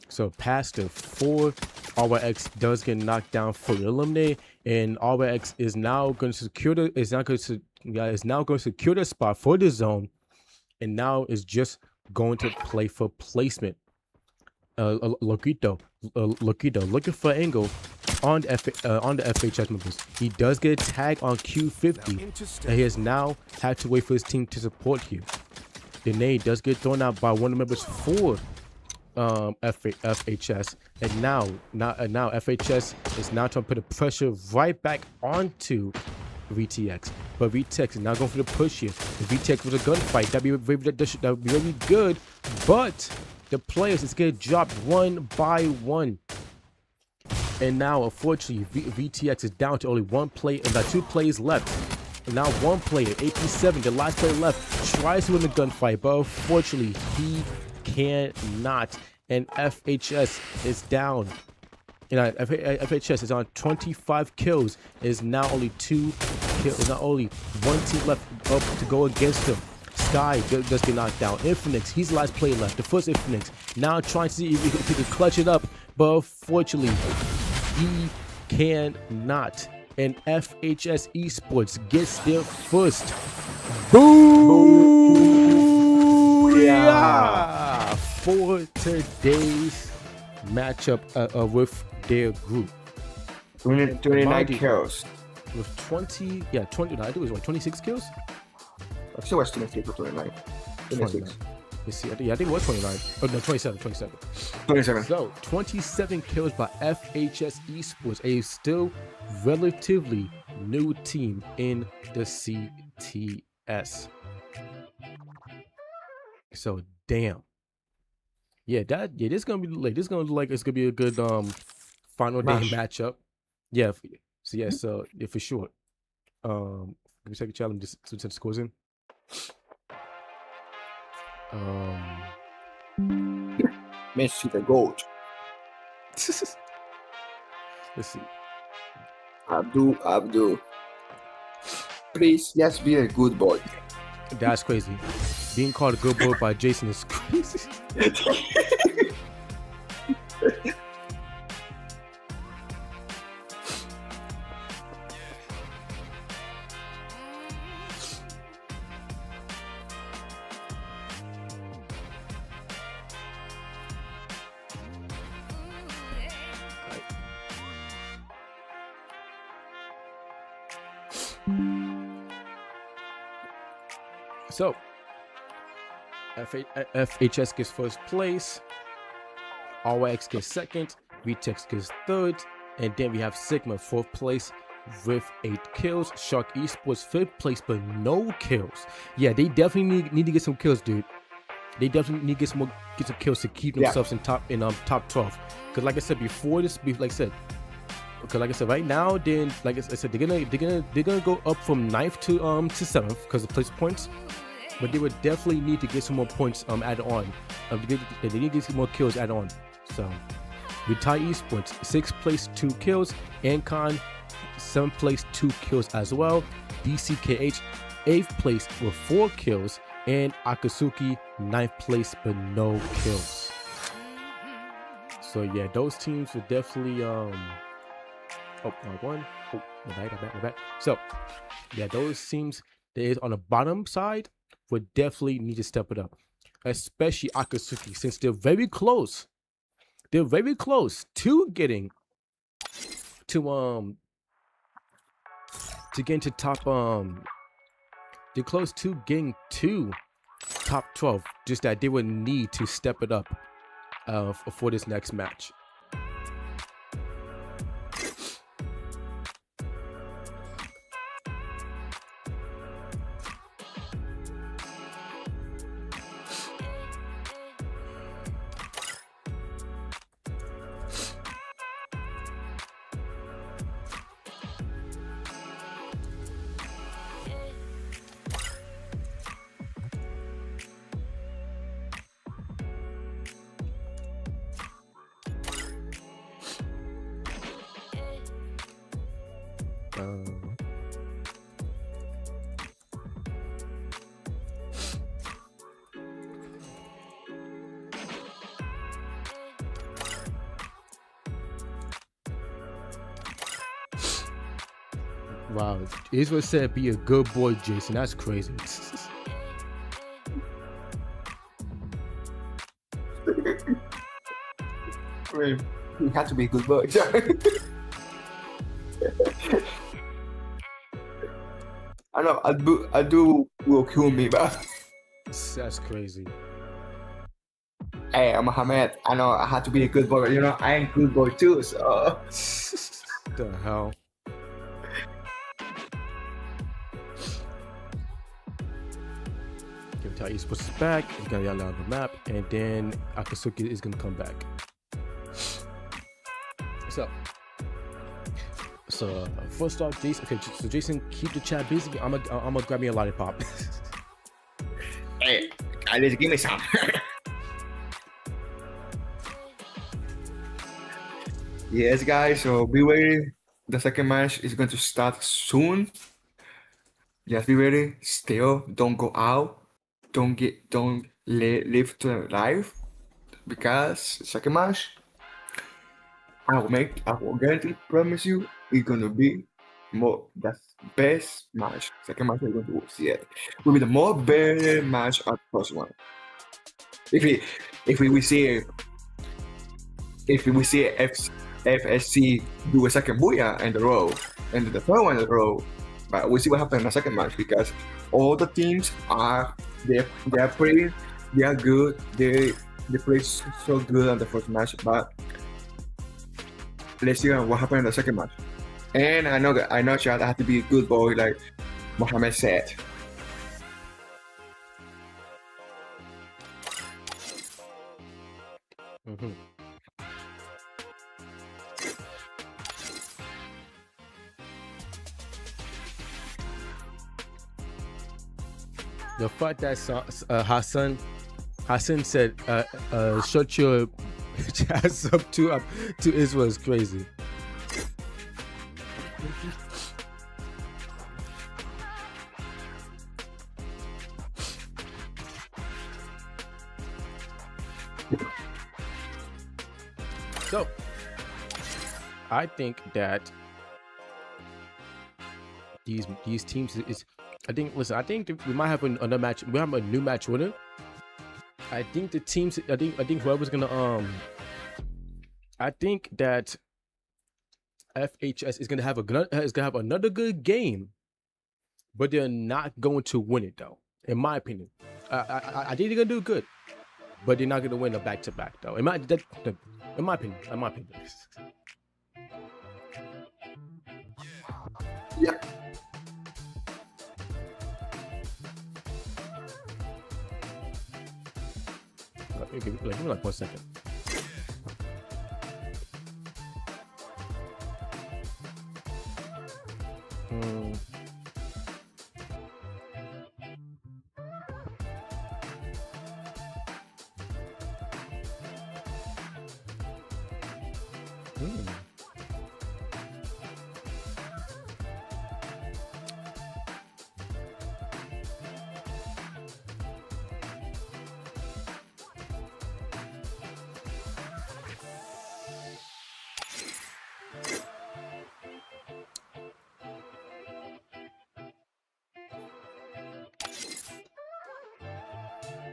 So past the 4, RYX does get knocked down, fully eliminated, and RYX is now going to secure the spot for the zone, and now is just going to play for placement. Loquito looking for an angle on the FHS members. He does get a tag on Q50, and he has now had to wait for his team to support here. The nade does get thrown out by one of the members for FHS, and now FHS is now trying to put the pressure right back onto VTX, but VTX is now going for the push here. If VTX was a gunfight, that'd be really good, but the players is getting dropped 1 by 1, and now unfortunately VTX is down to only 1 play and 2 plays left. Now one player, AP7, the last player left, tries to win the gunfight, but unfortunately he cannot. And FHS is down. FHS is on 25 kills. Is now only 2 kills. Is not only one team left up to go against him. Sky does get knocked down. Infinix, he's the last player left. The first Infinix now trying to see if he can clutch it up, but unfortunately he cannot. And FHS Esports gets their first booyah for today's matchup with their group. 29 kills. With 20, I think it was 26 kills? I still was 26 or 29. 26. Let's see, I think it was 29. Oh no, 27. 27. So 27 kills by FHS Esports, a still relatively new team in the CTS. So damn. This is gonna be like it's gonna be a good final day matchup. Yeah. So for sure. Let me take a challenge just to send scores in. Messi the goat. Let's see. Abdul. Please, just be a good boy. That's crazy. Being called a good boy by Jason is crazy. So, FHS gets first place, RYX gets second, VTEX gets third, and then we have Sigma fourth place with 8 kills. Shark Esports fifth place but no kills. Yeah, they definitely need to get some kills, dude. They definitely need to get some kills to keep themselves in top 12. Because like I said before this, right now, then like I said, they're gonna go up from 9th to 7th because of place points. But they would definitely need to get some more points added on. They need to get some more kills added on. So, Retire Esports 6th place 2 kills, Ancon 7th place 2 kills as well. DCKH 8th place with 4 kills, and Akatsuki 9th place but no kills. So yeah, those teams would definitely my bad. So yeah, those teams that is on the bottom side would definitely need to step it up, especially Akatsuki, since they're very close. They're very close to getting to get into top they're close to getting to top 12. Just that they would need to step it up for this next match. Wow, Israel said be a good boy, Jason. That's crazy. You have to be a good boy. I know, Adu will kill me, but that's crazy. Hey, I'm Mohammed. I know I have to be a good boy, but I ain't a good boy too, so. The hell? He's supposed to back, he's gonna yell out the map, and then Akatsuki is gonna come back. So first off, Jason. Okay, so Jason, keep the chat busy. I'm gonna grab me a lollipop. Hey, at least give me some. Yes, guys. So be ready. The second match is going to start soon. Just be ready. Still, don't go out. Don't live to life because second match, I will guarantee promise you it's gonna be more the best match. Second match we're going to see it will be the more better match at first one. If we if we see FSC do a second booyah in the row and the third one in the row, but we'll see what happens in the second match because all the teams are they are good, they play so good on the first match, but let's see what happens in the second match. And I know Chad I have to be a good boy like Mohammed said. Mm-hmm. The fact that Hassan said, "Shut your ass up to Israel" is crazy. So, I think that these teams is. I think. Listen, I think we might have another match. We have a new match winner. I think the teams. I think whoever's gonna. I think that FHS is gonna have another good game, but they're not going to win it though. In my opinion, I think they're gonna do good, but they're not gonna win a back-to-back though. In my opinion. Yeah. Give me like 1 second.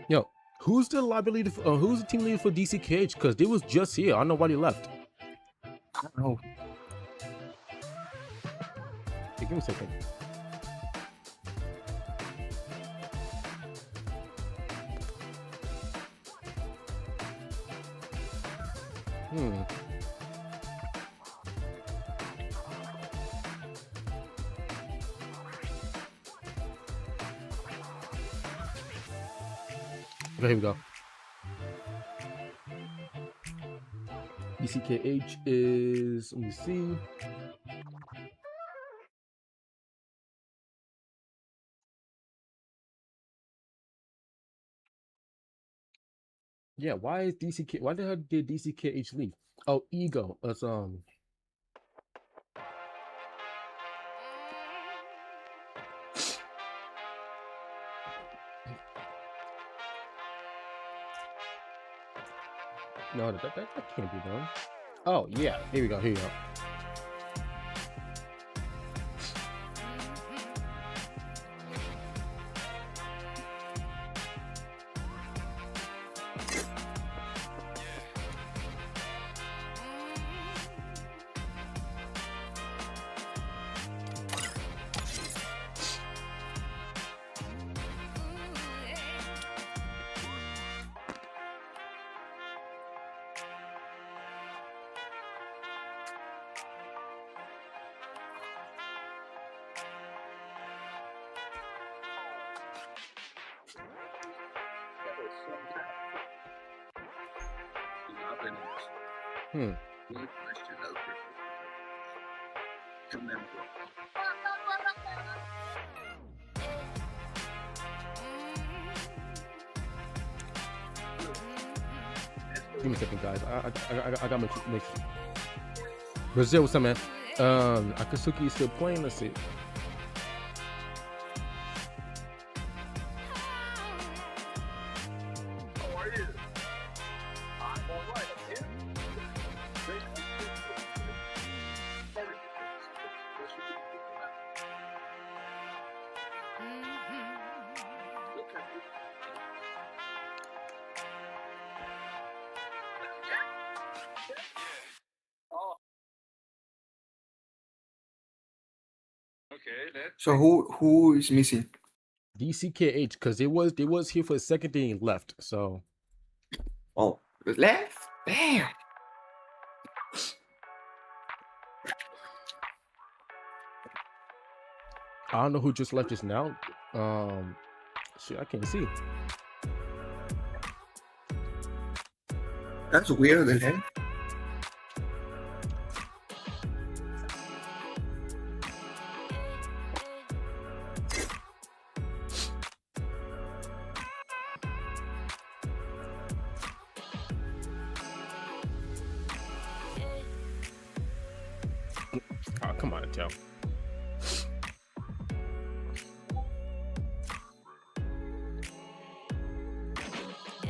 Yo, who's the liability? Who's the team leader for DCKH? Because they was just here. I don't know why they left. I don't know. Hey, give me a second. Okay, here we go. DCKH is, let me see. Yeah, why is DCK? Why the hell did DCKH leave? Oh, ego. That's No, that can't be done. Oh yeah, here we go. Here we go. Give me a second, guys. I got make sure. Brazil, what's up, man? Akatsuki is still playing. Let's see. So who is missing? DCKH, because they was here for a second, they left. So Oh, left. Damn. I don't know who just left just now. Shit, I can't see. That's weird, man. Oh, come on, Tell.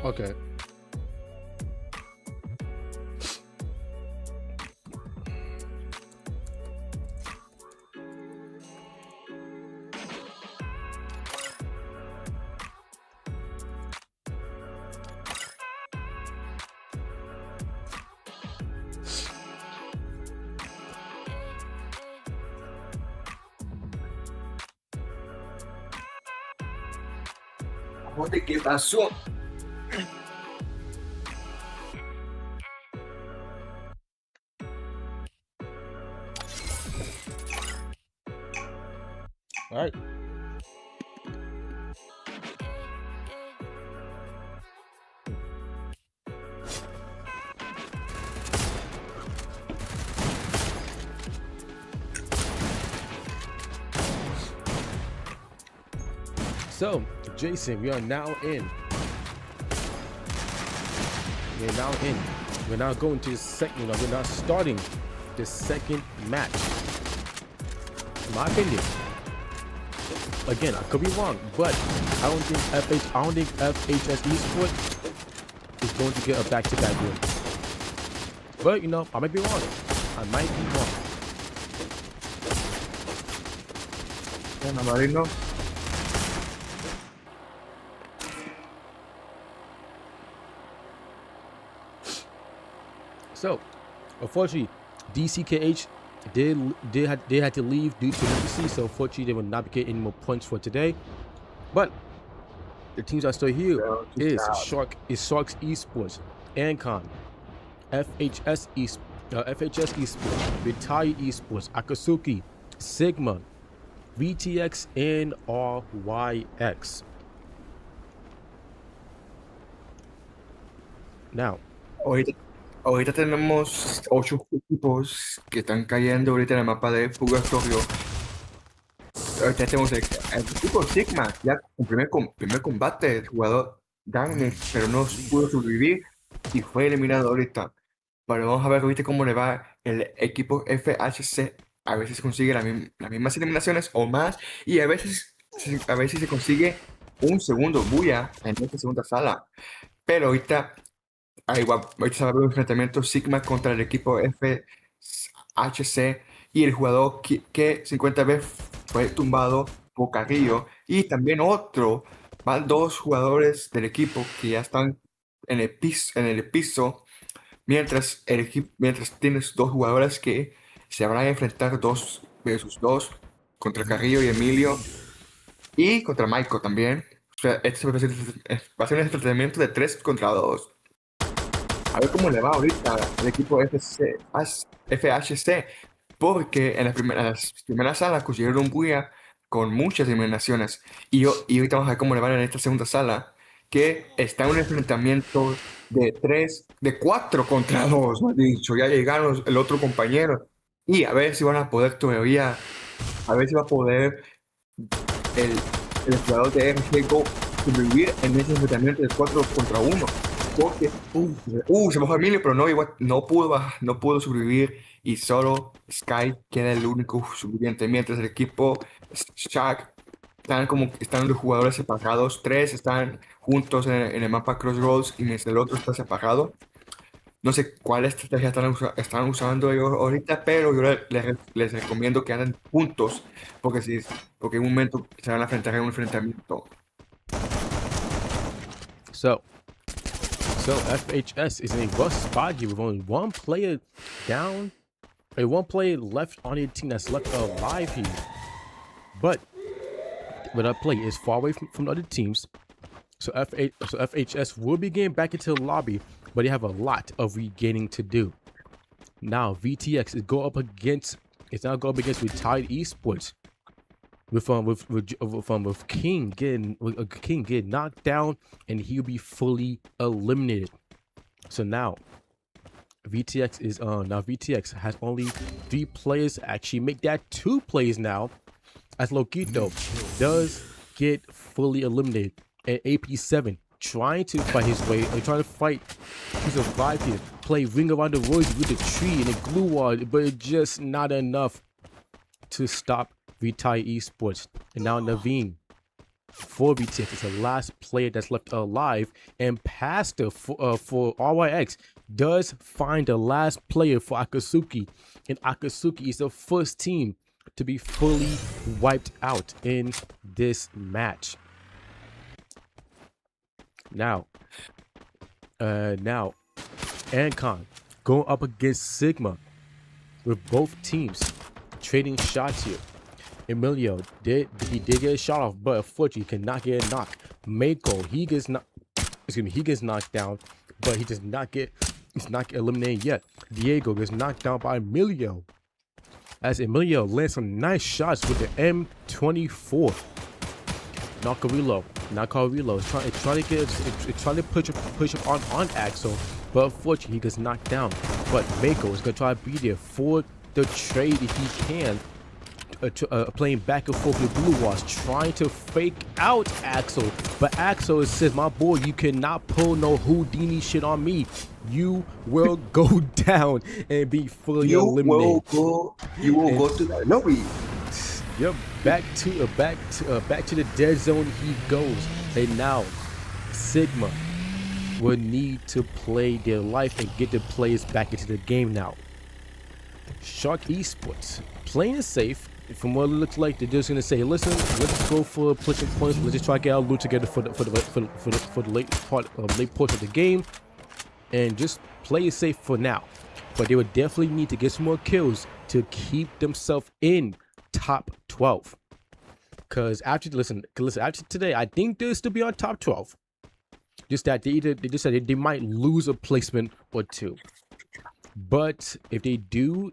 Okay. Joder, ¿qué pasó? All right. So, Jason, we are now in. We're now in. We're now going to the second. We're now starting the second match. In my opinion, again, I could be wrong, but I don't think FHS Esports is going to get a back-to-back win. But you know, I might be wrong. I might be wrong. Ana Marino. So, unfortunately, DCKH they had to leave due to emergency. So, unfortunately, they will not be getting any more points for today. But the teams that are still here is Sharks Esports, Ancon, FHS Esports, Retire Esports, Akatsuki, Sigma, VTX, and RYX. Now, ahorita tenemos 8 equipos que están cayendo ahorita en el mapa de Purgatorio. Ahorita tenemos el equipo Sigma, ya en primer combate, el jugador Dagny, pero no pudo sobrevivir y fue eliminado ahorita. Pero vamos a ver ahorita cómo le va el equipo FHC. A veces consigue las mismas eliminaciones o más, y a veces se consigue un segundo bulla en esta segunda sala. Pero ahorita ahorita se va a ver un enfrentamiento Sigma contra el equipo FHC, y el jugador que 50 veces fue tumbado por Carrillo, y también van 2 jugadores del equipo que ya están en el piso, mientras tienes 2 jugadores que se van a enfrentar 2 versus 2 contra Carrillo y Emilio, y contra Michael también. O sea, este va a ser un enfrentamiento de 3 contra 2. A ver cómo le va ahorita al equipo FHC, porque en las primeras salas consiguieron un bulla con muchas eliminaciones, y ahorita vamos a ver cómo le van en esta segunda sala, que está en un enfrentamiento de 4 contra 2, me ha dicho. Ya llegaron el otro compañero, y a ver si van a poder todavía, a ver si va a poder el jugador de RGO sobrevivir en ese enfrentamiento de 4 contra uno. Porque, se bajó Emilio, pero no, igual, no pudo sobrevivir y solo Sky queda el único sobreviviente. Mientras el equipo Shaq están los jugadores separados, 3 están juntos en el mapa Crossroads y mientras el otro está separado. No sé cuál estrategia están usando ellos ahorita, pero yo les recomiendo que anden juntos, porque, si, porque en un momento se van a enfrentar en un enfrentamiento. So FHS is in a rough spot here with only one player down, and one player left on your team that's left alive here. But that play is far away from the other teams. So FHS will be getting back into the lobby, but they have a lot of regaining to do. Now VTX is go up against retired esports with King getting knocked down, and he'll be fully eliminated. So now VTX has only 3 players, actually make that 2 plays now, as Loquito does get fully eliminated, and AP7 trying to fight his way, trying to survive here, play Ring Around the Rosy with the tree and the glue wall, but it's just not enough to stop Retire Esports. And now Naveen for VTX is the last player that's left alive, and Pastor for RYX does find the last player for Akatsuki, and Akatsuki is the first team to be fully wiped out in this match. Now Ancon going up against Sigma with both teams trading shots here. Emilio did get a shot off, but unfortunately cannot get a knock. Mako, he gets knocked down, but he's not get eliminated yet. Diego gets knocked down by Emilio, as Emilio lands some nice shots with the M24. Nacarilo is trying to push up on Axel, but unfortunately he gets knocked down. But Mako is gonna try to be there for the trade if he can. Playing back and forth with Blue Walls, trying to fake out Axel, but Axel says, "My boy, you cannot pull no Houdini shit on me. You will go down and be fully eliminated. You will go to the lobby." Yep, back to the dead zone he goes. And now Sigma will need to play their life and get the players back into the game now. Shark Esports playing it safe. From what it looks like, they're just gonna say, "Listen, let's go for pushing points. Let's just try to get our loot together for the late portion of the game, and just play it safe for now." But they would definitely need to get some more kills to keep themselves in top 12. Cause after today, I think they'll still be on top 12. Just that they might lose a placement or 2. But if they do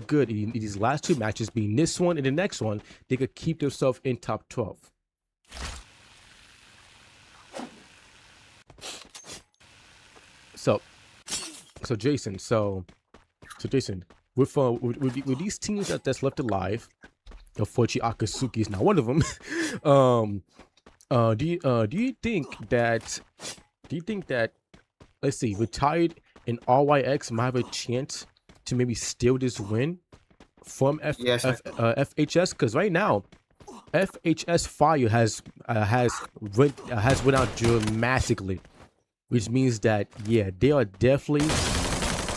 good in these last 2 matches, being this one and the next one, they could keep themselves in top 12. So Jason, with these teams that's left alive, unfortunately Akatsuki is not one of them. Do you think that let's see, retired and RYX might have a chance to maybe steal this win from FHS? Because right now, FHS fire has went out dramatically, which means that they are definitely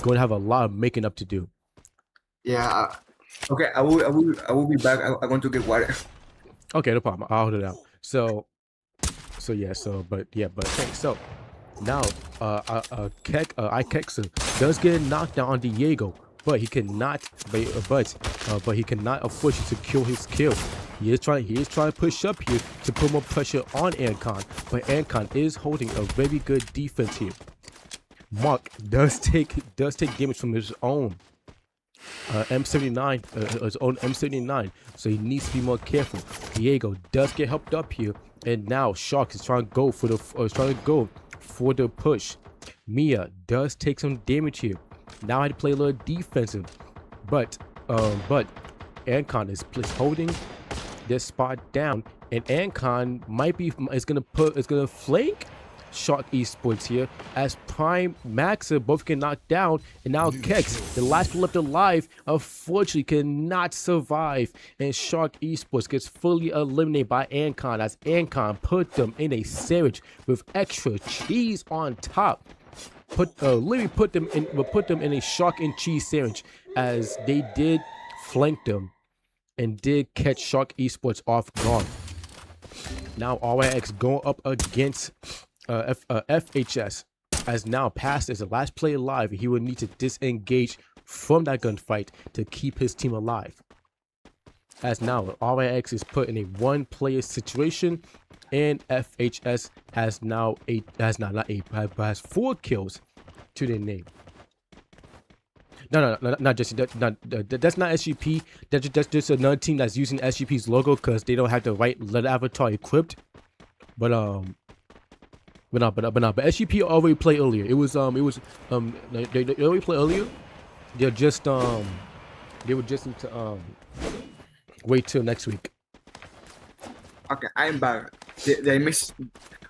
going to have a lot of making up to do. Yeah. Okay. I will be back. I want to get water. Okay, no problem. I'll hold it out. But thanks. So now Ikeksu does get knocked down on Diego, but he cannot unfortunately secure his kill. He is trying to push up here to put more pressure on Ancon, but Ancon is holding a very good defense here. Mark does take damage from his own M79, so he needs to be more careful. Diego does get helped up here, and now Shark is trying to go for the push. Mia does take some damage here. Now I had to play a little defensive, but But Ancon is holding this spot down, and Ancon is gonna flank Shark Esports here as Prime Maxa both get knocked down, and now Kex, the last one left alive, unfortunately cannot survive, and Shark Esports gets fully eliminated by Ancon as Ancon put them in a sandwich with extra cheese on top. Literally put them in a shark and cheese sandwich, as they did flank them and did catch Shark Esports off guard. Now RYX going up against FHS, as now Past is the last player alive, and he will need to disengage from that gunfight to keep his team alive. As now RYX is put in a one-player situation, and FHS has has 4 kills to their name. No, not just that's not SGP. That's just another team that's using SGP's logo because they don't have the right letter avatar equipped. But SGP already played earlier. They already played earlier. They were just need to wait till next week. Okay, I'm back. Did I miss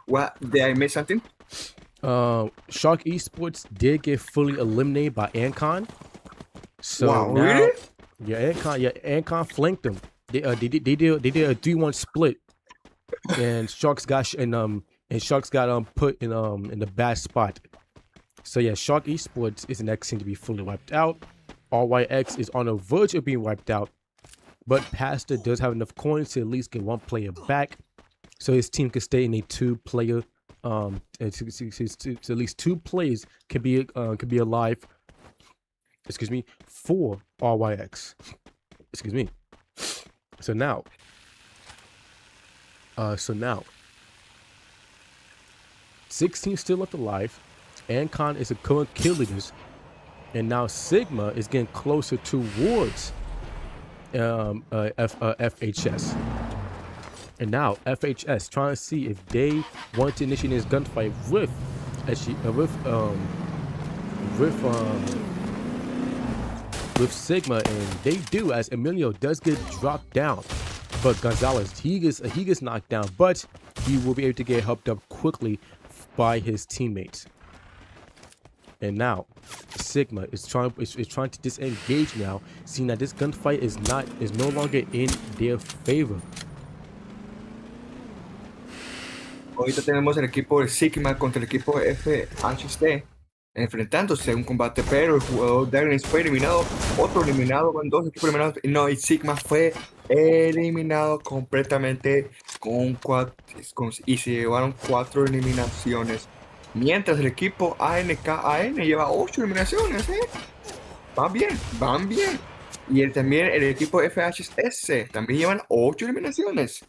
what? Did I miss something? Shark Esports did get fully eliminated by Ancon. So wow, now, really? Ancon flanked them. They did a 3-1 split, and Sharks got put in the bad spot. So yeah, Shark Esports is the next team to be fully wiped out. RYX is on the verge of being wiped out, but Pastor does have enough coins to at least get 1 player back, so his team can stay in a 2-player. So at least 2 players can be alive. Excuse me, for RYX. Excuse me. So now, 16 still left alive. Ancon is the current kill leaders, and now Sigma is getting closer towards FHS. And now FHS trying to see if they want to initiate this gunfight with Sigma, and they do, as Emilio does get dropped down. But Gonzalez, he gets knocked down, but he will be able to get helped up quickly by his teammates. And now Sigma is trying to disengage now, seeing that this gunfight is no longer in their favor. Ahorita tenemos el equipo de Sigma contra el equipo FHC enfrentándose en un combate, pero el jugador Darren fue eliminado, otro eliminado, van 2 equipos eliminados. No, y Sigma fue eliminado completamente y se llevaron 4 eliminaciones. Mientras el equipo AN lleva 8 eliminaciones, van bien. Y también el equipo FHS también llevan 8 eliminaciones.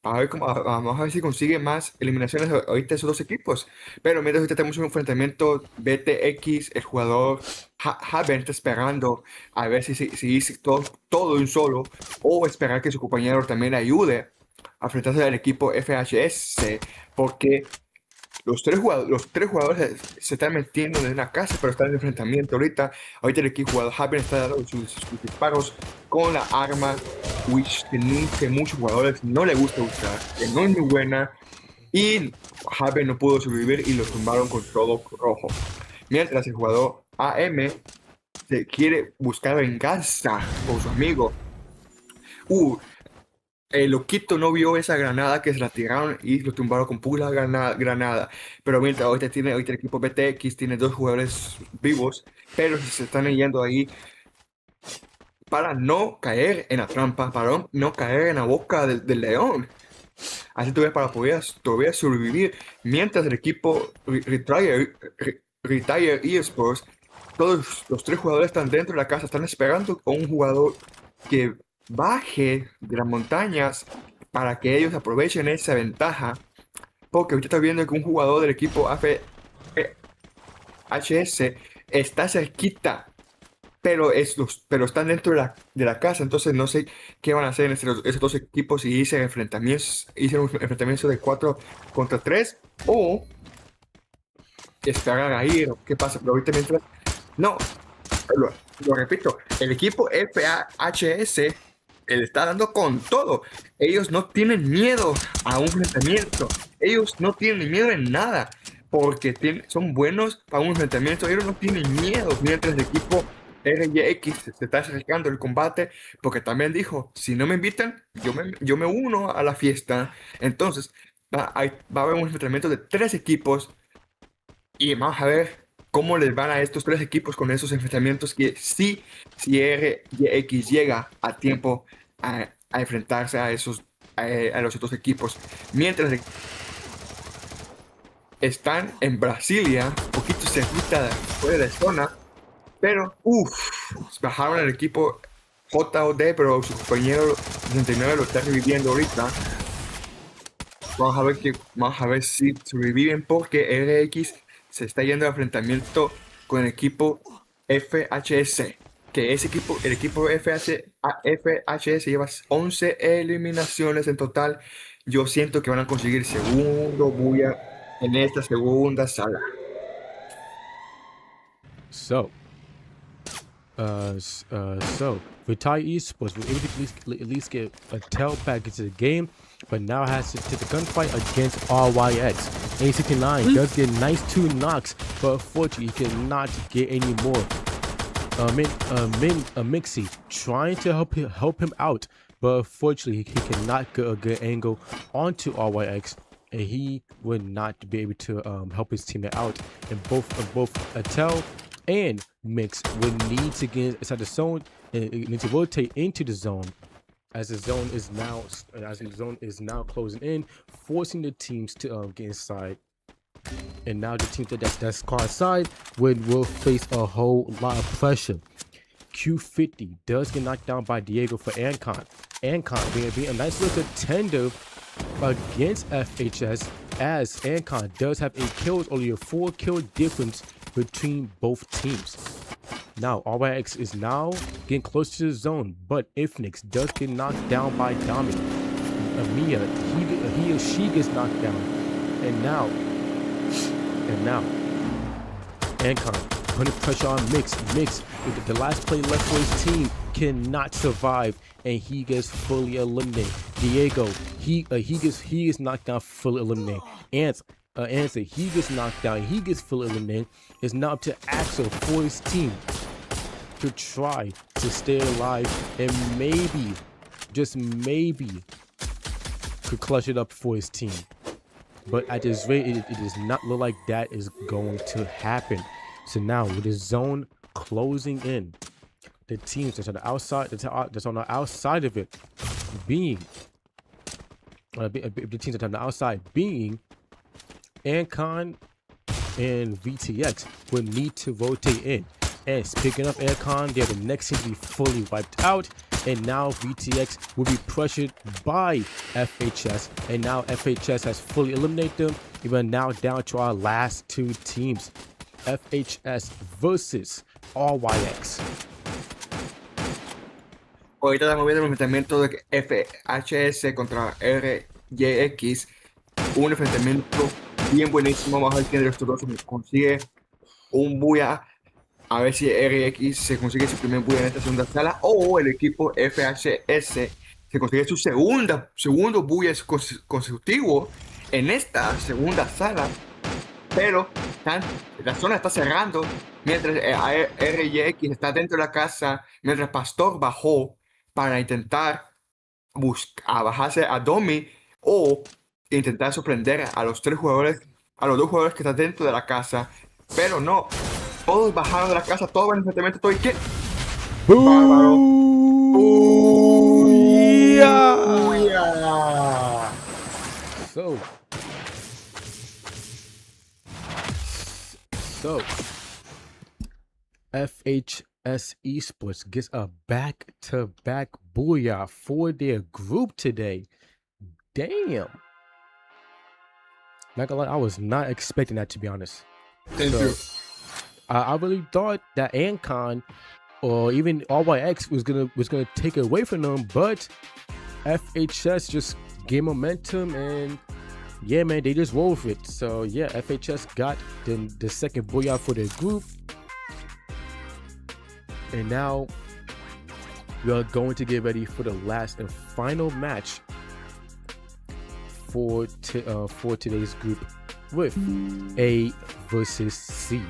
Vamos a ver si consigue más eliminaciones ahorita esos 2 equipos. Pero mientras ahorita tenemos un enfrentamiento BTX, el jugador Haven está esperando a ver si dice todo de un solo, o esperar que su compañero también le ayude a enfrentarse al equipo FHS, porque los tres jugadores se están metiendo en una casa, pero están en enfrentamiento ahorita. Ahorita el equipo jugador Haven está dando sus disparos con la arma que muchos jugadores no les gusta usar, que no es muy buena, y Haven no pudo sobrevivir y lo tumbaron con todo rojo. Mientras el jugador AM se quiere buscar venganza con su amigo. El loquito no vio esa granada que se la tiraron y lo tumbaron con pura granada. Pero mientras ahorita el equipo BTX tiene 2 jugadores vivos, pero se están yendo ahí para no caer en la trampa, para no caer en la boca del león. Así para poder sobrevivir. Mientras el equipo Retire Esports, todos los 3 jugadores están dentro de la casa, están esperando a un jugador que baje de las montañas para que ellos aprovechen esa ventaja, porque ahorita está viendo que un jugador del equipo HS está cerquita, pero están dentro de la casa. Entonces no sé qué van a hacer esos 2 equipos, si hicieron un enfrentamiento de 4 contra 3 o esperar ahí qué pasa. Pero ahorita mientras no, lo repito, el equipo FHS le está dando con todo. Ellos no tienen miedo a un enfrentamiento. Ellos no tienen miedo en nada. Porque son buenos para un enfrentamiento. Ellos no tienen miedo. Mientras el equipo RYX se está acercando el combate. Porque también dijo, si no me invitan, yo me uno a la fiesta. Entonces, va a haber un enfrentamiento de 3 equipos. Y vamos a ver cómo les van a estos 3 equipos con esos enfrentamientos. Que si RYX llega a tiempo a enfrentarse a los otros equipos. Mientras están en Brasilia, un poquito cerquita fuera de zona, pero bajaron el equipo JOD, pero su compañero 69 lo está reviviendo ahorita. Vamos a ver si sobreviven, porque RX se está yendo a enfrentamiento con el equipo FHS. Que el equipo FHS lleva 11 eliminaciones en total. Yo siento que van a conseguir segundo bulla en esta segunda sala. So, Retire Esports were able to at least get a tail back into the game, but now has to take a gunfight against RYX. A69 does get nice 2 knocks, but unfortunately he cannot get any more. Mixie trying to help him out, but unfortunately he cannot get a good angle onto RYX, and he would not be able to help his teammate out. And both Atel and Mix would need to get inside the zone and need to rotate into the zone, as the zone is now closing in, forcing the teams to get inside. And now the team that's caught inside will face a whole lot of pressure. Q50 does get knocked down by Diego for Ancon. Ancon being a nice little contender against FHS, as Ancon does have 8 kills, only a 4 kill difference between both teams. Now RYX is now getting close to the zone, but Ifnix does get knocked down by Dami. Amia, he or she gets knocked down, and now Ancon putting pressure on Mix. With the last play left for his team, cannot survive, and he gets fully eliminated. Diego, he gets knocked down, fully eliminated. Answer, he gets knocked down, he gets fully eliminated. It's now up to Axel for his team to try to stay alive, and maybe, just maybe, could clutch it up for his team. But at this rate, it does not look like that is going to happen. So now, with the zone closing in, the teams that's on the outside, that's on the outside of it, being the teams that are on the outside being Ancon and VTX, would need to rotate in. And speaking of Ancon, they're the next team to be fully wiped out. And now VTX will be pressured by FHS. And now FHS has fully eliminated them. We are now down to our last 2 teams. FHS versus RYX. Ahorita estamos viendo el enfrentamiento de FHS contra RYX. Un enfrentamiento bien buenísimo. Vamos a ver quién de estos dos consigue un buya. A ver si RX se consigue su primer buya en esta segunda sala, o el equipo FHS se consigue su segundo buya consecutivo en esta segunda sala. Pero la zona está cerrando mientras RX está dentro de la casa, mientras Pastor bajó para intentar bajarse a Domi o intentar sorprender a los 2 jugadores que están dentro de la casa. Pero no, todos bajaron de la casa, todos van en enfrentamiento, todo y qué. ¡Bárbaro! Yeah. So FHS Esports gets a back-to-back booyah for their group today. Damn. Not gonna lie, I was not expecting that, to be honest. Thank you. I really thought that Ancon or even RYX was gonna take it away from them, but FHS just gained momentum, and yeah, man, they just rolled with it. So yeah, FHS got the second booyah for their group, And now we are going to get ready for the last and final match for today's group with A versus C.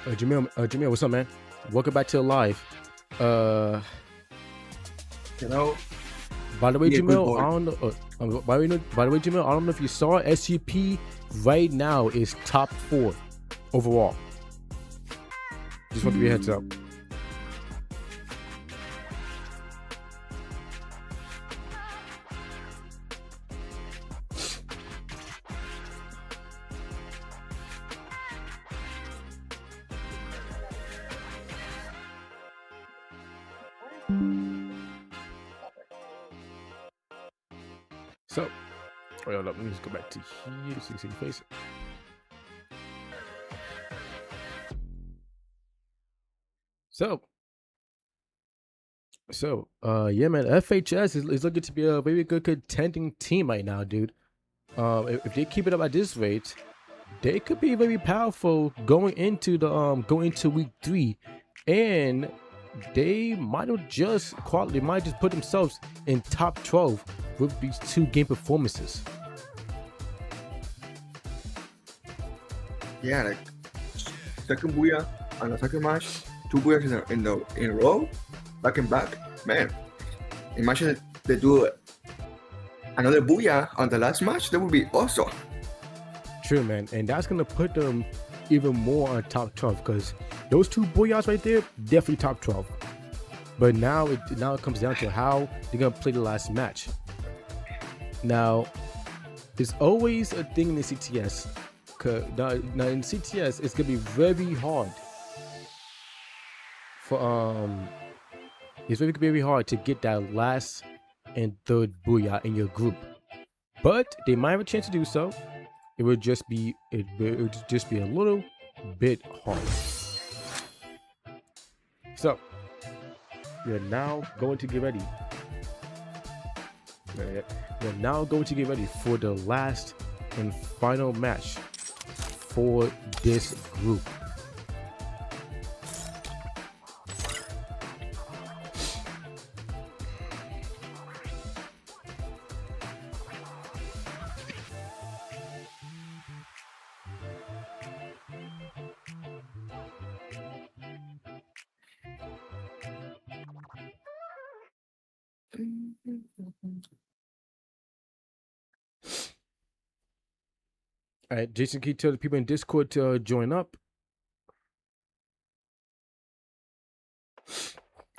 Jamil, what's up, man? Welcome back to the live. You know, By the way, Yeah, good Jamil, boy. I don't know. By the way, Jamil, I don't know if you saw SGP right now is top 4 overall. Just want to give you a heads up. So, wait, hold up. Let me just go back to here so you can see the face. Yeah, man. FHS is looking to be a very good contending team right now, dude. If they keep it up at this rate, they could be very powerful going into week 3, and they might just put themselves in top 12 with these 2 game performances. Yeah, like second booyah and the second match, 2 booyahs in a row, back and back. Man, imagine they do another booyah on the last match. That would be awesome. True, man, and that's gonna put them even more on top 12 because those 2 booyahs right there, definitely top 12. But now it comes down to how they're gonna play the last match. Now, there's always a thing in the CTS. Now in CTS, it's gonna be very hard for it's very hard to get that last and third booyah in your group. But they might have a chance to do so. It would just be a little bit hard. So we're now going to get ready. We're now going to get ready for the last and final match for this group. All right, Jason, can you tell the people in Discord to join up?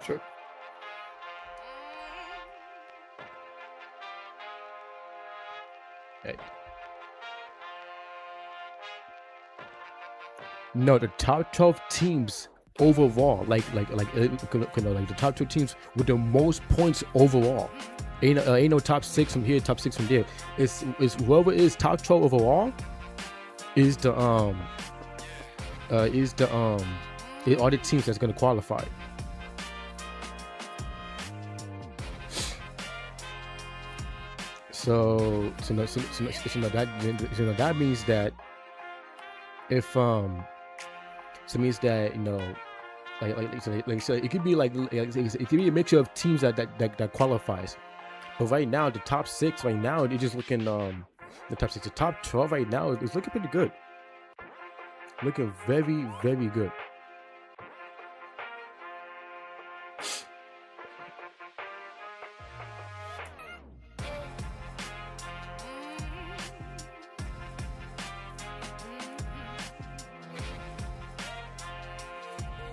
Sure. Hey. No, the top 12 teams overall, like the top 12 teams with the most points overall. Ain't no top 6 from here, top 6 from there. It's whoever is top 12 overall is are the teams that's gonna qualify. So that means that if so means that so it could be it could be a mixture of teams that qualifies. But right now the top 6 right now they're just looking the top 6, the top 12 right now is looking pretty good. Looking very, very good.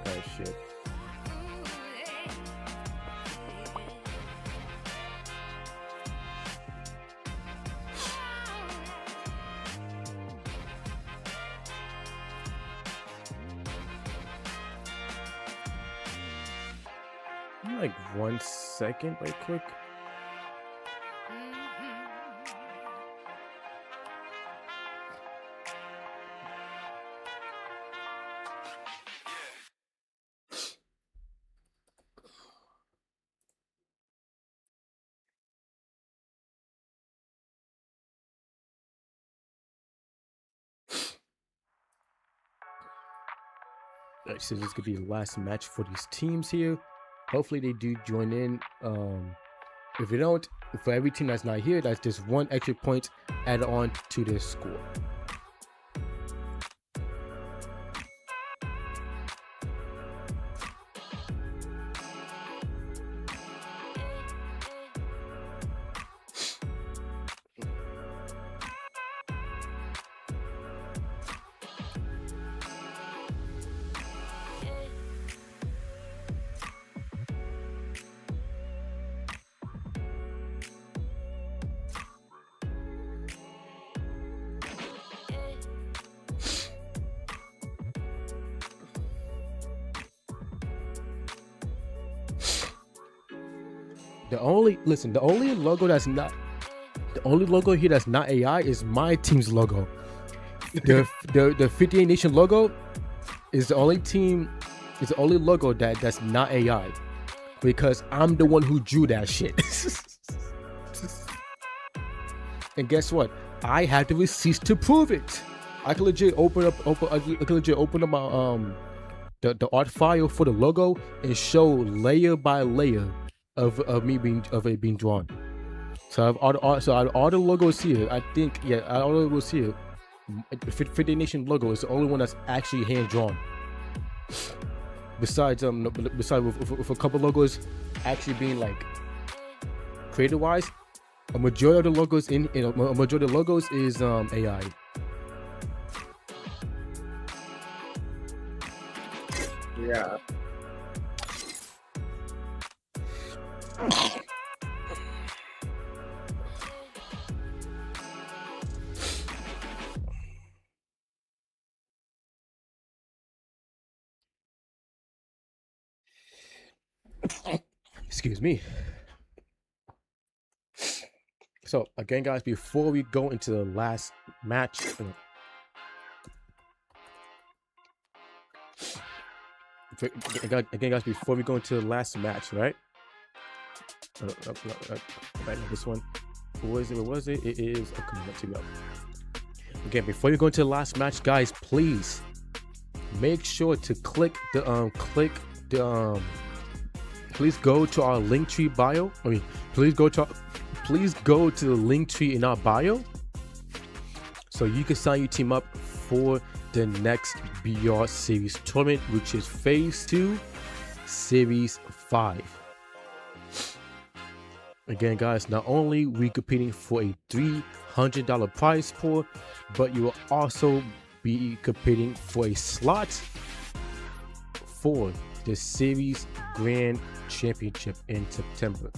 Oh shit. Like 1 second, right quick. Alright, so this could be the last match for these teams here. Hopefully they do join in. If they don't, for every team that's not here, that's just 1 extra point added on to their score. The only logo that's not the only logo here that's not AI is my team's logo. The 58 Nation logo is the only logo that's not AI, because I'm the one who drew that shit. And guess what? I have the receipts to prove it. I can legit open up my the art file for the logo and show layer by layer of it being drawn. So I have all the logos here. I think all the logos here. 50 Nation logo is the only one that's actually hand drawn. Besides with a couple logos actually being like creative wise, a majority of the logos is AI. Yeah. Excuse me. So again, guys, before we go into the last match, before we go into the last match, right? This one. What was it? It is. Oh, come on, let's go. Again, before you go into the last match, guys, please make sure to please go to our Linktree bio. Please go to the Linktree in our bio, so you can sign your team up for the next BR Series tournament, which is Phase 2, Series 5. Again, guys, not only we competing for a $300 prize pool, but you will also be competing for a slot for the Series Grand Championship in September.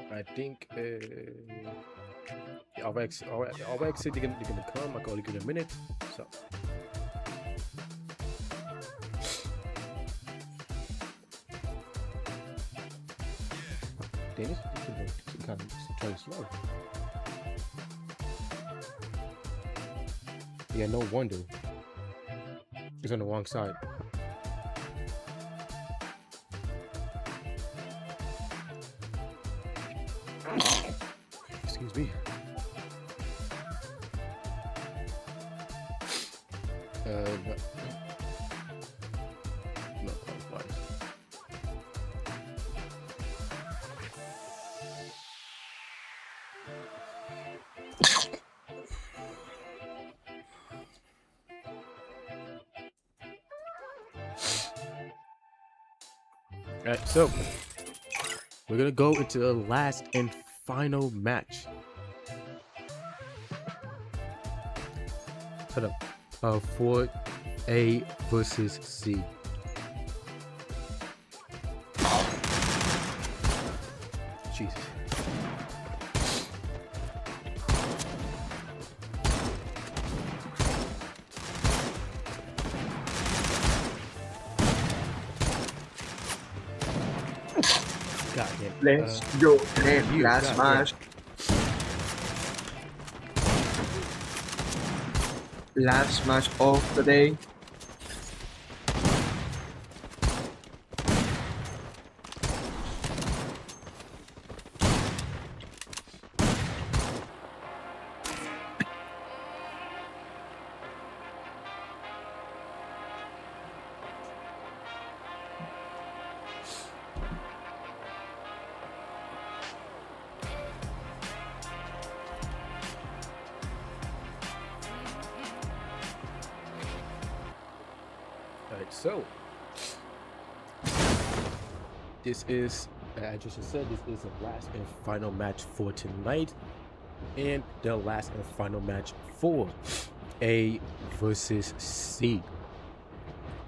I think RX said they're gonna come. I gotta give it a minute. So Dennis kind of trying to slow. Yeah, no wonder. He's on the wrong side. Excuse me. No qualifiers. Alright, so we're gonna go into the last and final match. Shut up. for A versus C. Jesus. God damn. Let's go. you, Last God damn. match. Last match of the day. Alright, so this is, I just said, this is the last and final match for tonight, and the last and final match for A versus C.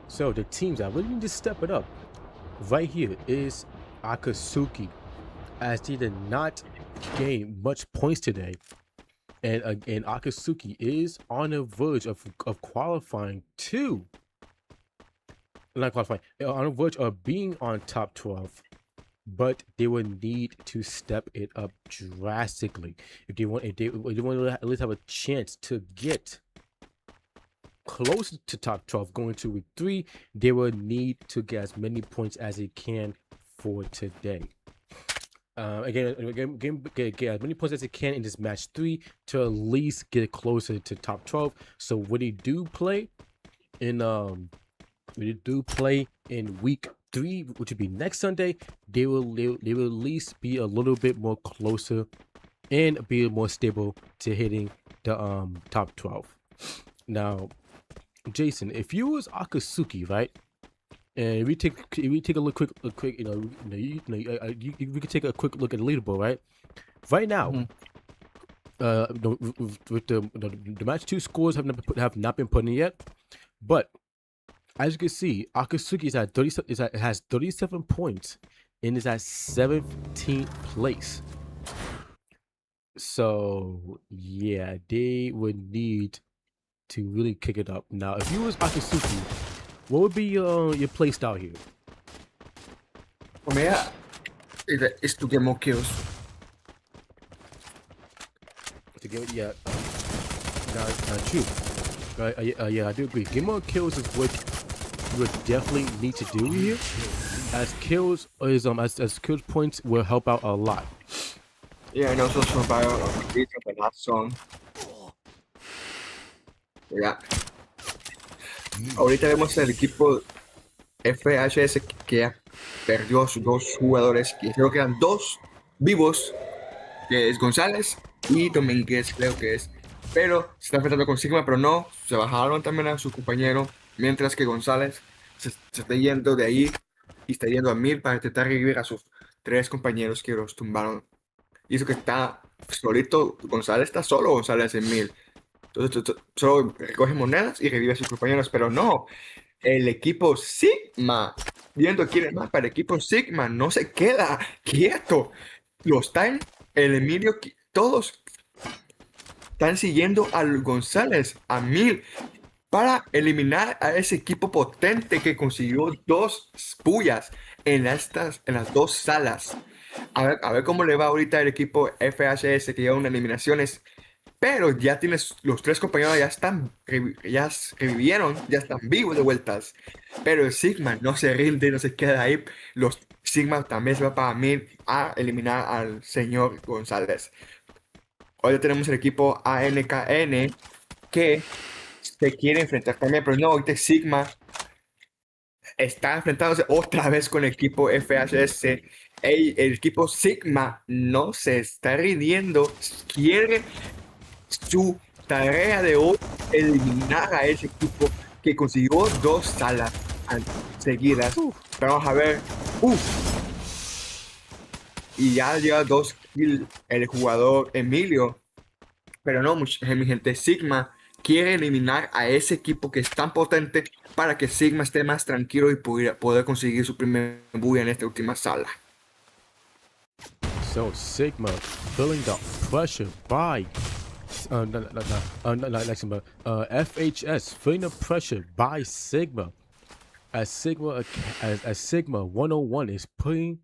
So the teams that really need to step it up right here is Akatsuki, as they did not gain much points today, and Akatsuki is on the verge of qualifying to. Not qualifying, on the verge of being on top 12, but they would need to step it up drastically if they want to at least have a chance to get close to top 12 going to week 3. They will need to get as many points as they can for today. Again, get as many points as they can in this match 3 to at least get closer to top 12. So when they do play in week 3, which would be next Sunday, they will at least be a little bit more closer and be more stable to hitting the top 12. Now, Jason, if you was Akatsuki, right, and we take a quick we could take a quick look at the leaderboard, right? Right now, with the match 2 scores have not been put in yet, but as you can see, Akatsuki is at has 37 points and is at 17th place. So yeah, they would need to really kick it up. Now, if you was Akatsuki, what would be your play style here? For me, is to get more kills. To get true. Yeah, I do agree. Get more kills is what you would definitely need to do here, as kills is as kills points will help out a lot. Yeah, and also survive on the last song. Yeah. Ahorita vemos el equipo FHS que perdió sus 2 jugadores, que creo que eran 2 vivos, que es González y Domínguez, creo que es. Pero se está enfrentando con Sigma, pero no, se bajaron también a su compañero, mientras que González se está yendo de ahí y está yendo a 1000 para intentar revivir a sus 3 compañeros que los tumbaron. Y eso que está solito, González está solo, González en 1000. Entonces solo recoge monedas y revive a sus compañeros, pero no. El equipo Sigma, viendo quién es más para el equipo Sigma, no se queda quieto. Los Time, el Emilio, todos están siguiendo al González a 1000 para eliminar a ese equipo potente que consiguió 2 pullas en las 2 salas. A ver cómo le va ahorita el equipo FHS, que lleva unas eliminaciones, pero ya tienes los 3 compañeros, ya revivieron, ya están vivos de vueltas. Pero el Sigma no se rinde, no se queda ahí. Los Sigma también se va para 1000 a eliminar al señor González. Hoy tenemos el equipo ANKN que se quiere enfrentar también, pero no, ahorita Sigma está enfrentándose otra vez con el equipo FHS. El equipo Sigma no se está rindiendo, quiere su tarea de hoy eliminar a ese equipo que consiguió 2 salas seguidas. Vamos a ver. Y ya lleva 2 kills el jugador Emilio. Pero no, mi gente, Sigma quiere eliminar a ese equipo que es tan potente para que Sigma esté más tranquilo y poder conseguir su primer bulla en esta última sala. So Sigma feeling the pressure by FHS feeling the pressure by Sigma as Sigma 101 is putting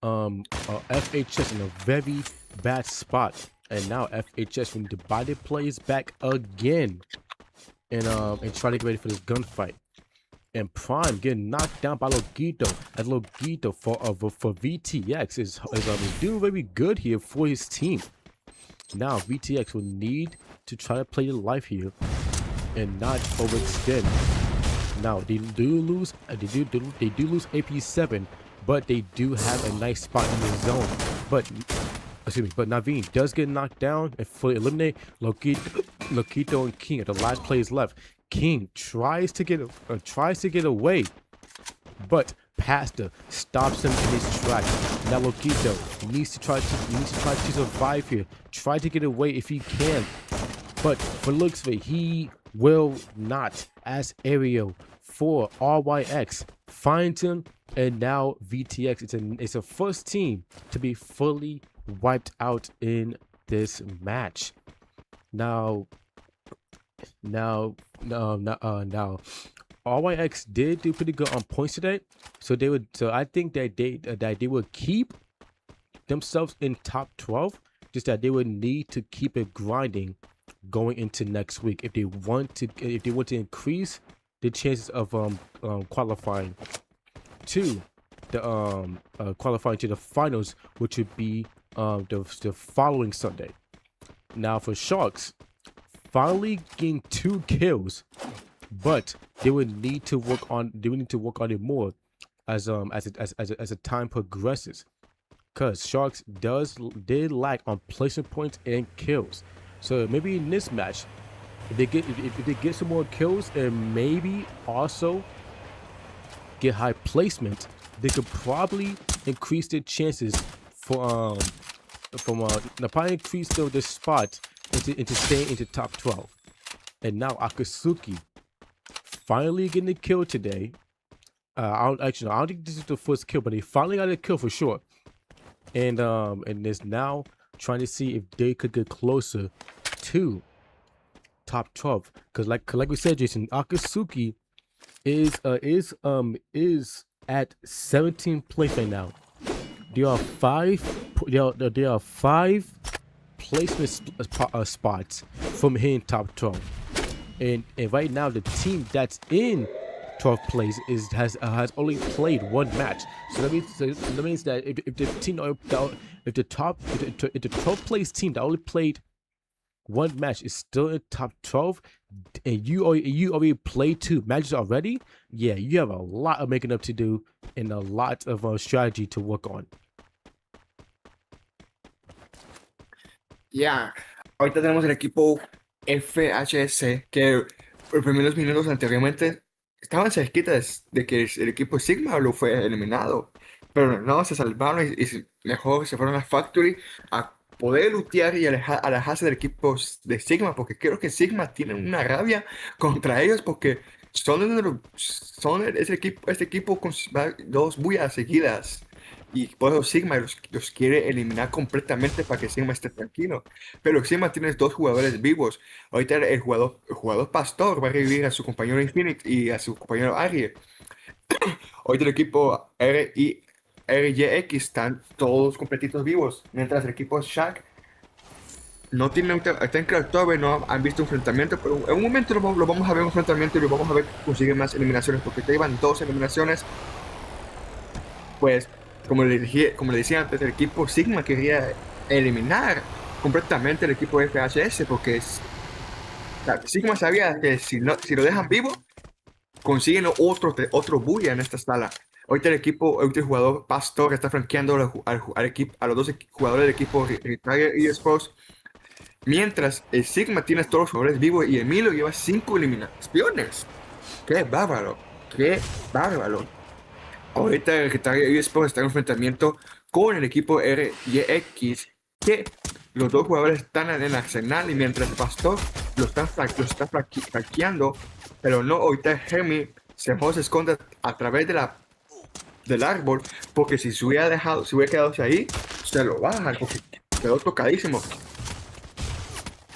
FHS in a very bad spot, and now FHS when divided plays back again and try to get ready for this gunfight. And Prime getting knocked down by Loquito, as Loquito for VTX is doing very good here for his team. Now VTX will need to try to play the life here and not overextend. Now they do lose AP7, but they do have a nice spot in the zone. But Naveen does get knocked down and fully eliminate Loquito and King at the last plays left. King tries to get away, but Pastor stops him in his tracks. Now Loquito needs to try to survive here. Try to get away if he can, but for looks of it, he will not. As Ariel for RYX finds him, and now VTX it's a first team to be fully wiped out in this match. Now RYX did do pretty good on points today, so I think that they would keep themselves in top 12, just that they would need to keep it grinding going into next week if they want to increase the chances of qualifying to the finals, which would be the following Sunday. Now for Sharks, finally getting 2 kills, but they would need to work on it more as the time progresses, because Sharks did lack on placement points and kills. So maybe in this match, if they get some more kills and maybe also get high placement, they could probably increase their chances for probably increase the spot into staying into top 12. And now Akatsuki finally getting a kill today. I don't think this is the first kill, but they finally got a kill for sure. And is now trying to see if they could get closer to top 12. Because like we said, Jason, Akatsuki is at 17th place right now. There are 5 placement spots from hitting top 12, and right now the team that's in 12th place has only played 1 match. So that means that if the 12th place team that only played 1 match is still in top 12, and you already played 2 matches already, yeah, you have a lot of making up to do and a lot of strategy to work on. Ya, ahorita tenemos el equipo FHS que los primeros minutos anteriormente estaban cerquitas de que el equipo Sigma lo fue eliminado, pero no, se salvaron y mejor se fueron a Factory a poder lutear y alejarse del equipo de Sigma, porque creo que Sigma tiene una rabia contra ellos porque este equipo con 2 bullas seguidas. Y por eso Sigma los quiere eliminar completamente para que Sigma esté tranquilo. Pero Sigma tiene 2 jugadores vivos. Ahorita el jugador Pastor va a revivir a su compañero Infinite y a su compañero Arie. Ahorita el equipo RYX están todos completitos vivos. Mientras el equipo Shaq no tiene, está en October, no han visto un enfrentamiento, pero en un momento lo vamos a ver un enfrentamiento y lo vamos a ver que consiguen más eliminaciones, porque te iban 2 eliminaciones. Pues como le decía antes, el equipo Sigma quería eliminar completamente el equipo FHS, porque Sigma sabía que si lo dejan vivo, consiguen otro bulla en esta sala. Ahorita el jugador Pastor está franqueando a los 2 jugadores del equipo Retire eSports, mientras el Sigma tiene todos los jugadores vivos y Emilio lleva 5 eliminaciones. ¡Qué bárbaro! ¡Qué bárbaro! Ahorita el Retire eSports está en enfrentamiento con el equipo RYX, que los 2 jugadores están en el arsenal, y mientras Pastor lo están flanqueando, pero no, ahorita Hemi se esconde a través del árbol, porque si se hubiera quedado ahí, se lo bajan, porque quedó tocadísimo.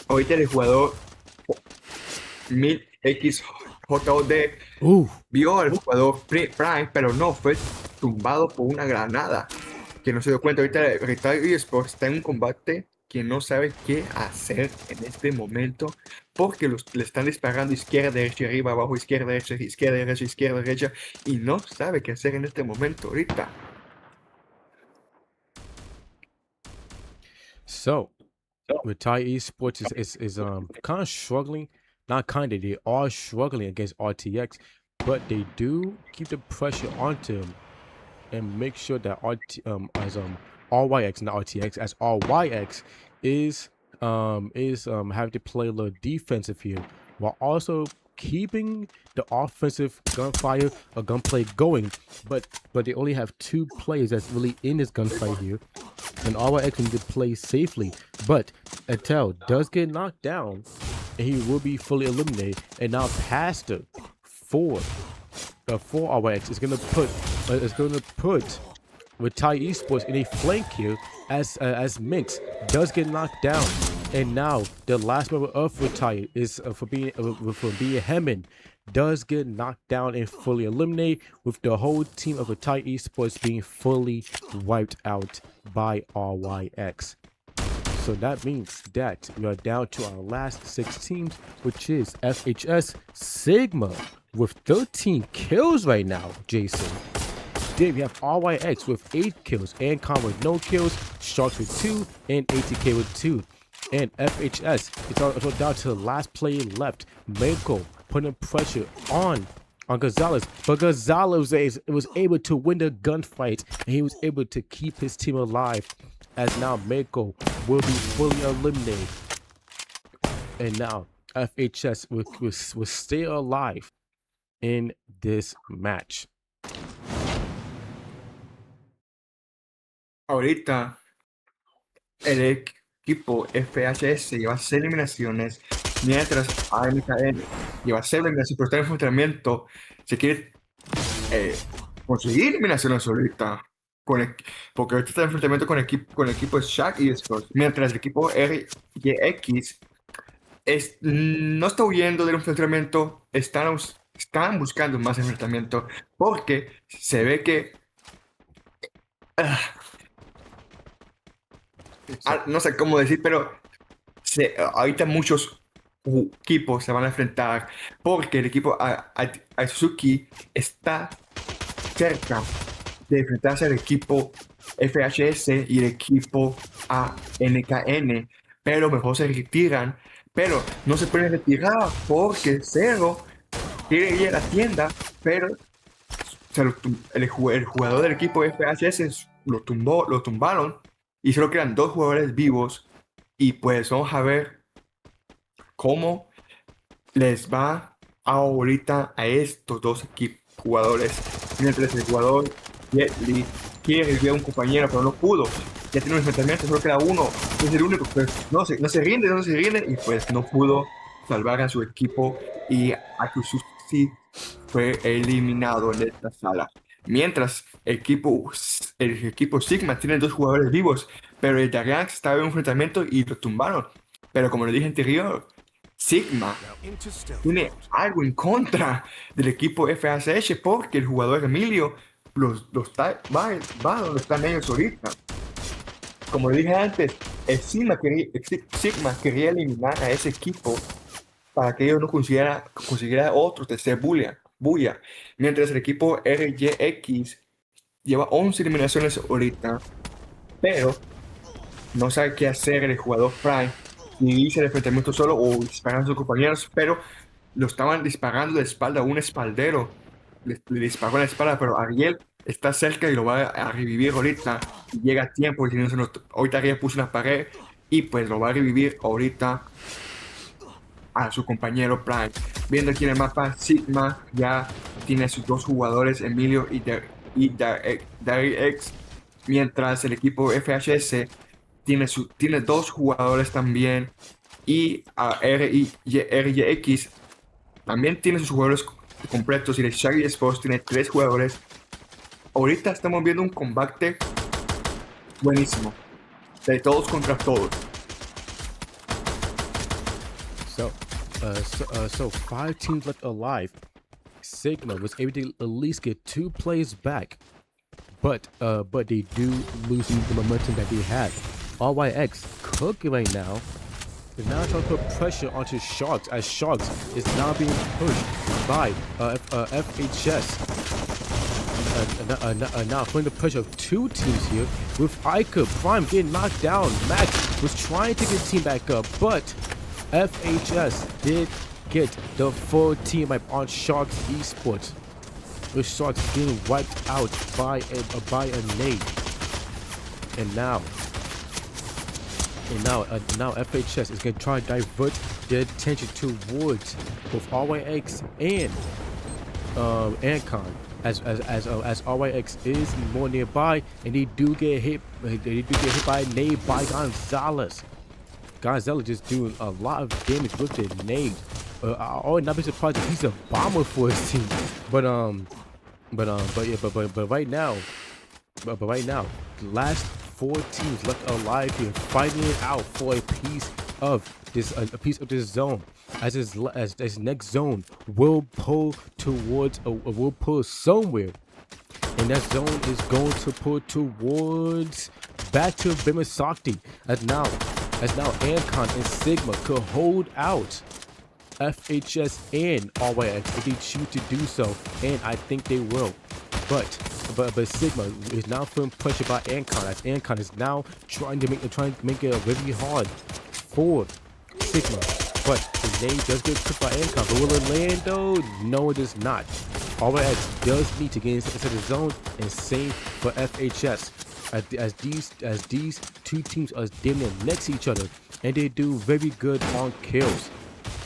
Ahorita el jugador 1000XJD vio al jugador Prime, pero no, fue tumbado por una granada, que no se dio cuenta. Ahorita Retire Esports está en un combate que no sabe qué hacer en este momento, porque le están disparando izquierda, derecha, arriba, abajo, izquierda, derecha, izquierda, derecha, y no sabe qué hacer en este momento ahorita. So, Retire Esports is kind of struggling. Not kind of, they are struggling against RTX, but they do keep the pressure onto them and make sure that RYX, not RTX, as RYX is having to play a little defensive here while also keeping the offensive gunplay going. But they only have 2 players that's really in this gunfight here, and RYX need to play safely. But Etel does get knocked down, and he will be fully eliminated. And now Pastor for RYX is gonna put Retire Esports in a flank here as Minx does get knocked down, and now the last member of Retire is for being Hammond does get knocked down and fully eliminated, with the whole team of Retire Esports being fully wiped out by RYX. So that means that we are down to our last 6 teams, which is FHS Sigma with 13 kills right now, Jason. Then we have RYX with 8 kills, Ancon with no kills, Sharks with 2, and ATK with 2. And FHS, it's all down to the last player left, Mako, putting pressure on Gonzalez, but Gonzalez was able to win the gunfight, and he was able to keep his team alive, as now Mako will be fully eliminated. And now FHS will stay alive in this match. Ahorita el equipo FHS lleva 6 eliminaciones, mientras AMKN lleva 6 eliminaciones, pero está en enfrentamiento. Se quiere conseguir eliminaciones ahorita, porque ahorita está en enfrentamiento con el equipo Shaq y Sports, mientras el equipo RYX no está huyendo del enfrentamiento, están buscando más enfrentamiento, porque se ve que no sé cómo decir, pero ahorita muchos equipos se van a enfrentar, porque el equipo Atsuki está cerca de enfrentarse al equipo FHS y el equipo ANKN, pero mejor se retiran, pero no se pueden retirar porque Zero quiere ir a la tienda, pero el jugador del equipo FHS lo tumbaron y solo quedan 2 jugadores vivos, y pues vamos a ver cómo les va ahorita a estos 2 jugadores, mientras el jugador Jet Li quiere revivir a un compañero pero no pudo. Ya tiene un enfrentamiento, solo queda uno, es el único, pues no se rinde, y pues no pudo salvar a su equipo, y Atsuki fue eliminado en esta sala. Mientras el equipo Sigma tiene 2 jugadores vivos, pero el Dariax estaba en un enfrentamiento y lo tumbaron. Pero como le dije anterior, Sigma tiene algo en contra del equipo FHS, porque el jugador Emilio va donde están ellos ahorita. Como le dije antes, Sigma quería eliminar a ese equipo para que ellos no consiguiera otro tercer bulla. Mientras el equipo RYX lleva 11 eliminaciones ahorita, pero no sabe qué hacer el jugador Prime, ni dice el enfrentamiento solo o disparan a sus compañeros, pero lo estaban disparando de espalda a un espaldero. Le disparó en la espalda, pero Ariel está cerca y lo va a revivir ahorita. Llega a tiempo, y ahorita Ariel puso una pared y pues lo va a revivir ahorita a su compañero Prime. Viendo aquí en el mapa, Sigma ya tiene sus 2 jugadores, Emilio y Darix, mientras el equipo FHS tiene 2 jugadores también, y RYX también tiene sus jugadores completos y el Shaggy Sports tiene 3 jugadores. Ahorita estamos viendo un combate buenísimo de todos contra todos. So 5 teams left alive. Sigma was able to at least get 2 plays back, but they do lose the momentum that they had. RYX cooking right now is now trying to put pressure onto Sharks, as Sharks is now being pushed by FHS. Now putting the pressure of 2 teams here, with Ica Prime getting knocked down. Max was trying to get the team back up, but FHS did get the full team up on Sharks Esports, with Sharks being wiped out by a nade. And now FHS is going to try to divert their attention towards both RYX and Ancon, as RYX is more nearby, and they do get hit by a nade by Gonzalez. Gonzalez just doing a lot of damage with the nade. I would not be surprised if he's a bomber for his team. But right now, the last 4 teams left alive here, fighting it out for a piece of this zone. As his next zone will pull towards will pull somewhere, and that zone is going to pull towards back to Bimasakti. As now Ancon and Sigma could hold out FHS and RYX if they choose to do so, and I think they will. But Sigma is now feeling pressure by Ancon, as Ancon is now trying to make it really hard for Sigma. But the name does get cooked by Ancon. But will it land though? No, it does not. RYX does need to get into the zone and save for FHS. As these 2 teams are damn near next to each other, and they do very good on kills.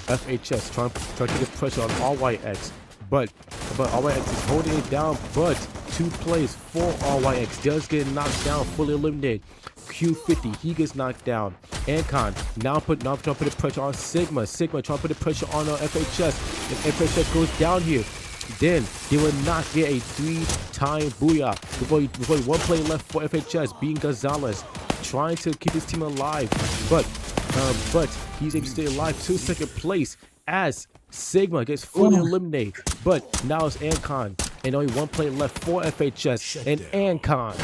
FHS trying to get pressure on RYX, but RYX is holding it down. But 2 plays for RYX does get knocked down, fully eliminated. Q50, he gets knocked down. Ancon now trying to put the pressure on Sigma. Sigma trying to put the pressure on FHS. If FHS goes down here, then they will not get a 3-time booyah. Before 1 play left for FHS, being Gonzalez, trying to keep his team alive. But he's able to stay alive to 2nd place as Sigma gets fully eliminated. But now it's Ancon, and only 1 play left for FHS, and Ancon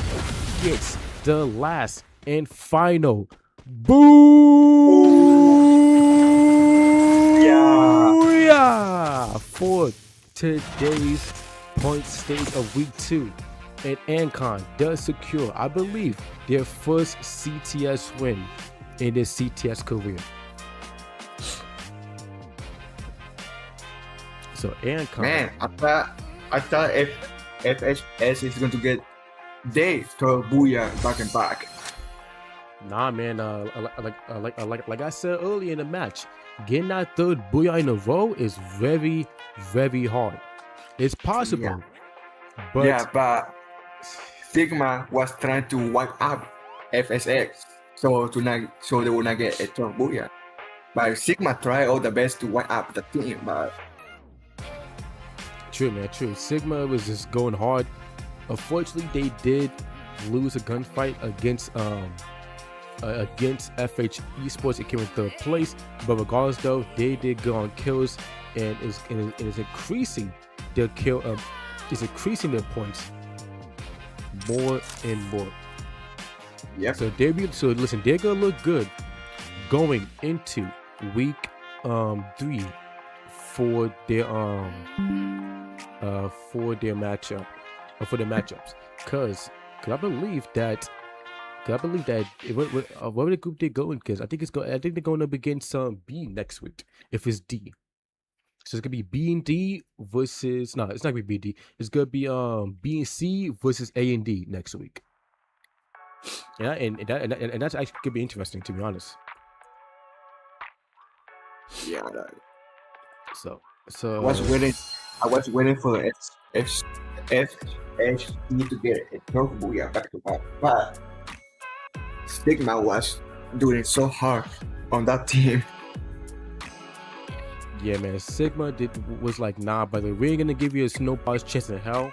gets the last and final booyah for today's point stage of week 2, and Ancon does secure, I believe, their first CTS win in their CTS career. So Ancon, man, I thought if FHS is going to get they throw booyah back and back. Nah, man. Like I said earlier in the match, getting that 3rd booyah in a row is very, very hard. It's possible, but Sigma was trying to wipe out FSX, so they will not get a 3rd booyah. But Sigma tried all the best to wipe out the team, but true, man, true. Sigma was just going hard. Unfortunately, they did lose a gunfight against FH Esports. It came in 3rd place, but regardless, though, they did go on kills, and is increasing their increasing their points more and more. Yeah. So listen, they're gonna look good going into week 3 for their matchup. For the matchups, cause I believe that what the group they go in? Cause I think they're going up against B next week if it's D. So it's gonna be B and D versus it's not gonna be B and D. It's gonna be B and C versus A and D next week. Yeah, and that's actually could be interesting, to be honest. Yeah. So I was waiting for FHD to get a 3rd booyah back to back, but Sigma was doing so hard on that team. yeah, man, Sigma was like, nah, brother, we ain't gonna give you a snowball's chance in hell.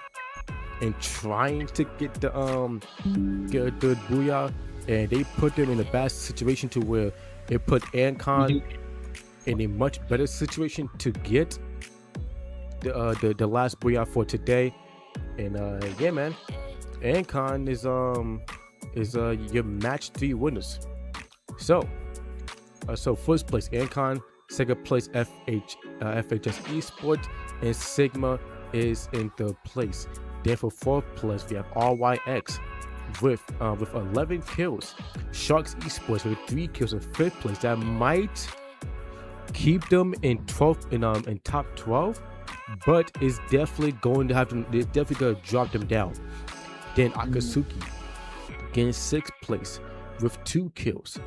And trying to get the booyah, and they put them in a bad situation to where it put Ancon in a much better situation to get the last booyah for today. And yeah, man, Ancon is your match 3 winners. So first place Ancon, second place FHS Esports, and Sigma is in third place. Then for fourth place we have RYX with 11 kills, Sharks Esports with 3 kills in fifth place. That might keep them in 12th in top 12, but it's definitely going to have them. It's definitely going to drop them down. Then Akatsuki gained 6th place with 2 kills.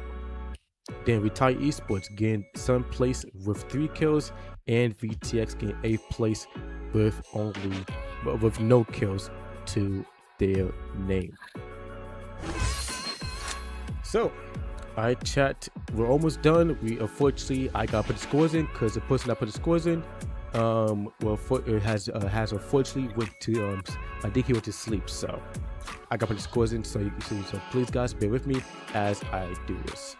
Then Retire Esports gained 7th place with 3 kills, and VTX gained 8th place with no kills to their name. So, alright, chat, we're almost done. Unfortunately, I gotta put the scores in because the person that put the scores in, has unfortunately went to I think he went to sleep. So I gotta put the scores in. So please, guys, bear with me as I do this.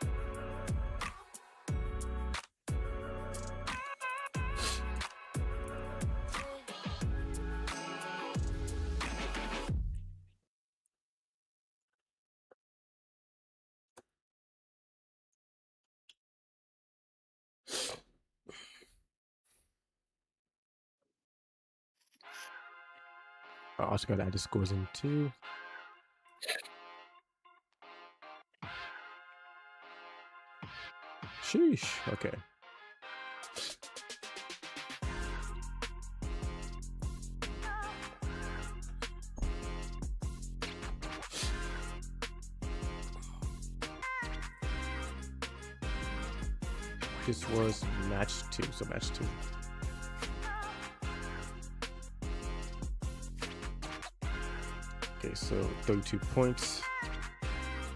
I also gotta add the scores in too. Sheesh. Okay. This was match 2, so match 2. Okay, so 32 points.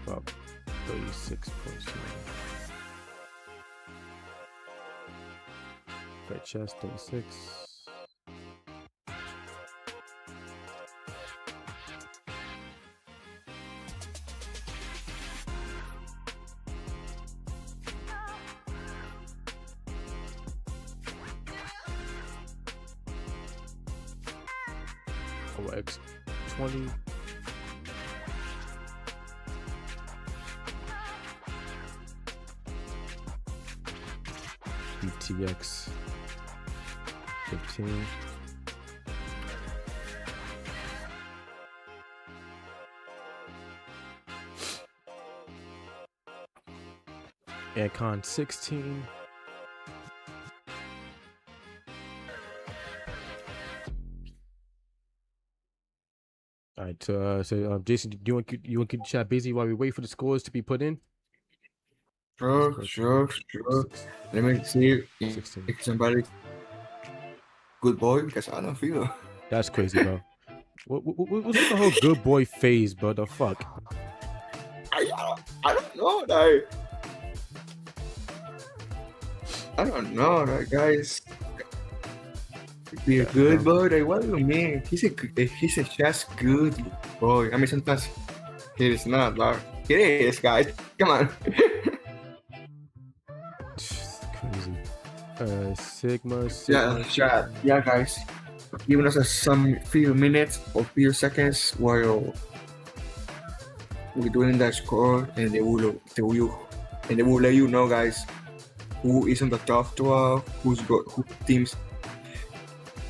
Well, 36 points. Right chest, 36. OX 20. BTX 15. Ancon 16. All right, so Jason, do you want to keep the chat busy while we wait for the scores to be put in? Sure. Let me see if somebody good boy, because I don't feel. That's crazy, bro. What's the whole good boy phase, bro? The fuck? I don't know, like, I don't know, like, guys. Be a good boy, like, what do you mean? He's a just good boy. I mean, sometimes he is not, but he is, guys. Come on. Crazy. Sigma. Yeah, guys. Giving us some few minutes or few seconds while we're doing that score, and they will let you know, guys, who is in the top 12, who teams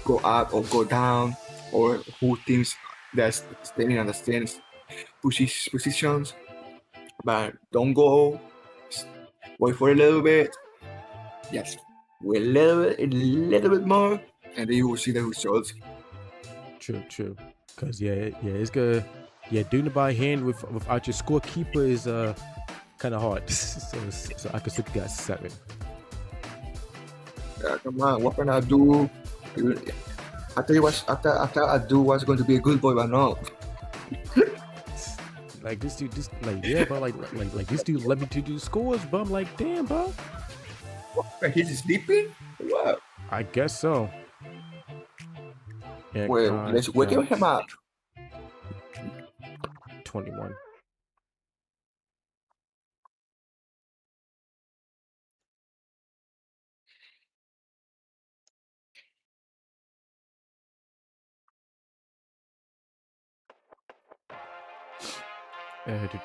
go up or go down, or who teams that's standing on the stands positions. But don't go. Wait for a little bit. Yes, wait a little bit more, and then you will see the results. True. Cause it's good. Yeah, doing it by hand without your scorekeeper is kind of hard. so Akatsuki got 7. Yeah, come on, what can I do? I tell you what, after I do what's going to be a good boy, but no. Like this dude, bro, like this dude let me to do scores, bro. I'm like, damn, bro. What, he's sleeping? What? I guess so. And Wait, let's wake him up. 21.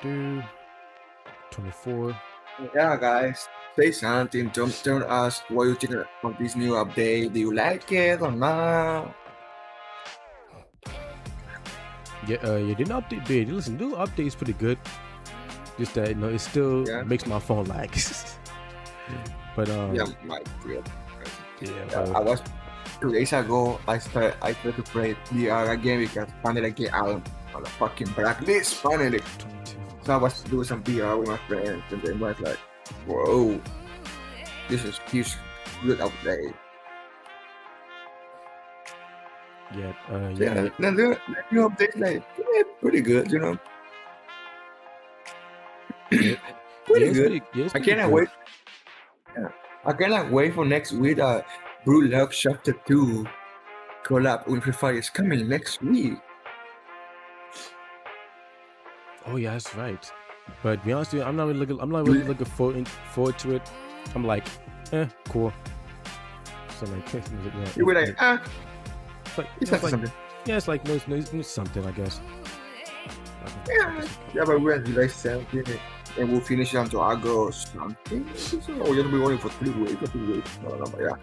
Do 24. Yeah, guys, say something. Tell us what you think of this new update. Do you like it or not? Yeah, you didn't update big. Listen, new update is pretty good. Just that it still makes my phone lag. But yeah, my friend. Yeah, I was 2 days ago. I tried to play VR again because finally I get out on the fucking blacklist. Finally, so I was doing some VR with my friends, and then was like, "Whoa, this is good update." Yeah, the new update like pretty good, you know. Pretty good. I cannot wait. Yeah. I cannot wait for next week. Blue Lock Chapter 2 collab with Free Fire is coming next week. Oh yeah, that's right. But to be honest with you, I'm not really looking forward to it. I'm like, cool. So like, you were like, it's like something. Yeah, it's like no something, I guess. Yeah, but we're July 17th, and we'll finish it until August something. So we're gonna be only for 3 weeks. But yeah.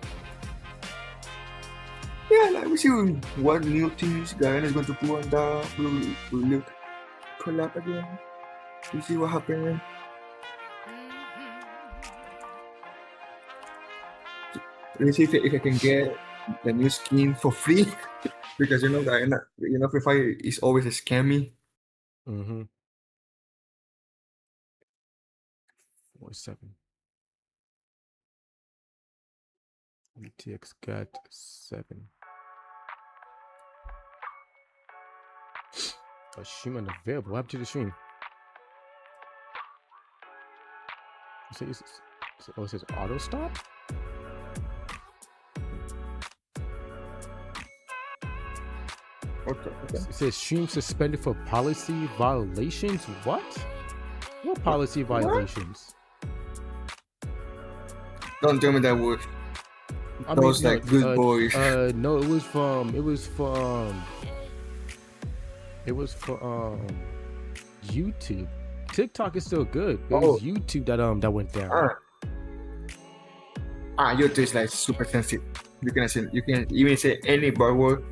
Yeah, like we see what new things Guyana is going to put on the Blue Look collab again. We see what happens. Let's see if I can get the new skin for free. Because Guyana, Free Fire is always a scammy. 47. ETX got 7. A stream unavailable. What happened to the stream? It says auto stop? Okay. It says stream suspended for policy violations. What? What policy violations? Don't tell me that word. Those like good boys. No, it was for YouTube. TikTok is still good. It was YouTube that went down. YouTube is like super sensitive. You can even say any bad word